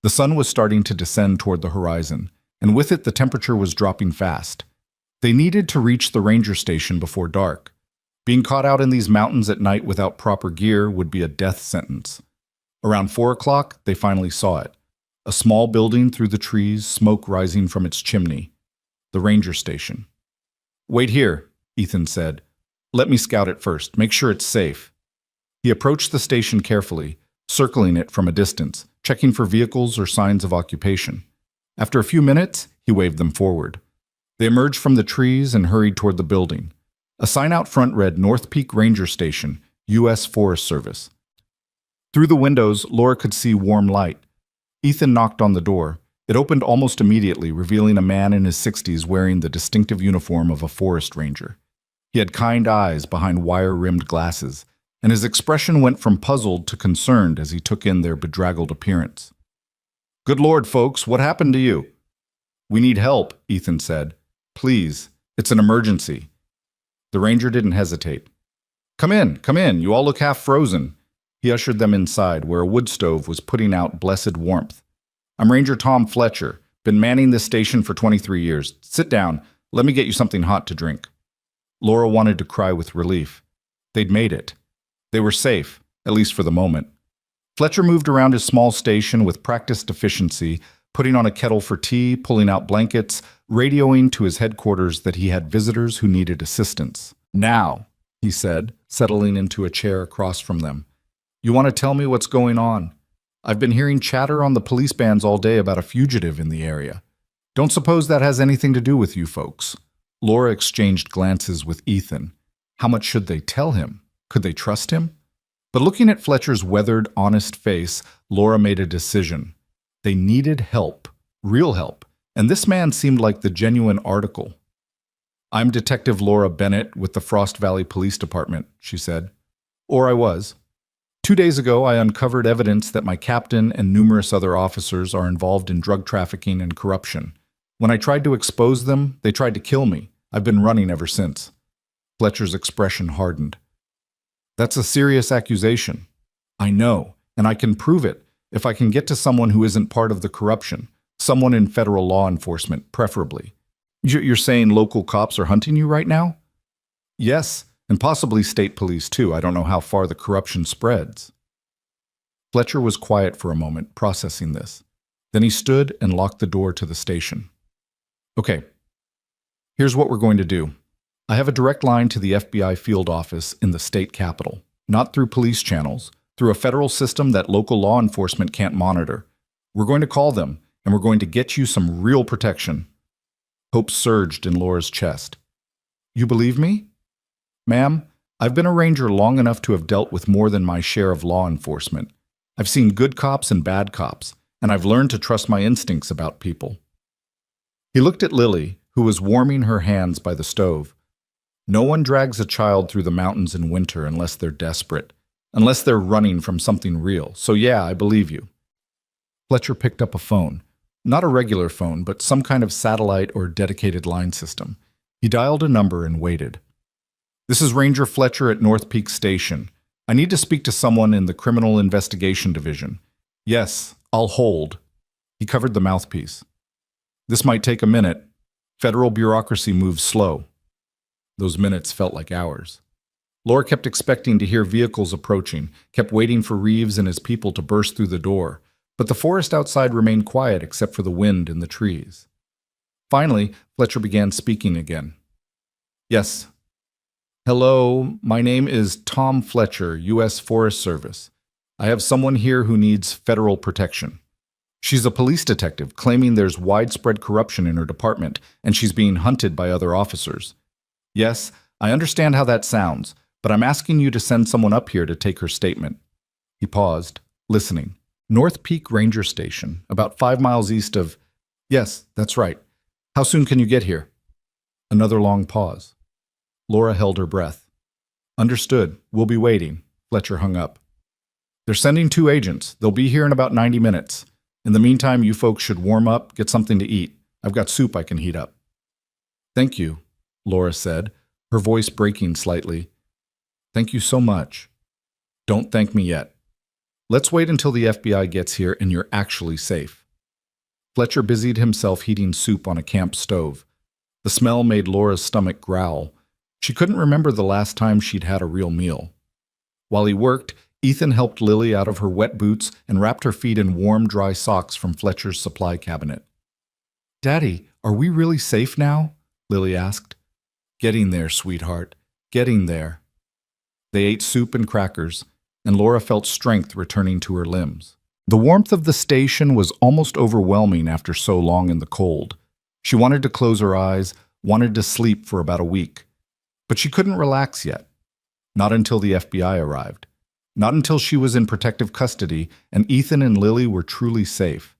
The sun was starting to descend toward the horizon, and with it the temperature was dropping fast. They needed to reach the ranger station before dark. Being caught out in these mountains at night without proper gear would be a death sentence. Around 4 o'clock, they finally saw it. A small building through the trees, smoke rising from its chimney. The ranger station. "Wait here," Ethan said. "Let me scout it first. Make sure it's safe." He approached the station carefully, circling it from a distance, checking for vehicles or signs of occupation. After a few minutes, he waved them forward. They emerged from the trees and hurried toward the building. A sign out front read North Peak Ranger Station, U.S. Forest Service. Through the windows, Laura could see warm light. Ethan knocked on the door. It opened almost immediately, revealing a man in his 60s wearing the distinctive uniform of a forest ranger. He had kind eyes behind wire-rimmed glasses, and his expression went from puzzled to concerned as he took in their bedraggled appearance. "Good Lord, folks, what happened to you?" "We need help," Ethan said. "Please, it's an emergency." The ranger didn't hesitate. Come in, you all look half frozen." He ushered them inside, where a wood stove was putting out blessed warmth. "I'm Ranger Tom Fletcher, been manning this station for 23 years. Sit down, let me get you something hot to drink." Laura wanted to cry with relief. They'd made it. They were safe, at least for the moment. Fletcher moved around his small station with practiced efficiency, putting on a kettle for tea, pulling out blankets, radioing to his headquarters that he had visitors who needed assistance. "Now," he said, settling into a chair across from them. "You want to tell me what's going on? I've been hearing chatter on the police bands all day about a fugitive in the area. Don't suppose that has anything to do with you folks." Laura exchanged glances with Ethan. How much should they tell him? Could they trust him? But looking at Fletcher's weathered, honest face, Laura made a decision. They needed help, real help, and this man seemed like the genuine article. I'm Detective Laura Bennett with the Frost Valley Police Department, she said. Or I was. 2 days ago, I uncovered evidence that my captain and numerous other officers are involved in drug trafficking and corruption. When I tried to expose them, they tried to kill me. I've been running ever since. Fletcher's expression hardened. That's a serious accusation. I know, and I can prove it if I can get to someone who isn't part of the corruption, someone in federal law enforcement, preferably. You're saying local cops are hunting you right now? Yes, and possibly state police too. I don't know how far the corruption spreads. Fletcher was quiet for a moment, processing this. Then he stood and locked the door to the station. Okay, here's what we're going to do. I have a direct line to the FBI field office in the state capitol, not through police channels, through a federal system that local law enforcement can't monitor. We're going to call them, and we're going to get you some real protection. Hope surged in Laura's chest. You believe me? Ma'am, I've been a ranger long enough to have dealt with more than my share of law enforcement. I've seen good cops and bad cops, and I've learned to trust my instincts about people. He looked at Lily, who was warming her hands by the stove. No one drags a child through the mountains in winter unless they're desperate, unless they're running from something real. So yeah, I believe you. Fletcher picked up a phone. Not a regular phone, but some kind of satellite or dedicated line system. He dialed a number and waited. This is Ranger Fletcher at North Peak Station. I need to speak to someone in the Criminal Investigation Division. Yes, I'll hold. He covered the mouthpiece. This might take a minute. Federal bureaucracy moves slow. Those minutes felt like hours. Laura kept expecting to hear vehicles approaching, kept waiting for Reeves and his people to burst through the door. But the forest outside remained quiet except for the wind in the trees. Finally, Fletcher began speaking again. Yes. Hello, my name is Tom Fletcher, U.S. Forest Service. I have someone here who needs federal protection. She's a police detective claiming there's widespread corruption in her department, and she's being hunted by other officers. Yes, I understand how that sounds, but I'm asking you to send someone up here to take her statement. He paused, listening. North Peak Ranger Station, about 5 miles east of... Yes, that's right. How soon can you get here? Another long pause. Laura held her breath. Understood. We'll be waiting. Fletcher hung up. They're sending 2 agents. They'll be here in about 90 minutes. In the meantime, you folks should warm up, get something to eat. I've got soup I can heat up. Thank you, Laura said, her voice breaking slightly. Thank you so much. Don't thank me yet. Let's wait until the FBI gets here and you're actually safe. Fletcher busied himself heating soup on a camp stove. The smell made Laura's stomach growl. She couldn't remember the last time she'd had a real meal. While he worked, Ethan helped Lily out of her wet boots and wrapped her feet in warm, dry socks from Fletcher's supply cabinet. Daddy, are we really safe now? Lily asked. Getting there, sweetheart. Getting there. They ate soup and crackers, and Laura felt strength returning to her limbs. The warmth of the station was almost overwhelming after so long in the cold. She wanted to close her eyes, wanted to sleep for about a week. But she couldn't relax yet. Not until the FBI arrived. Not until she was in protective custody and Ethan and Lily were truly safe.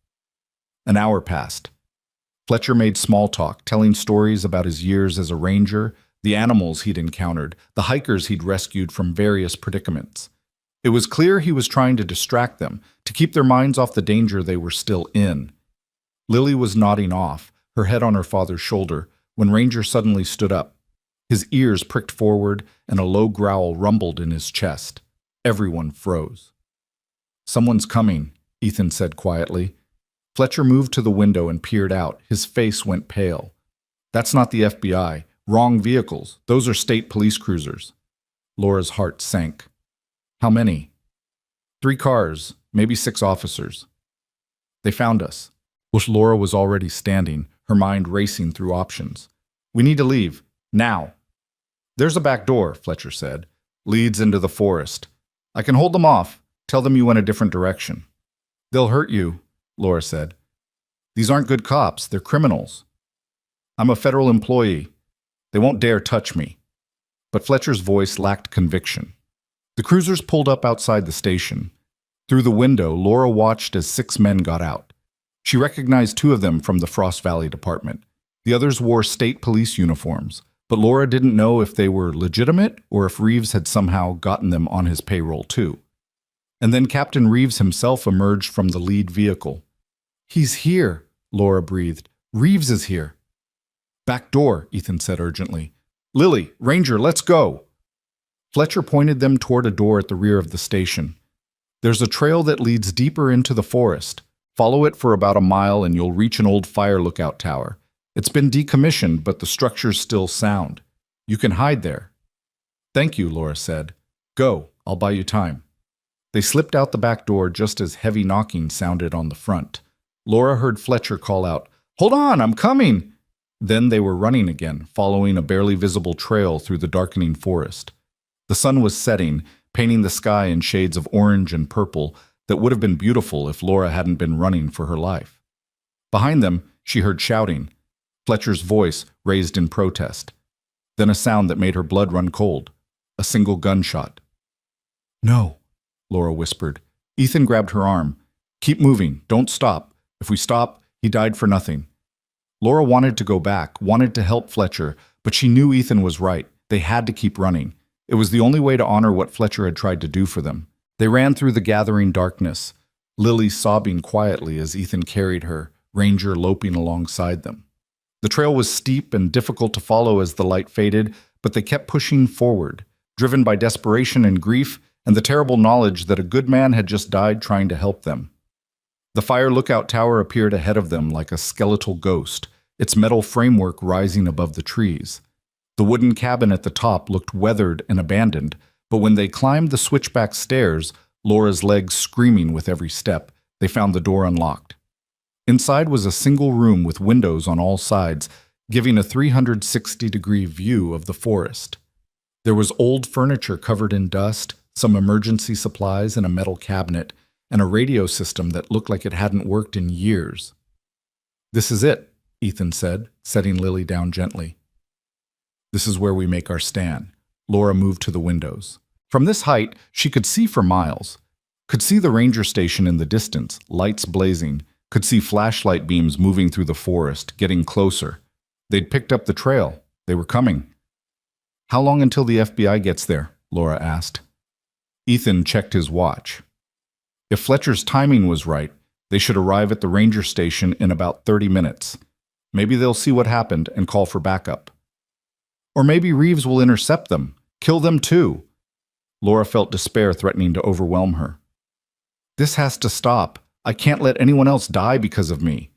An hour passed. Fletcher made small talk, telling stories about his years as a ranger, the animals he'd encountered, the hikers he'd rescued from various predicaments. It was clear he was trying to distract them, to keep their minds off the danger they were still in. Lily was nodding off, her head on her father's shoulder, when Ranger suddenly stood up. His ears pricked forward, and a low growl rumbled in his chest. Everyone froze. Someone's coming, Ethan said quietly. Fletcher moved to the window and peered out. His face went pale. That's not the FBI. Wrong vehicles. Those are state police cruisers. Laura's heart sank. How many? 3 cars, maybe 6 officers. They found us. Laura was already standing, her mind racing through options. We need to leave. Now. There's a back door, Fletcher said. Leads into the forest. I can hold them off. Tell them you went a different direction. They'll hurt you, Laura said. These aren't good cops. They're criminals. I'm a federal employee. They won't dare touch me. But Fletcher's voice lacked conviction. The cruisers pulled up outside the station. Through the window, Laura watched as 6 men got out. She recognized 2 of them from the Frost Valley Department. The others wore state police uniforms, but Laura didn't know if they were legitimate or if Reeves had somehow gotten them on his payroll too. And then Captain Reeves himself emerged from the lead vehicle. "He's here," Laura breathed. "Reeves is here." "Back door," Ethan said urgently. "Lily, Ranger, let's go." Fletcher pointed them toward a door at the rear of the station. "There's a trail that leads deeper into the forest. Follow it for about a mile and you'll reach an old fire lookout tower. It's been decommissioned, but the structure's still sound. You can hide there." "Thank you," Laura said. "Go, I'll buy you time." They slipped out the back door just as heavy knocking sounded on the front. Laura heard Fletcher call out, "Hold on, I'm coming!" Then they were running again, following a barely visible trail through the darkening forest. The sun was setting, painting the sky in shades of orange and purple that would have been beautiful if Laura hadn't been running for her life. Behind them, she heard shouting, Fletcher's voice raised in protest. Then a sound that made her blood run cold. A single gunshot. "No," Laura whispered. Ethan grabbed her arm. "Keep moving. Don't stop. If we stop, he died for nothing." Laura wanted to go back, wanted to help Fletcher, but she knew Ethan was right. They had to keep running. It was the only way to honor what Fletcher had tried to do for them. They ran through the gathering darkness, Lily sobbing quietly as Ethan carried her, Ranger loping alongside them. The trail was steep and difficult to follow as the light faded, but they kept pushing forward, driven by desperation and grief and the terrible knowledge that a good man had just died trying to help them. The fire lookout tower appeared ahead of them like a skeletal ghost, its metal framework rising above the trees. The wooden cabin at the top looked weathered and abandoned, but when they climbed the switchback stairs, Laura's legs screaming with every step, they found the door unlocked. Inside was a single room with windows on all sides, giving a 360-degree view of the forest. There was old furniture covered in dust, some emergency supplies in a metal cabinet, and a radio system that looked like it hadn't worked in years. "This is it," Ethan said, setting Lily down gently. "This is where we make our stand." Laura moved to the windows. From this height, she could see for miles. Could see the ranger station in the distance, lights blazing. Could see flashlight beams moving through the forest, getting closer. They'd picked up the trail. They were coming. "How long until the FBI gets there?" Laura asked. Ethan checked his watch. If Fletcher's timing was right, they should arrive at the ranger station in about 30 minutes. Maybe they'll see what happened and call for backup. Or maybe Reeves will intercept them, kill them too. Laura felt despair threatening to overwhelm her. "This has to stop. I can't let anyone else die because of me."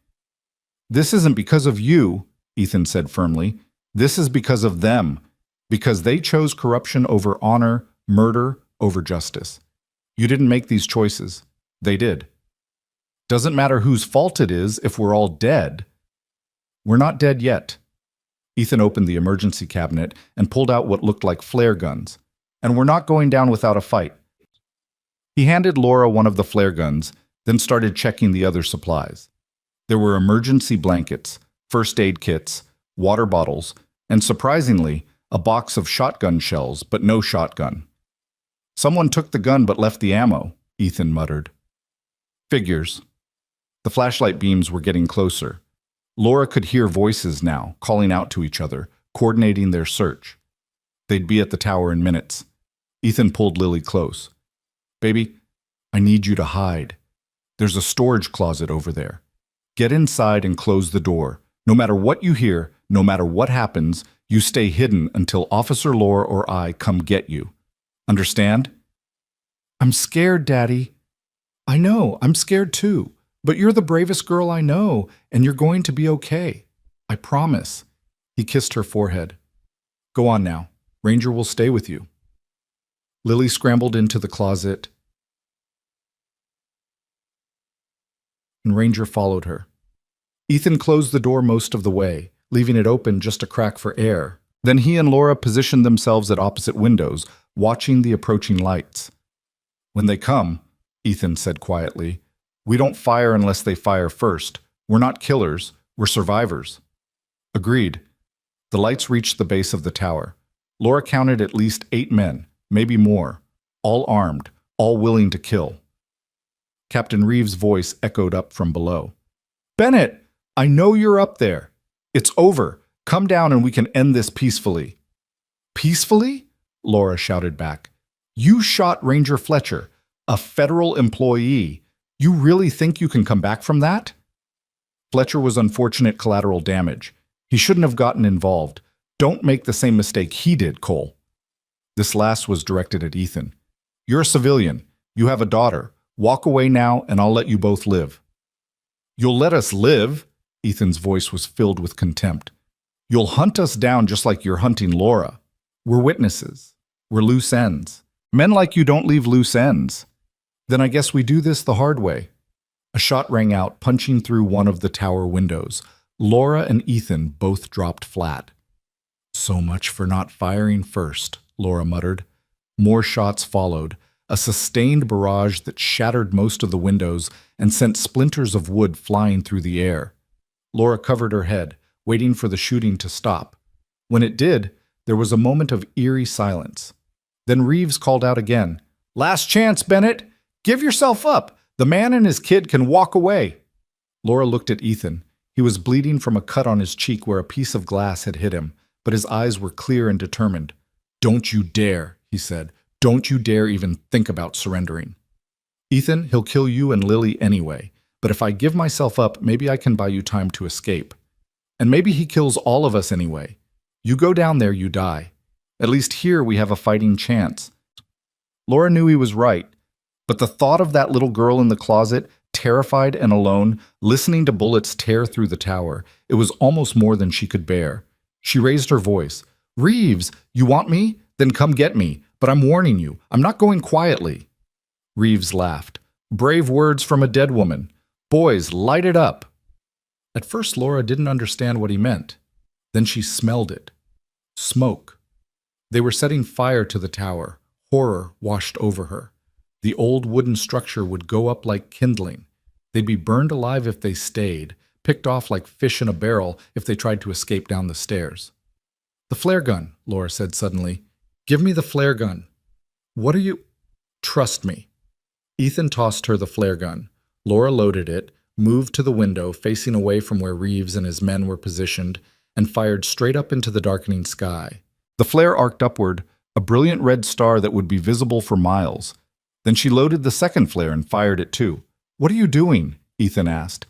"This isn't because of you," Ethan said firmly. "This is because of them. Because they chose corruption over honor, murder over justice. You didn't make these choices. They did. Doesn't matter whose fault it is if we're all dead." "We're not dead yet." Ethan opened the emergency cabinet and pulled out what looked like flare guns. "And we're not going down without a fight." He handed Laura one of the flare guns, then started checking the other supplies. There were emergency blankets, first aid kits, water bottles, and surprisingly, a box of shotgun shells, but no shotgun. "Someone took the gun but left the ammo," Ethan muttered. "Figures." The flashlight beams were getting closer. Laura could hear voices now, calling out to each other, coordinating their search. They'd be at the tower in minutes. Ethan pulled Lily close. "Baby, I need you to hide. There's a storage closet over there. Get inside and close the door. No matter what you hear, no matter what happens, you stay hidden until Officer Laura or I come get you. Understand?" "I'm scared, Daddy." "I know, I'm scared too. But you're the bravest girl I know, and you're going to be okay. I promise." He kissed her forehead. "Go on now. Ranger will stay with you." Lily scrambled into the closet, and Ranger followed her. Ethan closed the door most of the way, leaving it open just a crack for air. Then he and Laura positioned themselves at opposite windows, watching the approaching lights. "When they come," Ethan said quietly, "we don't fire unless they fire first. We're not killers, we're survivors." Agreed. The lights reached the base of the tower. Laura counted at least 8 men, maybe more, all armed, all willing to kill. Captain Reeves' voice echoed up from below. "Bennett, I know you're up there. It's over. Come down and we can end this peacefully." "Peacefully?" Laura shouted back. "You shot Ranger Fletcher, a federal employee. You really think you can come back from that?" "Fletcher was unfortunate collateral damage. He shouldn't have gotten involved. Don't make the same mistake he did, Cole." This last was directed at Ethan. "You're a civilian. You have a daughter. Walk away now and I'll let you both live." "You'll let us live?" Ethan's voice was filled with contempt. "You'll hunt us down just like you're hunting Laura. We're witnesses. We're loose ends. Men like you don't leave loose ends." "Then I guess we do this the hard way." A shot rang out, punching through one of the tower windows. Laura and Ethan both dropped flat. "So much for not firing first," Laura muttered. More shots followed, a sustained barrage that shattered most of the windows and sent splinters of wood flying through the air. Laura covered her head, waiting for the shooting to stop. When it did, there was a moment of eerie silence. Then Reeves called out again, "Last chance, Bennett! Give yourself up! The man and his kid can walk away!" Laura looked at Ethan. He was bleeding from a cut on his cheek where a piece of glass had hit him, but his eyes were clear and determined. "Don't you dare," he said. "Don't you dare even think about surrendering. Ethan, he'll kill you and Lily anyway, but if I give myself up, maybe I can buy you time to escape. And maybe he kills all of us anyway. You go down there, you die. At least here we have a fighting chance." Laura knew he was right, but the thought of that little girl in the closet, terrified and alone, listening to bullets tear through the tower, it was almost more than she could bear. She raised her voice. "Reeves, you want me? Then come get me. But I'm warning you, I'm not going quietly." Reeves laughed. "Brave words from a dead woman. Boys, light it up." At first, Laura didn't understand what he meant. Then she smelled it. Smoke. They were setting fire to the tower. Horror washed over her. The old wooden structure would go up like kindling. They'd be burned alive if they stayed, picked off like fish in a barrel if they tried to escape down the stairs. "The flare gun," Laura said suddenly. "Give me the flare gun." "What are you—" "Trust me." Ethan tossed her the flare gun. Laura loaded it, moved to the window facing away from where Reeves and his men were positioned, and fired straight up into the darkening sky. The flare arced upward, a brilliant red star that would be visible for miles. Then she loaded the second flare and fired it too. "What are you doing?" Ethan asked.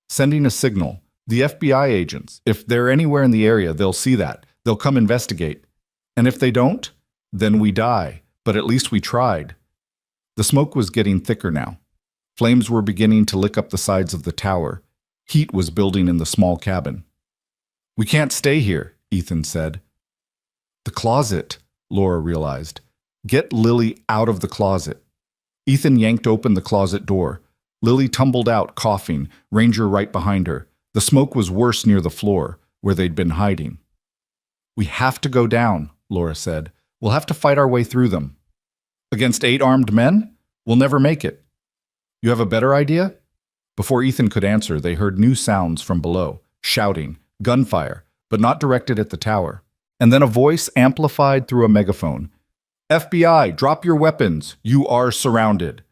"Sending a signal. The FBI agents, if they're anywhere in the area, they'll see that. They'll come investigate. And if they don't, then we die. But at least we tried." The smoke was getting thicker now. Flames were beginning to lick up the sides of the tower. Heat was building in the small cabin. "We can't stay here," Ethan said. "The closet," Laura realized. "Get Lily out of the closet." Ethan yanked open the closet door. Lily tumbled out, coughing, Ranger right behind her. The smoke was worse near the floor, where they'd been hiding. "We have to go down," Laura said. "We'll have to fight our way through them." "Against 8 armed men? We'll never make it." "You have a better idea?" Before Ethan could answer, they heard new sounds from below, shouting, gunfire, but not directed at the tower. And then a voice amplified through a megaphone. "FBI, drop your weapons. You are surrounded."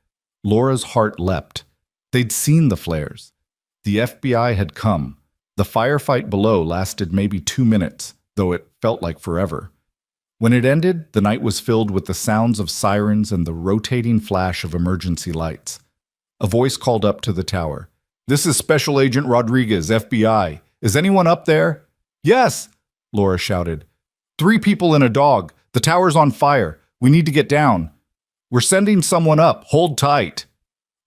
Laura's heart leapt. They'd seen the flares. The FBI had come. The firefight below lasted maybe 2 minutes, though it felt like forever. When it ended, the night was filled with the sounds of sirens and the rotating flash of emergency lights. A voice called up to the tower. "This is Special Agent Rodriguez, FBI. Is anyone up there?" "Yes," Laura shouted. 3 people and a dog. The tower's on fire. We need to get down." "We're sending someone up. Hold tight."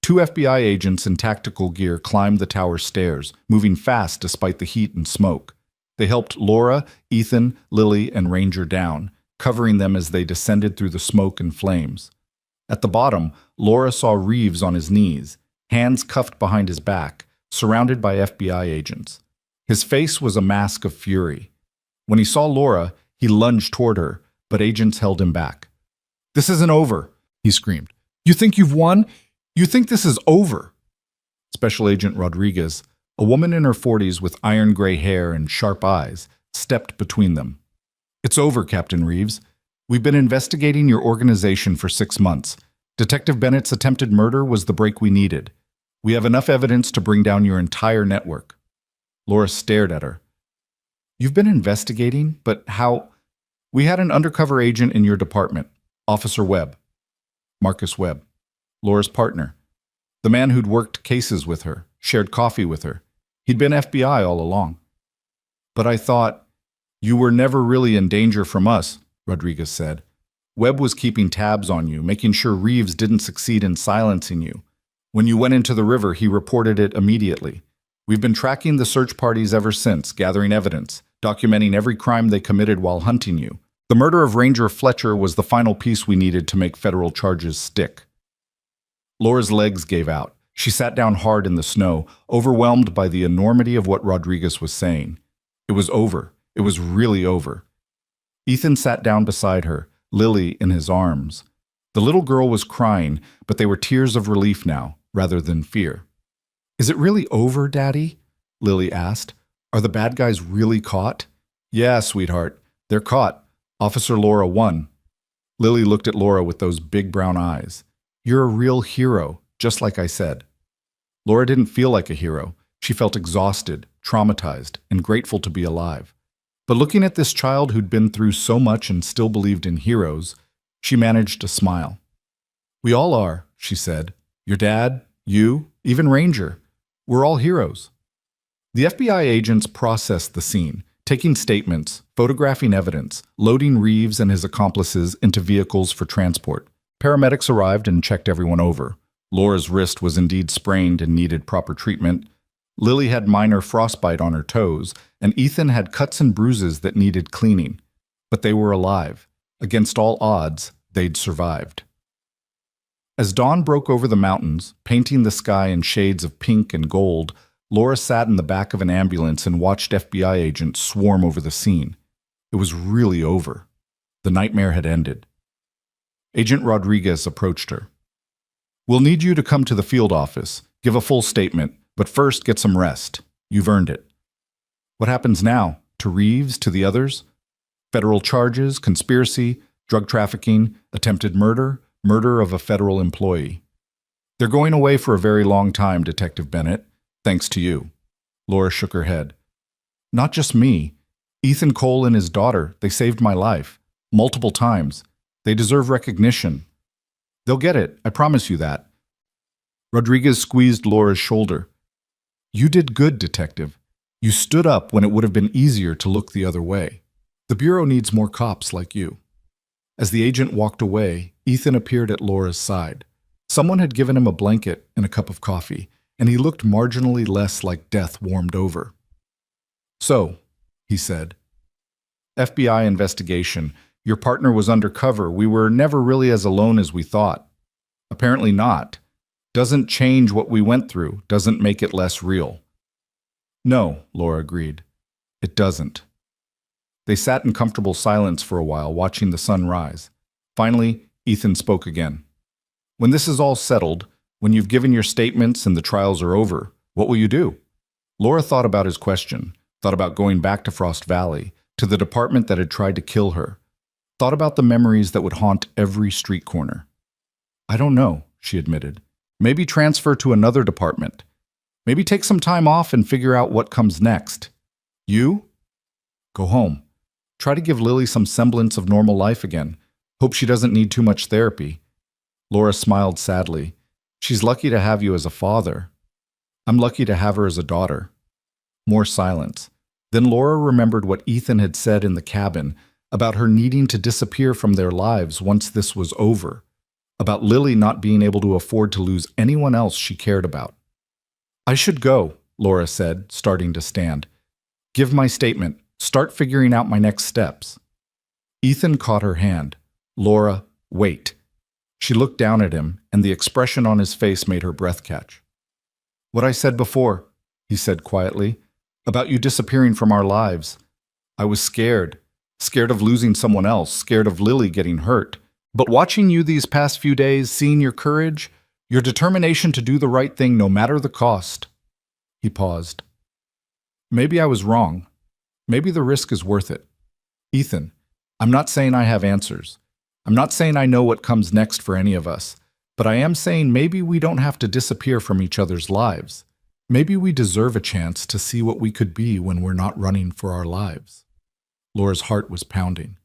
2 FBI agents in tactical gear climbed the tower stairs, moving fast despite the heat and smoke. They helped Laura, Ethan, Lily, and Ranger down, covering them as they descended through the smoke and flames. At the bottom, Laura saw Reeves on his knees, hands cuffed behind his back, surrounded by FBI agents. His face was a mask of fury. When he saw Laura, he lunged toward her, but agents held him back. "This isn't over," he screamed. "You think you've won? You think this is over?" Special Agent Rodriguez, a woman in her 40s with iron gray hair and sharp eyes, stepped between them. "It's over, Captain Reeves. We've been investigating your organization for 6 months. Detective Bennett's attempted murder was the break we needed. We have enough evidence to bring down your entire network." Laura stared at her. You've been investigating, but how? We had an undercover agent in your department, Officer Webb, Marcus Webb, Laura's partner, the man who'd worked cases with her, shared coffee with her. He'd been FBI all along. But I thought, you were never really in danger from us, Rodriguez said. Webb was keeping tabs on you, making sure Reeves didn't succeed in silencing you. When you went into the river, he reported it immediately. We've been tracking the search parties ever since, gathering evidence, documenting every crime they committed while hunting you. The murder of Ranger Fletcher was the final piece we needed to make federal charges stick. Laura's legs gave out. She sat down hard in the snow, overwhelmed by the enormity of what Rodriguez was saying. It was over. It was really over. Ethan sat down beside her, Lily in his arms. The little girl was crying, but they were tears of relief now, rather than fear. Is it really over, Daddy? Lily asked. Are the bad guys really caught? Yeah, sweetheart. They're caught. Officer Laura won. Lily looked at Laura with those big brown eyes. You're a real hero, just like I said. Laura didn't feel like a hero. She felt exhausted, traumatized, and grateful to be alive. But looking at this child who'd been through so much and still believed in heroes, she managed to smile. We all are, she said. Your dad, you, even Ranger. We're all heroes. The FBI agents processed the scene, taking statements, photographing evidence, loading Reeves and his accomplices into vehicles for transport. Paramedics arrived and checked everyone over. Laura's wrist was indeed sprained and needed proper treatment. Lily had minor frostbite on her toes, and Ethan had cuts and bruises that needed cleaning. But they were alive. Against all odds, they'd survived. As dawn broke over the mountains, painting the sky in shades of pink and gold, Laura sat in the back of an ambulance and watched FBI agents swarm over the scene. It was really over. The nightmare had ended. Agent Rodriguez approached her. We'll need you to come to the field office, give a full statement, but first get some rest. You've earned it. What happens now? To Reeves, to the others? Federal charges, conspiracy, drug trafficking, attempted murder, murder of a federal employee. They're going away for a very long time, Detective Bennett, thanks to you. Laura shook her head. Not just me. Ethan Cole and his daughter, they saved my life. Multiple times. They deserve recognition. They'll get it, I promise you that. Rodriguez squeezed Laura's shoulder. You did good, Detective. You stood up when it would have been easier to look the other way. The Bureau needs more cops like you. As the agent walked away, Ethan appeared at Laura's side. Someone had given him a blanket and a cup of coffee, and he looked marginally less like death warmed over. So, he said, FBI investigation. Your partner was undercover. We were never really as alone as we thought. Apparently not. Doesn't change what we went through, doesn't make it less real. No, Laura agreed. It doesn't. They sat in comfortable silence for a while, watching the sun rise. Finally, Ethan spoke again. When this is all settled, when you've given your statements and the trials are over, what will you do? Laura thought about his question, thought about going back to Frost Valley, to the department that had tried to kill her, thought about the memories that would haunt every street corner. I don't know, she admitted. Maybe transfer to another department. Maybe take some time off and figure out what comes next. You? Go home. Try to give Lily some semblance of normal life again. Hope she doesn't need too much therapy. Laura smiled sadly. She's lucky to have you as a father. I'm lucky to have her as a daughter. More silence. Then Laura remembered what Ethan had said in the cabin about her needing to disappear from their lives once this was over, about Lily not being able to afford to lose anyone else she cared about. I should go, Laura said, starting to stand. Give my statement. Start figuring out my next steps. Ethan caught her hand. Laura, wait. She looked down at him, and the expression on his face made her breath catch. What I said before, he said quietly, about you disappearing from our lives. I was scared. Scared of losing someone else, scared of Lily getting hurt. But watching you these past few days, seeing your courage, your determination to do the right thing no matter the cost. He paused. Maybe I was wrong. Maybe the risk is worth it. Ethan, I'm not saying I have answers. I'm not saying I know what comes next for any of us. But I am saying maybe we don't have to disappear from each other's lives. Maybe we deserve a chance to see what we could be when we're not running for our lives. Laura's heart was pounding.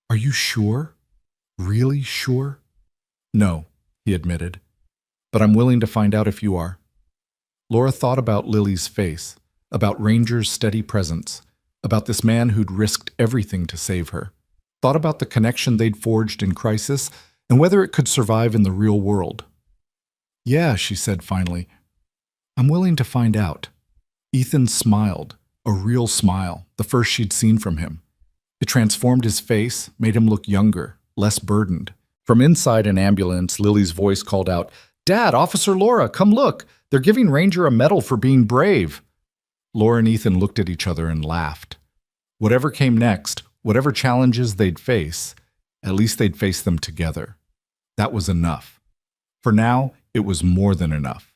Are you sure? Really sure? No, he admitted. But I'm willing to find out if you are. Laura thought about Lily's face, about Ranger's steady presence, about this man who'd risked everything to save her. Thought about the connection they'd forged in crisis and whether it could survive in the real world. Yeah, she said finally. I'm willing to find out. Ethan smiled, a real smile, the first she'd seen from him. It transformed his face, made him look younger, less burdened. From inside an ambulance, Lily's voice called out, "Dad, Officer Laura, come look! They're giving Ranger a medal for being brave." Laura and Ethan looked at each other and laughed. Whatever came next, whatever challenges they'd face, at least they'd face them together. That was enough. For now, it was more than enough.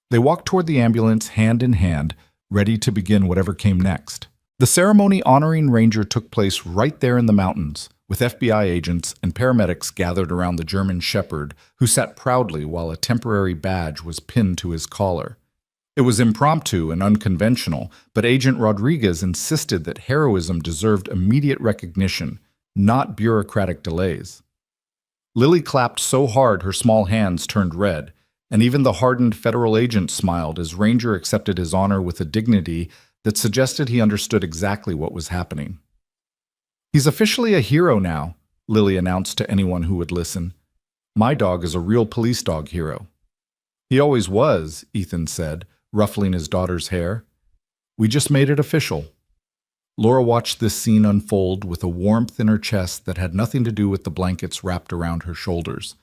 They walked toward the ambulance hand in hand, ready to begin whatever came next. The ceremony honoring Ranger took place right there in the mountains, with FBI agents and paramedics gathered around the German Shepherd, who sat proudly while a temporary badge was pinned to his collar. It was impromptu and unconventional, but Agent Rodriguez insisted that heroism deserved immediate recognition, not bureaucratic delays. Lily clapped so hard her small hands turned red, and even the hardened federal agent smiled as Ranger accepted his honor with a dignity that suggested he understood exactly what was happening. "He's officially a hero now," Lily announced to anyone who would listen. "My dog is a real police dog hero." "He always was," Ethan said, ruffling his daughter's hair. "We just made it official." Laura watched this scene unfold with a warmth in her chest that had nothing to do with the blankets wrapped around her shoulders.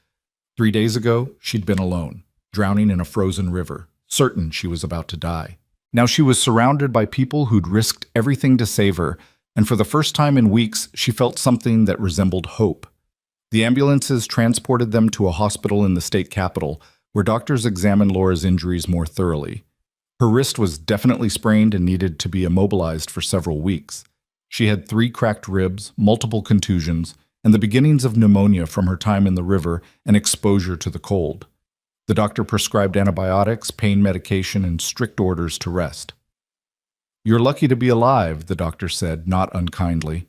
3 days ago, she'd been alone, drowning in a frozen river, certain she was about to die. Now she was surrounded by people who'd risked everything to save her, and for the first time in weeks, she felt something that resembled hope. The ambulances transported them to a hospital in the state capital, where doctors examined Laura's injuries more thoroughly. Her wrist was definitely sprained and needed to be immobilized for several weeks. She had 3 cracked ribs, multiple contusions, and the beginnings of pneumonia from her time in the river and exposure to the cold. The doctor prescribed antibiotics, pain medication, and strict orders to rest. "You're lucky to be alive," the doctor said, not unkindly.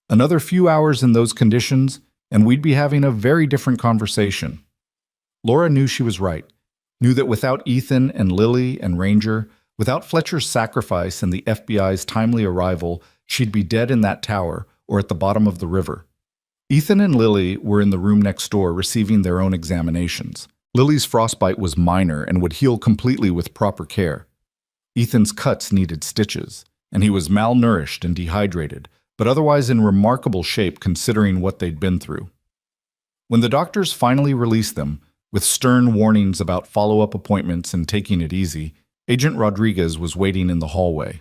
"Another few hours in those conditions, and we'd be having a very different conversation." Laura knew she was right, knew that without Ethan and Lily and Ranger, without Fletcher's sacrifice and the FBI's timely arrival, she'd be dead in that tower or at the bottom of the river. Ethan and Lily were in the room next door receiving their own examinations. Lily's frostbite was minor and would heal completely with proper care. Ethan's cuts needed stitches, and he was malnourished and dehydrated, but otherwise in remarkable shape considering what they'd been through. When the doctors finally released them, with stern warnings about follow-up appointments and taking it easy, Agent Rodriguez was waiting in the hallway.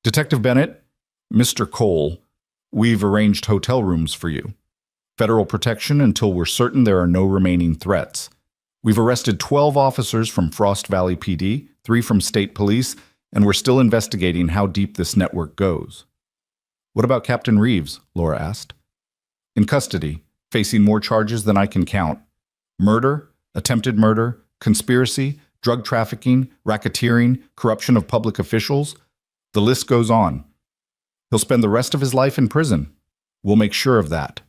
"Detective Bennett, Mr. Cole, we've arranged hotel rooms for you. Federal protection until we're certain there are no remaining threats. We've arrested 12 officers from Frost Valley PD, 3 from state police, and we're still investigating how deep this network goes." "What about Captain Reeves?" Laura asked. "In custody, facing more charges than I can count. Murder, attempted murder, conspiracy, drug trafficking, racketeering, corruption of public officials. The list goes on. He'll spend the rest of his life in prison. We'll make sure of that."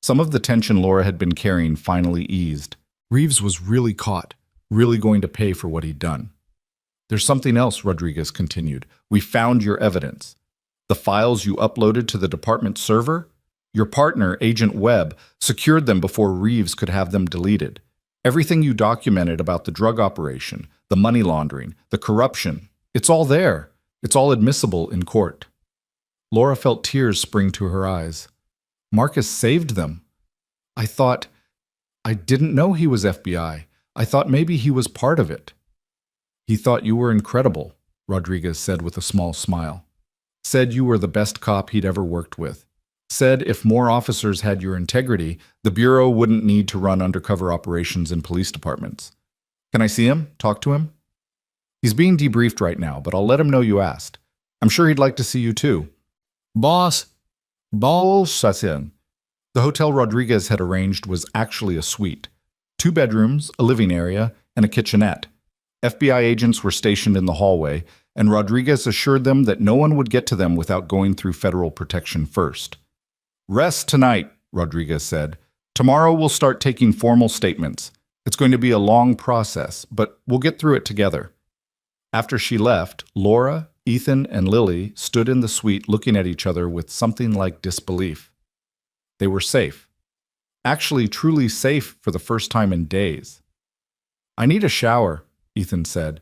Some of the tension Laura had been carrying finally eased. Reeves was really caught, really going to pay for what he'd done. "There's something else," Rodriguez continued. "We found your evidence. The files you uploaded to the department server? Your partner, Agent Webb, secured them before Reeves could have them deleted. Everything you documented about the drug operation, the money laundering, the corruption, it's all there. It's all admissible in court." Laura felt tears spring to her eyes. "Marcus saved them. I didn't know he was FBI. I thought maybe he was part of it." "He thought you were incredible," Rodriguez said with a small smile. "Said you were the best cop he'd ever worked with. Said if more officers had your integrity, the Bureau wouldn't need to run undercover operations in police departments. Can I see him? Talk to him?" "He's being debriefed right now, but I'll let him know you asked. I'm sure he'd like to see you too." "Boss. Bullshit." The hotel Rodriguez had arranged was actually a suite. 2 bedrooms, a living area, and a kitchenette. FBI agents were stationed in the hallway, and Rodriguez assured them that no one would get to them without going through federal protection first. "Rest tonight," Rodriguez said. "Tomorrow we'll start taking formal statements. It's going to be a long process, but we'll get through it together." After she left, Laura, Ethan, and Lily stood in the suite looking at each other with something like disbelief. They were safe. Actually, truly safe for the first time in days. "I need a shower," Ethan said.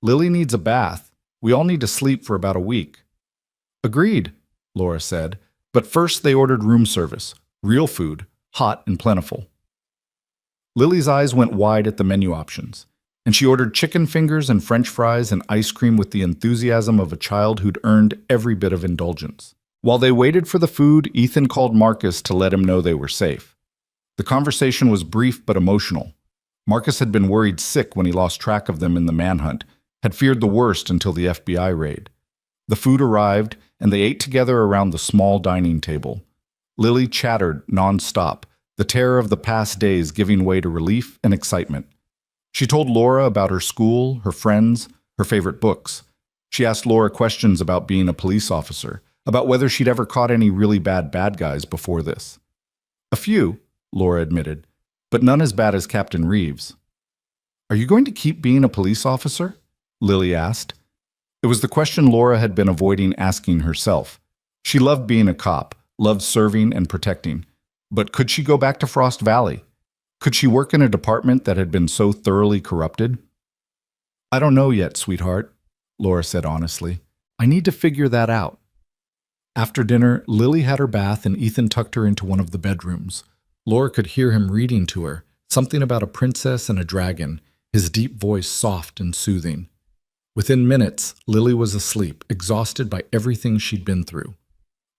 "Lily needs a bath. We all need to sleep for about a week." "Agreed," Laura said. But first they ordered room service, real food, hot and plentiful. Lily's eyes went wide at the menu options, and she ordered chicken fingers and French fries and ice cream with the enthusiasm of a child who'd earned every bit of indulgence. While they waited for the food, Ethan called Marcus to let him know they were safe. The conversation was brief but emotional. Marcus had been worried sick when he lost track of them in the manhunt, had feared the worst until the FBI raid. The food arrived, and they ate together around the small dining table. Lily chattered nonstop, the terror of the past days giving way to relief and excitement. She told Laura about her school, her friends, her favorite books. She asked Laura questions about being a police officer, about whether she'd ever caught any really bad guys before this. "A few," Laura admitted, "but none as bad as Captain Reeves." "Are you going to keep being a police officer?" Lily asked. It was the question Laura had been avoiding asking herself. She loved being a cop, loved serving and protecting. But could she go back to Frost Valley? Could she work in a department that had been so thoroughly corrupted? "I don't know yet, sweetheart," Laura said honestly. "I need to figure that out." After dinner, Lily had her bath and Ethan tucked her into one of the bedrooms. Laura could hear him reading to her, something about a princess and a dragon, his deep voice soft and soothing. Within minutes, Lily was asleep, exhausted by everything she'd been through.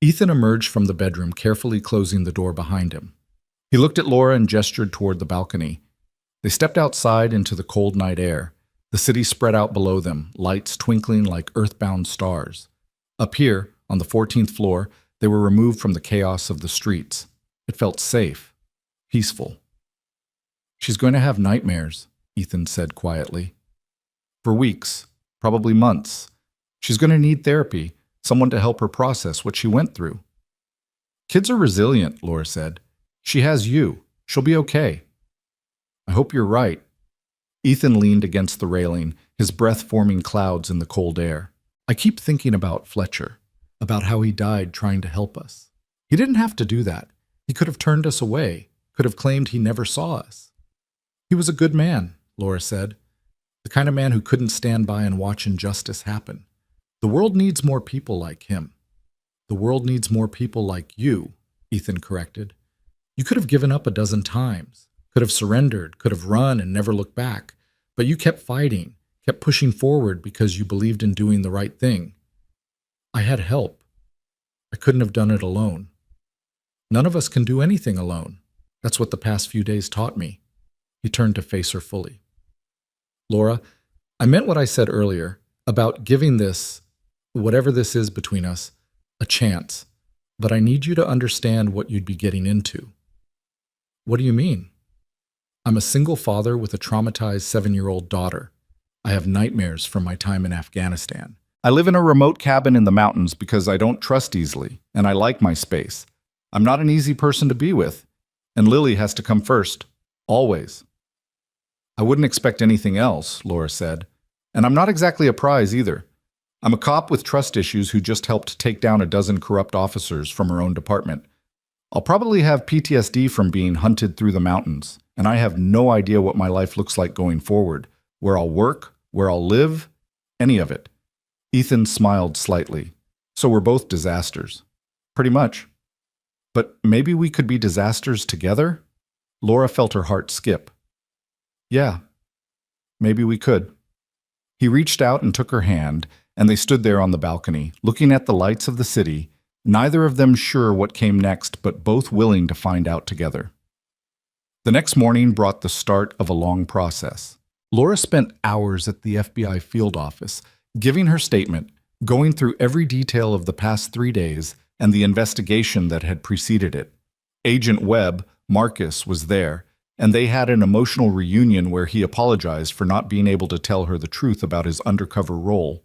Ethan emerged from the bedroom, carefully closing the door behind him. He looked at Laura and gestured toward the balcony. They stepped outside into the cold night air. The city spread out below them, lights twinkling like earthbound stars. Up here, on the 14th floor, they were removed from the chaos of the streets. It felt safe, peaceful. "She's going to have nightmares," Ethan said quietly. "For weeks, probably months. She's going to need therapy, someone to help her process what she went through." "Kids are resilient," Laura said. "She has you. She'll be okay." "I hope you're right." Ethan leaned against the railing, his breath forming clouds in the cold air. "I keep thinking about Fletcher, about how he died trying to help us. He didn't have to do that. He could have turned us away, could have claimed he never saw us." "He was a good man," Laura said. "The kind of man who couldn't stand by and watch injustice happen. The world needs more people like him." "The world needs more people like you," Ethan corrected. "You could have given up a dozen times, could have surrendered, could have run and never looked back, but you kept fighting, kept pushing forward because you believed in doing the right thing. I had help. I couldn't have done it alone. None of us can do anything alone. That's what the past few days taught me." He turned to face her fully. "Laura, I meant what I said earlier about giving this, whatever this is between us, a chance, but I need you to understand what you'd be getting into." "What do you mean?" "I'm a single father with a traumatized 7-year-old daughter. I have nightmares from my time in Afghanistan. I live in a remote cabin in the mountains because I don't trust easily, and I like my space. I'm not an easy person to be with, and Lily has to come first, always." "I wouldn't expect anything else," Laura said. "And I'm not exactly a prize either. I'm a cop with trust issues who just helped take down a dozen corrupt officers from her own department. I'll probably have PTSD from being hunted through the mountains, and I have no idea what my life looks like going forward, where I'll work, where I'll live, any of it." Ethan smiled slightly. "So we're both disasters." "Pretty much." "But maybe we could be disasters together?" Laura felt her heart skip. "Yeah, maybe we could." He reached out and took her hand, and they stood there on the balcony, looking at the lights of the city, neither of them sure what came next, but both willing to find out together. The next morning brought the start of a long process. Laura spent hours at the FBI field office, giving her statement, going through every detail of the past 3 days and the investigation that had preceded it. Agent Webb, Marcus, was there, and they had an emotional reunion where he apologized for not being able to tell her the truth about his undercover role.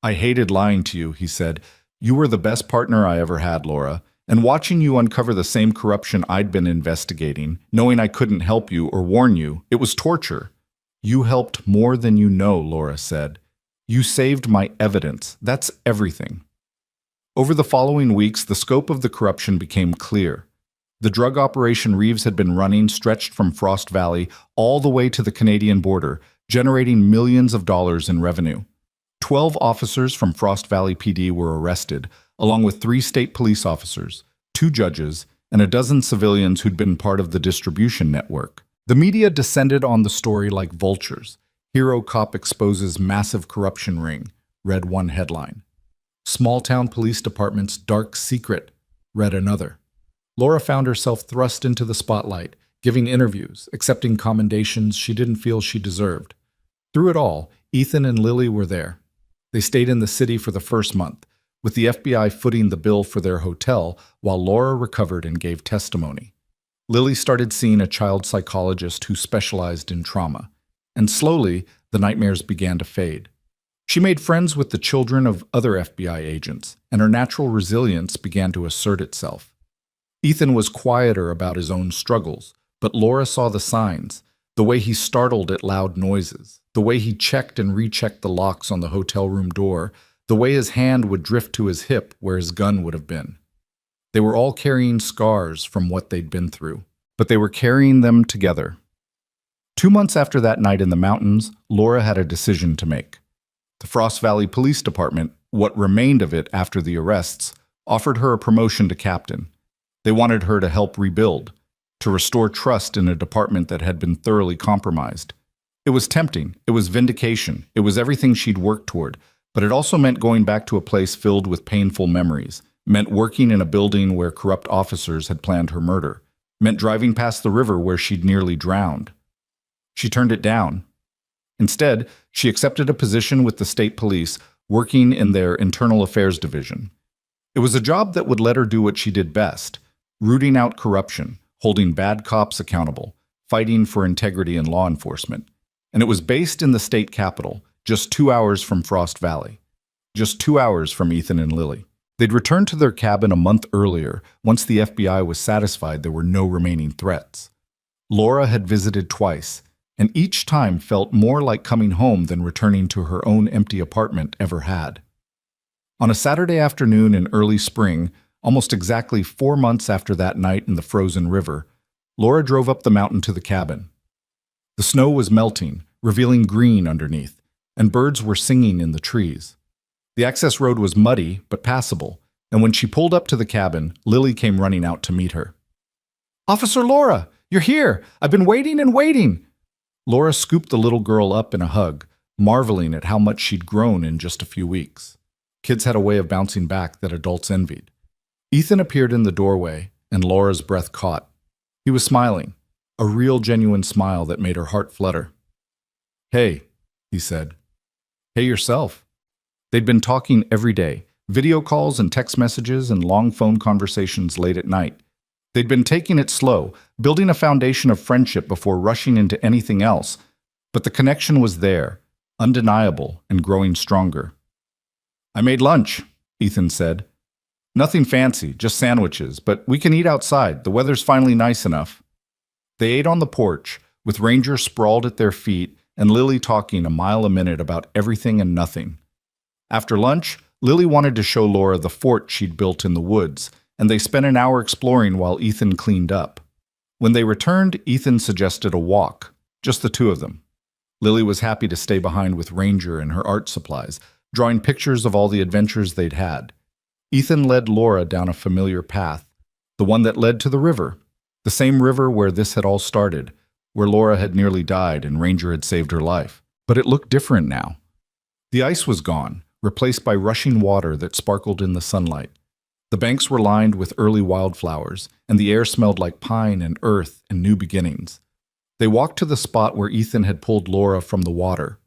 "I hated lying to you," he said. "You were the best partner I ever had, Laura, and watching you uncover the same corruption I'd been investigating, knowing I couldn't help you or warn you, it was torture." "You helped more than you know," Laura said. "You saved my evidence. That's everything." Over the following weeks, the scope of the corruption became clear. The drug operation Reeves had been running stretched from Frost Valley all the way to the Canadian border, generating millions of dollars in revenue. 12 officers from Frost Valley PD were arrested, along with 3 state police officers, 2 judges, and a dozen civilians who'd been part of the distribution network. The media descended on the story like vultures. "Hero cop exposes massive corruption ring," read one headline. "Small-town police department's dark secret," read another. Laura found herself thrust into the spotlight, giving interviews, accepting commendations she didn't feel she deserved. Through it all, Ethan and Lily were there. They stayed in the city for the first month, with the FBI footing the bill for their hotel while Laura recovered and gave testimony. Lily started seeing a child psychologist who specialized in trauma, and slowly the nightmares began to fade. She made friends with the children of other FBI agents, and her natural resilience began to assert itself. Ethan was quieter about his own struggles, but Laura saw the signs, the way he startled at loud noises, the way he checked and rechecked the locks on the hotel room door, the way his hand would drift to his hip where his gun would have been. They were all carrying scars from what they'd been through, but they were carrying them together. 2 months after that night in the mountains, Laura had a decision to make. The Frost Valley Police Department, what remained of it after the arrests, offered her a promotion to captain. They wanted her to help rebuild, to restore trust in a department that had been thoroughly compromised. It was tempting, it was vindication, it was everything she'd worked toward, but it also meant going back to a place filled with painful memories, meant working in a building where corrupt officers had planned her murder, meant driving past the river where she'd nearly drowned. She turned it down. Instead, she accepted a position with the state police, working in their internal affairs division. It was a job that would let her do what she did best: rooting out corruption, holding bad cops accountable, fighting for integrity in law enforcement. And it was based in the state capital, just 2 hours from Frost Valley. Just 2 hours from Ethan and Lily. They'd returned to their cabin a month earlier, once the FBI was satisfied there were no remaining threats. Laura had visited twice, and each time felt more like coming home than returning to her own empty apartment ever had. On a Saturday afternoon in early spring, almost exactly 4 months after that night in the frozen river, Laura drove up the mountain to the cabin. The snow was melting, revealing green underneath, and birds were singing in the trees. The access road was muddy but passable, and when she pulled up to the cabin, Lily came running out to meet her. "Officer Laura, you're here! I've been waiting and waiting!" Laura scooped the little girl up in a hug, marveling at how much she'd grown in just a few weeks. Kids had a way of bouncing back that adults envied. Ethan appeared in the doorway, and Laura's breath caught. He was smiling, a real genuine smile that made her heart flutter. "Hey," he said. "Hey yourself." They'd been talking every day, video calls and text messages and long phone conversations late at night. They'd been taking it slow, building a foundation of friendship before rushing into anything else, but the connection was there, undeniable and growing stronger. "I made lunch," Ethan said. "Nothing fancy, just sandwiches, but we can eat outside. The weather's finally nice enough." They ate on the porch, with Ranger sprawled at their feet and Lily talking a mile a minute about everything and nothing. After lunch, Lily wanted to show Laura the fort she'd built in the woods, and they spent an hour exploring while Ethan cleaned up. When they returned, Ethan suggested a walk, just the two of them. Lily was happy to stay behind with Ranger and her art supplies, drawing pictures of all the adventures they'd had. Ethan led Laura down a familiar path, the one that led to the river, the same river where this had all started, where Laura had nearly died and Ranger had saved her life. But it looked different now. The ice was gone, replaced by rushing water that sparkled in the sunlight. The banks were lined with early wildflowers, and the air smelled like pine and earth and new beginnings. They walked to the spot where Ethan had pulled Laura from the water.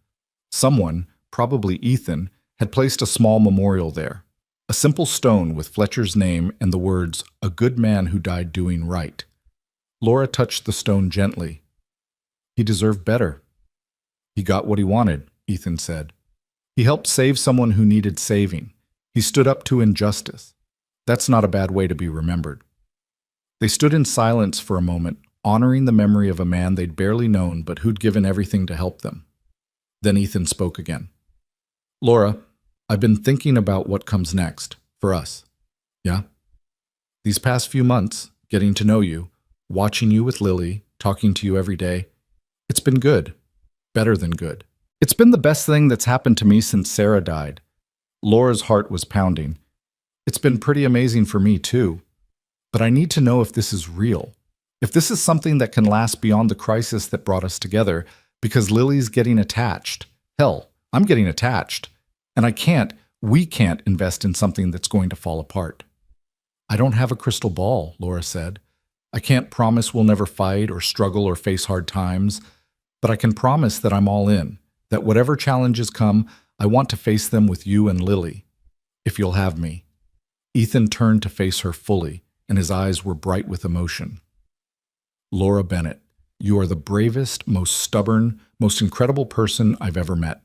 Someone, probably Ethan, had placed a small memorial there, a simple stone with Fletcher's name and the words, "A good man who died doing right." Laura touched the stone gently. He deserved better. He got what he wanted, Ethan said. He helped save someone who needed saving. He stood up to injustice. That's not a bad way to be remembered. They stood in silence for a moment, honoring the memory of a man they'd barely known but who'd given everything to help them. Then Ethan spoke again. Laura, I've been thinking about what comes next, for us. Yeah? These past few months, getting to know you, watching you with Lily, talking to you every day, it's been good. Better than good. It's been the best thing that's happened to me since Sarah died. Laura's heart was pounding. It's been pretty amazing for me, too. But I need to know if this is real. If this is something that can last beyond the crisis that brought us together, because Lily's getting attached. Hell, I'm getting attached. And we can't invest in something that's going to fall apart. I don't have a crystal ball, Laura said. I can't promise we'll never fight or struggle or face hard times, but I can promise that I'm all in, that whatever challenges come, I want to face them with you and Lily, if you'll have me. Ethan turned to face her fully, and his eyes were bright with emotion. Laura Bennett, you are the bravest, most stubborn, most incredible person I've ever met.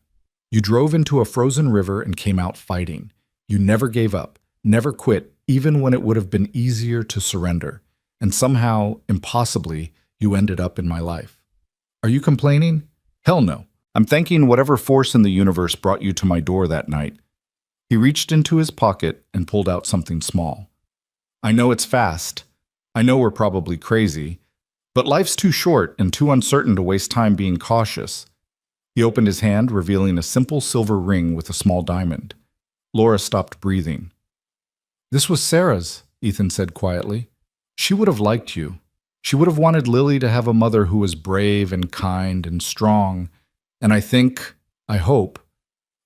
You drove into a frozen river and came out fighting. You never gave up, never quit, even when it would have been easier to surrender. And somehow, impossibly, you ended up in my life. Are you complaining? Hell no. I'm thanking whatever force in the universe brought you to my door that night. He reached into his pocket and pulled out something small. I know it's fast. I know we're probably crazy. But life's too short and too uncertain to waste time being cautious. He opened his hand, revealing a simple silver ring with a small diamond. Laura stopped breathing. This was Sarah's, Ethan said quietly. She would have liked you. She would have wanted Lily to have a mother who was brave and kind and strong. And I hope,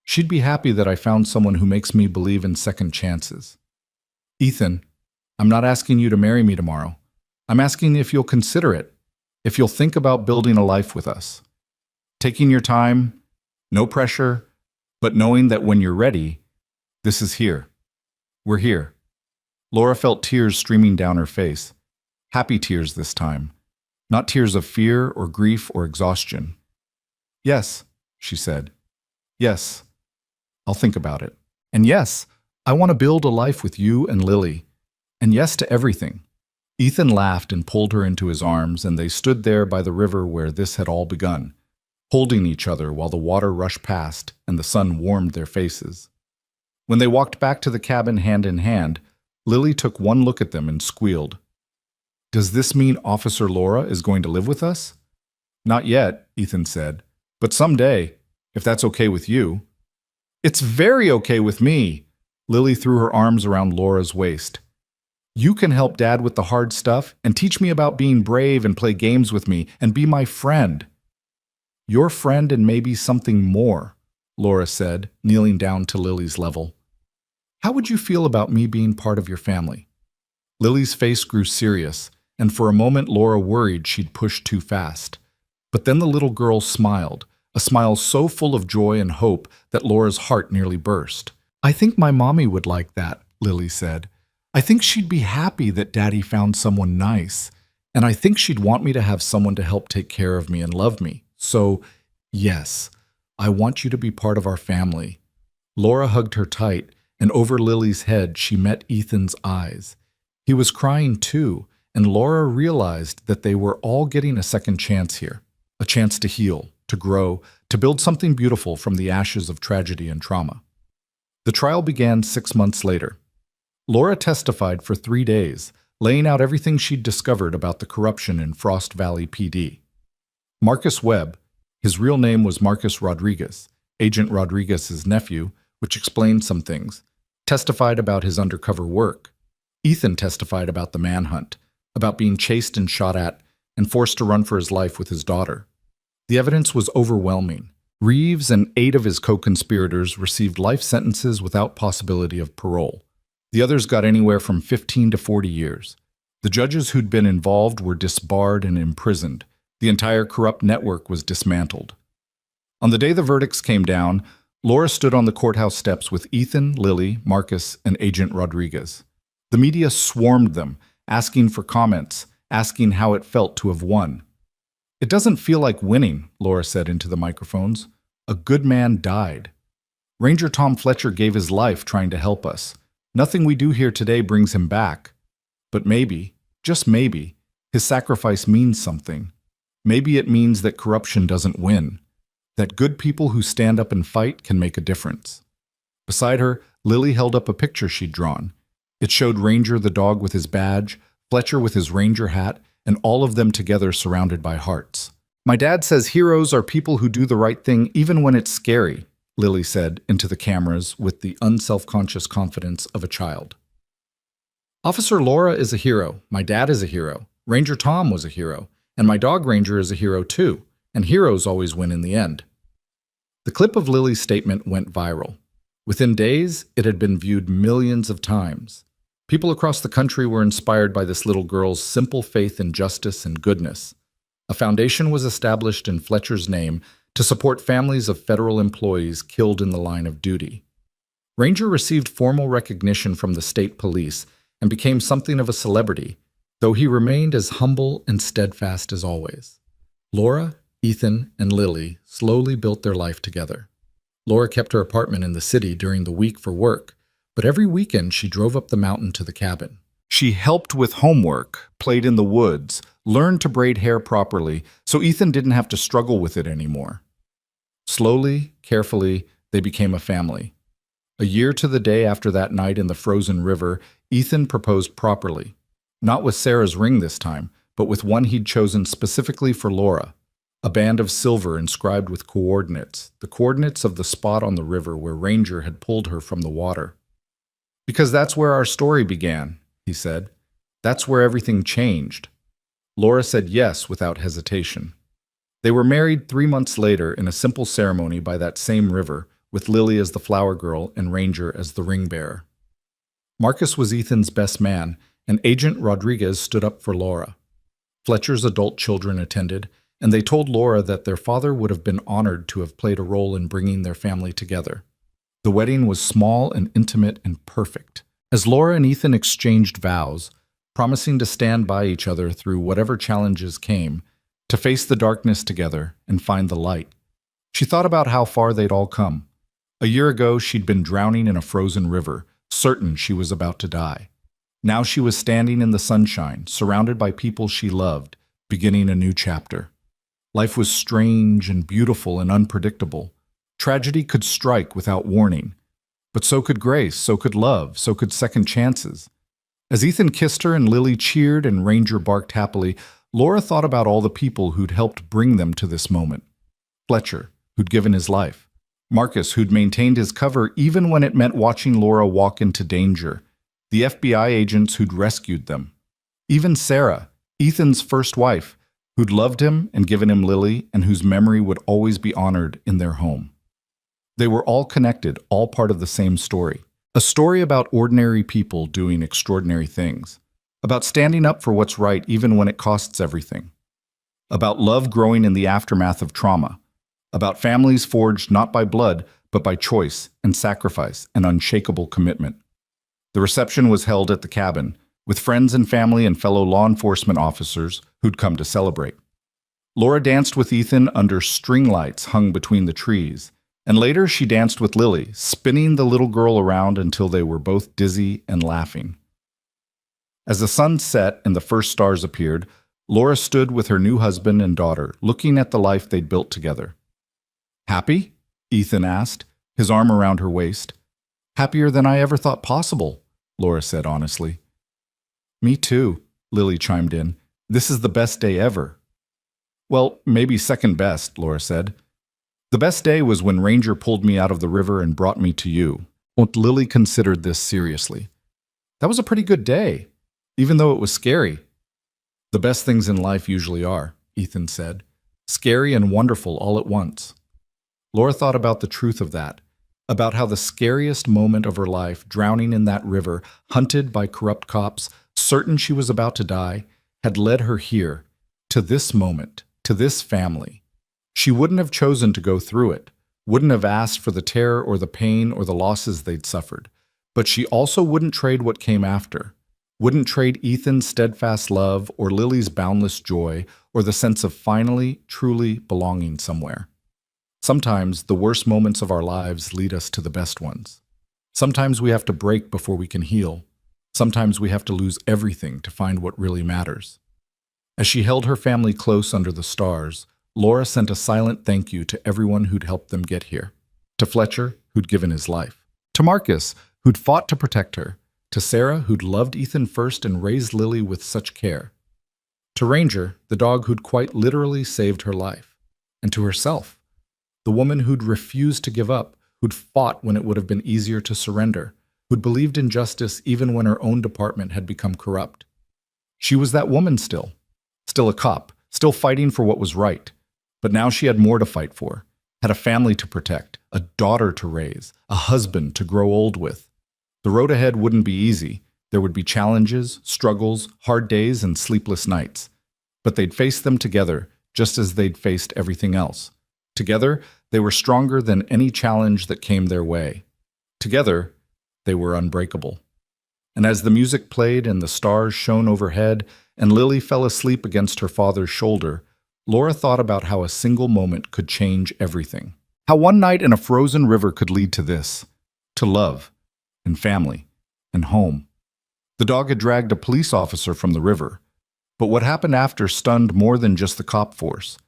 she'd be happy that I found someone who makes me believe in second chances. Ethan, I'm not asking you to marry me tomorrow. I'm asking if you'll consider it, if you'll think about building a life with us. Taking your time, no pressure, but knowing that when you're ready, this is here. We're here. Laura felt tears streaming down her face. Happy tears this time, not tears of fear or grief or exhaustion. Yes, she said. Yes, I'll think about it. And yes, I want to build a life with you and Lily. And yes to everything. Ethan laughed and pulled her into his arms, and they stood there by the river where this had all begun, holding each other while the water rushed past and the sun warmed their faces. When they walked back to the cabin hand in hand, Lily took one look at them and squealed. Does this mean Officer Laura is going to live with us? Not yet, Ethan said. But someday, if that's okay with you. It's very okay with me. Lily threw her arms around Laura's waist. You can help Dad with the hard stuff and teach me about being brave and play games with me and be my friend. Your friend and maybe something more, Laura said, kneeling down to Lily's level. How would you feel about me being part of your family? Lily's face grew serious, and for a moment Laura worried she'd pushed too fast. But then the little girl smiled, a smile so full of joy and hope that Laura's heart nearly burst. I think my mommy would like that, Lily said. I think she'd be happy that Daddy found someone nice, and I think she'd want me to have someone to help take care of me and love me. So, yes, I want you to be part of our family. Laura hugged her tight, and over Lily's head she met Ethan's eyes. He was crying too, and Laura realized that they were all getting a second chance here. A chance to heal, to grow, to build something beautiful from the ashes of tragedy and trauma. The trial began 6 months later. Laura testified for 3 days, laying out everything she'd discovered about the corruption in Frost Valley PD. Marcus Webb, his real name was Marcus Rodriguez, Agent Rodriguez's nephew, which explained some things, testified about his undercover work. Ethan testified about the manhunt, about being chased and shot at, and forced to run for his life with his daughter. The evidence was overwhelming. Reeves and 8 of his co-conspirators received life sentences without possibility of parole. The others got anywhere from 15 to 40 years. The judges who'd been involved were disbarred and imprisoned. The entire corrupt network was dismantled. On the day the verdicts came down, Laura stood on the courthouse steps with Ethan, Lily, Marcus, and Agent Rodriguez. The media swarmed them, asking for comments, asking how it felt to have won. "It doesn't feel like winning," Laura said into the microphones. "A good man died. Ranger Tom Fletcher gave his life trying to help us. Nothing we do here today brings him back. But maybe, just maybe, his sacrifice means something. Maybe it means that corruption doesn't win, that good people who stand up and fight can make a difference." Beside her, Lily held up a picture she'd drawn. It showed Ranger the dog with his badge, Fletcher with his ranger hat, and all of them together surrounded by hearts. "My dad says heroes are people who do the right thing even when it's scary," Lily said into the cameras with the unself-conscious confidence of a child. "Officer Laura is a hero, my dad is a hero, Ranger Tom was a hero, and my dog Ranger is a hero too, and heroes always win in the end." The clip of Lily's statement went viral. Within days, it had been viewed millions of times. People across the country were inspired by this little girl's simple faith in justice and goodness. A foundation was established in Fletcher's name to support families of federal employees killed in the line of duty. Ranger received formal recognition from the state police and became something of a celebrity, though he remained as humble and steadfast as always. Laura, Ethan, and Lily slowly built their life together. Laura kept her apartment in the city during the week for work, but every weekend she drove up the mountain to the cabin. She helped with homework, played in the woods, learned to braid hair properly, so Ethan didn't have to struggle with it anymore. Slowly, carefully, they became a family. A year to the day after that night in the frozen river, Ethan proposed properly. Not with Sarah's ring this time, but with one he'd chosen specifically for Laura. A band of silver inscribed with coordinates, the coordinates of the spot on the river where Ranger had pulled her from the water. "Because that's where our story began," he said. "That's where everything changed." Laura said yes without hesitation. They were married 3 months later in a simple ceremony by that same river, with Lily as the flower girl and Ranger as the ring bearer. Marcus was Ethan's best man, and Agent Rodriguez stood up for Laura. Fletcher's adult children attended, and they told Laura that their father would have been honored to have played a role in bringing their family together. The wedding was small and intimate and perfect. As Laura and Ethan exchanged vows, promising to stand by each other through whatever challenges came, to face the darkness together and find the light, she thought about how far they'd all come. A year ago, she'd been drowning in a frozen river, certain she was about to die. Now she was standing in the sunshine, surrounded by people she loved, beginning a new chapter. Life was strange and beautiful and unpredictable. Tragedy could strike without warning. But so could grace, so could love, so could second chances. As Ethan kissed her and Lily cheered and Ranger barked happily, Laura thought about all the people who'd helped bring them to this moment. Fletcher, who'd given his life. Marcus, who'd maintained his cover even when it meant watching Laura walk into danger. The FBI agents who'd rescued them. Even Sarah, Ethan's first wife, who'd loved him and given him Lily and whose memory would always be honored in their home. They were all connected, all part of the same story. A story about ordinary people doing extraordinary things. About standing up for what's right even when it costs everything. About love growing in the aftermath of trauma. About families forged not by blood, but by choice and sacrifice and unshakable commitment. The reception was held at the cabin, with friends and family and fellow law enforcement officers who'd come to celebrate. Laura danced with Ethan under string lights hung between the trees, and later she danced with Lily, spinning the little girl around until they were both dizzy and laughing. As the sun set and the first stars appeared, Laura stood with her new husband and daughter, looking at the life they'd built together. "Happy?" Ethan asked, his arm around her waist. "Happier than I ever thought possible," Laura said honestly. "Me too," Lily chimed in. "This is the best day ever." "Well, maybe second best," Laura said. "The best day was when Ranger pulled me out of the river and brought me to you." Aunt Lily considered this seriously. "That was a pretty good day, even though it was scary." "The best things in life usually are," Ethan said. "Scary and wonderful all at once." Laura thought about the truth of that, about how the scariest moment of her life, drowning in that river, hunted by corrupt cops, certain she was about to die, had led her here, to this moment, to this family. She wouldn't have chosen to go through it, wouldn't have asked for the terror or the pain or the losses they'd suffered, but she also wouldn't trade what came after. wouldn't trade Ethan's steadfast love or Lily's boundless joy or the sense of finally, truly belonging somewhere. Sometimes the worst moments of our lives lead us to the best ones. Sometimes we have to break before we can heal. Sometimes we have to lose everything to find what really matters. As she held her family close under the stars, Laura sent a silent thank you to everyone who'd helped them get here. To Fletcher, who'd given his life. To Marcus, who'd fought to protect her. To Sarah, who'd loved Ethan first and raised Lily with such care. To Ranger, the dog who'd quite literally saved her life. And to herself, the woman who'd refused to give up, who'd fought when it would have been easier to surrender, who'd believed in justice even when her own department had become corrupt. She was that woman still a cop, still fighting for what was right. But now she had more to fight for, had a family to protect, a daughter to raise, a husband to grow old with. The road ahead wouldn't be easy. There would be challenges, struggles, hard days, and sleepless nights. But they'd face them together, just as they'd faced everything else. Together, they were stronger than any challenge that came their way. Together, they were unbreakable. And as the music played and the stars shone overhead, and Lily fell asleep against her father's shoulder, Laura thought about how a single moment could change everything. How one night in a frozen river could lead to this, to love, and family, and home. The dog had dragged a police officer from the river, but what happened after stunned more than just the cop force.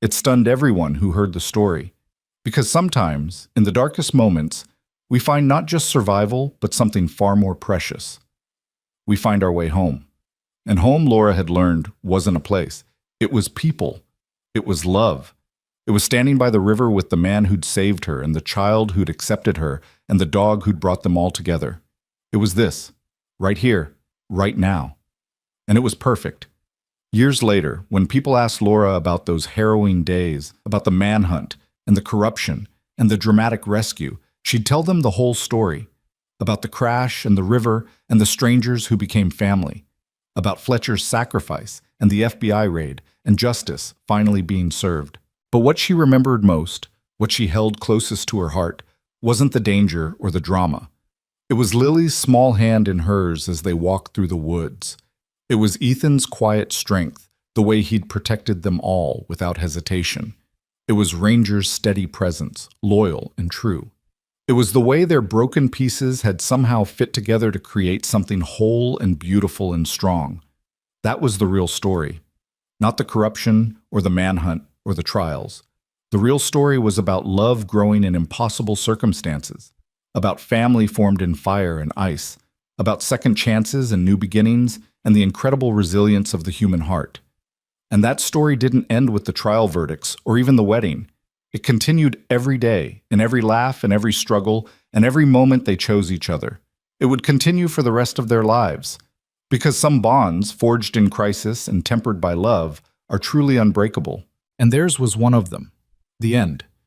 It stunned everyone who heard the story. Because sometimes, in the darkest moments, we find not just survival, but something far more precious. We find our way home. And home, Laura had learned, wasn't a place. It was people. It was love. It was standing by the river with the man who'd saved her and the child who'd accepted her and the dog who'd brought them all together. It was this, right here, right now. And it was perfect. Years later, when people asked Laura about those harrowing days, about the manhunt and the corruption and the dramatic rescue, she'd tell them the whole story, about the crash and the river and the strangers who became family, about Fletcher's sacrifice and the FBI raid and justice finally being served. But what she remembered most, what she held closest to her heart, wasn't the danger or the drama. It was Lily's small hand in hers as they walked through the woods. It was Ethan's quiet strength, the way he'd protected them all without hesitation. It was Ranger's steady presence, loyal and true. It was the way their broken pieces had somehow fit together to create something whole and beautiful and strong. That was the real story. Not the corruption or the manhunt or the trials. The real story was about love growing in impossible circumstances, about family formed in fire and ice, about second chances and new beginnings, and the incredible resilience of the human heart. And that story didn't end with the trial verdicts or even the wedding. It continued every day, in every laugh and every struggle, and every moment they chose each other. It would continue for the rest of their lives. Because some bonds, forged in crisis and tempered by love, are truly unbreakable. And theirs was one of them. The end.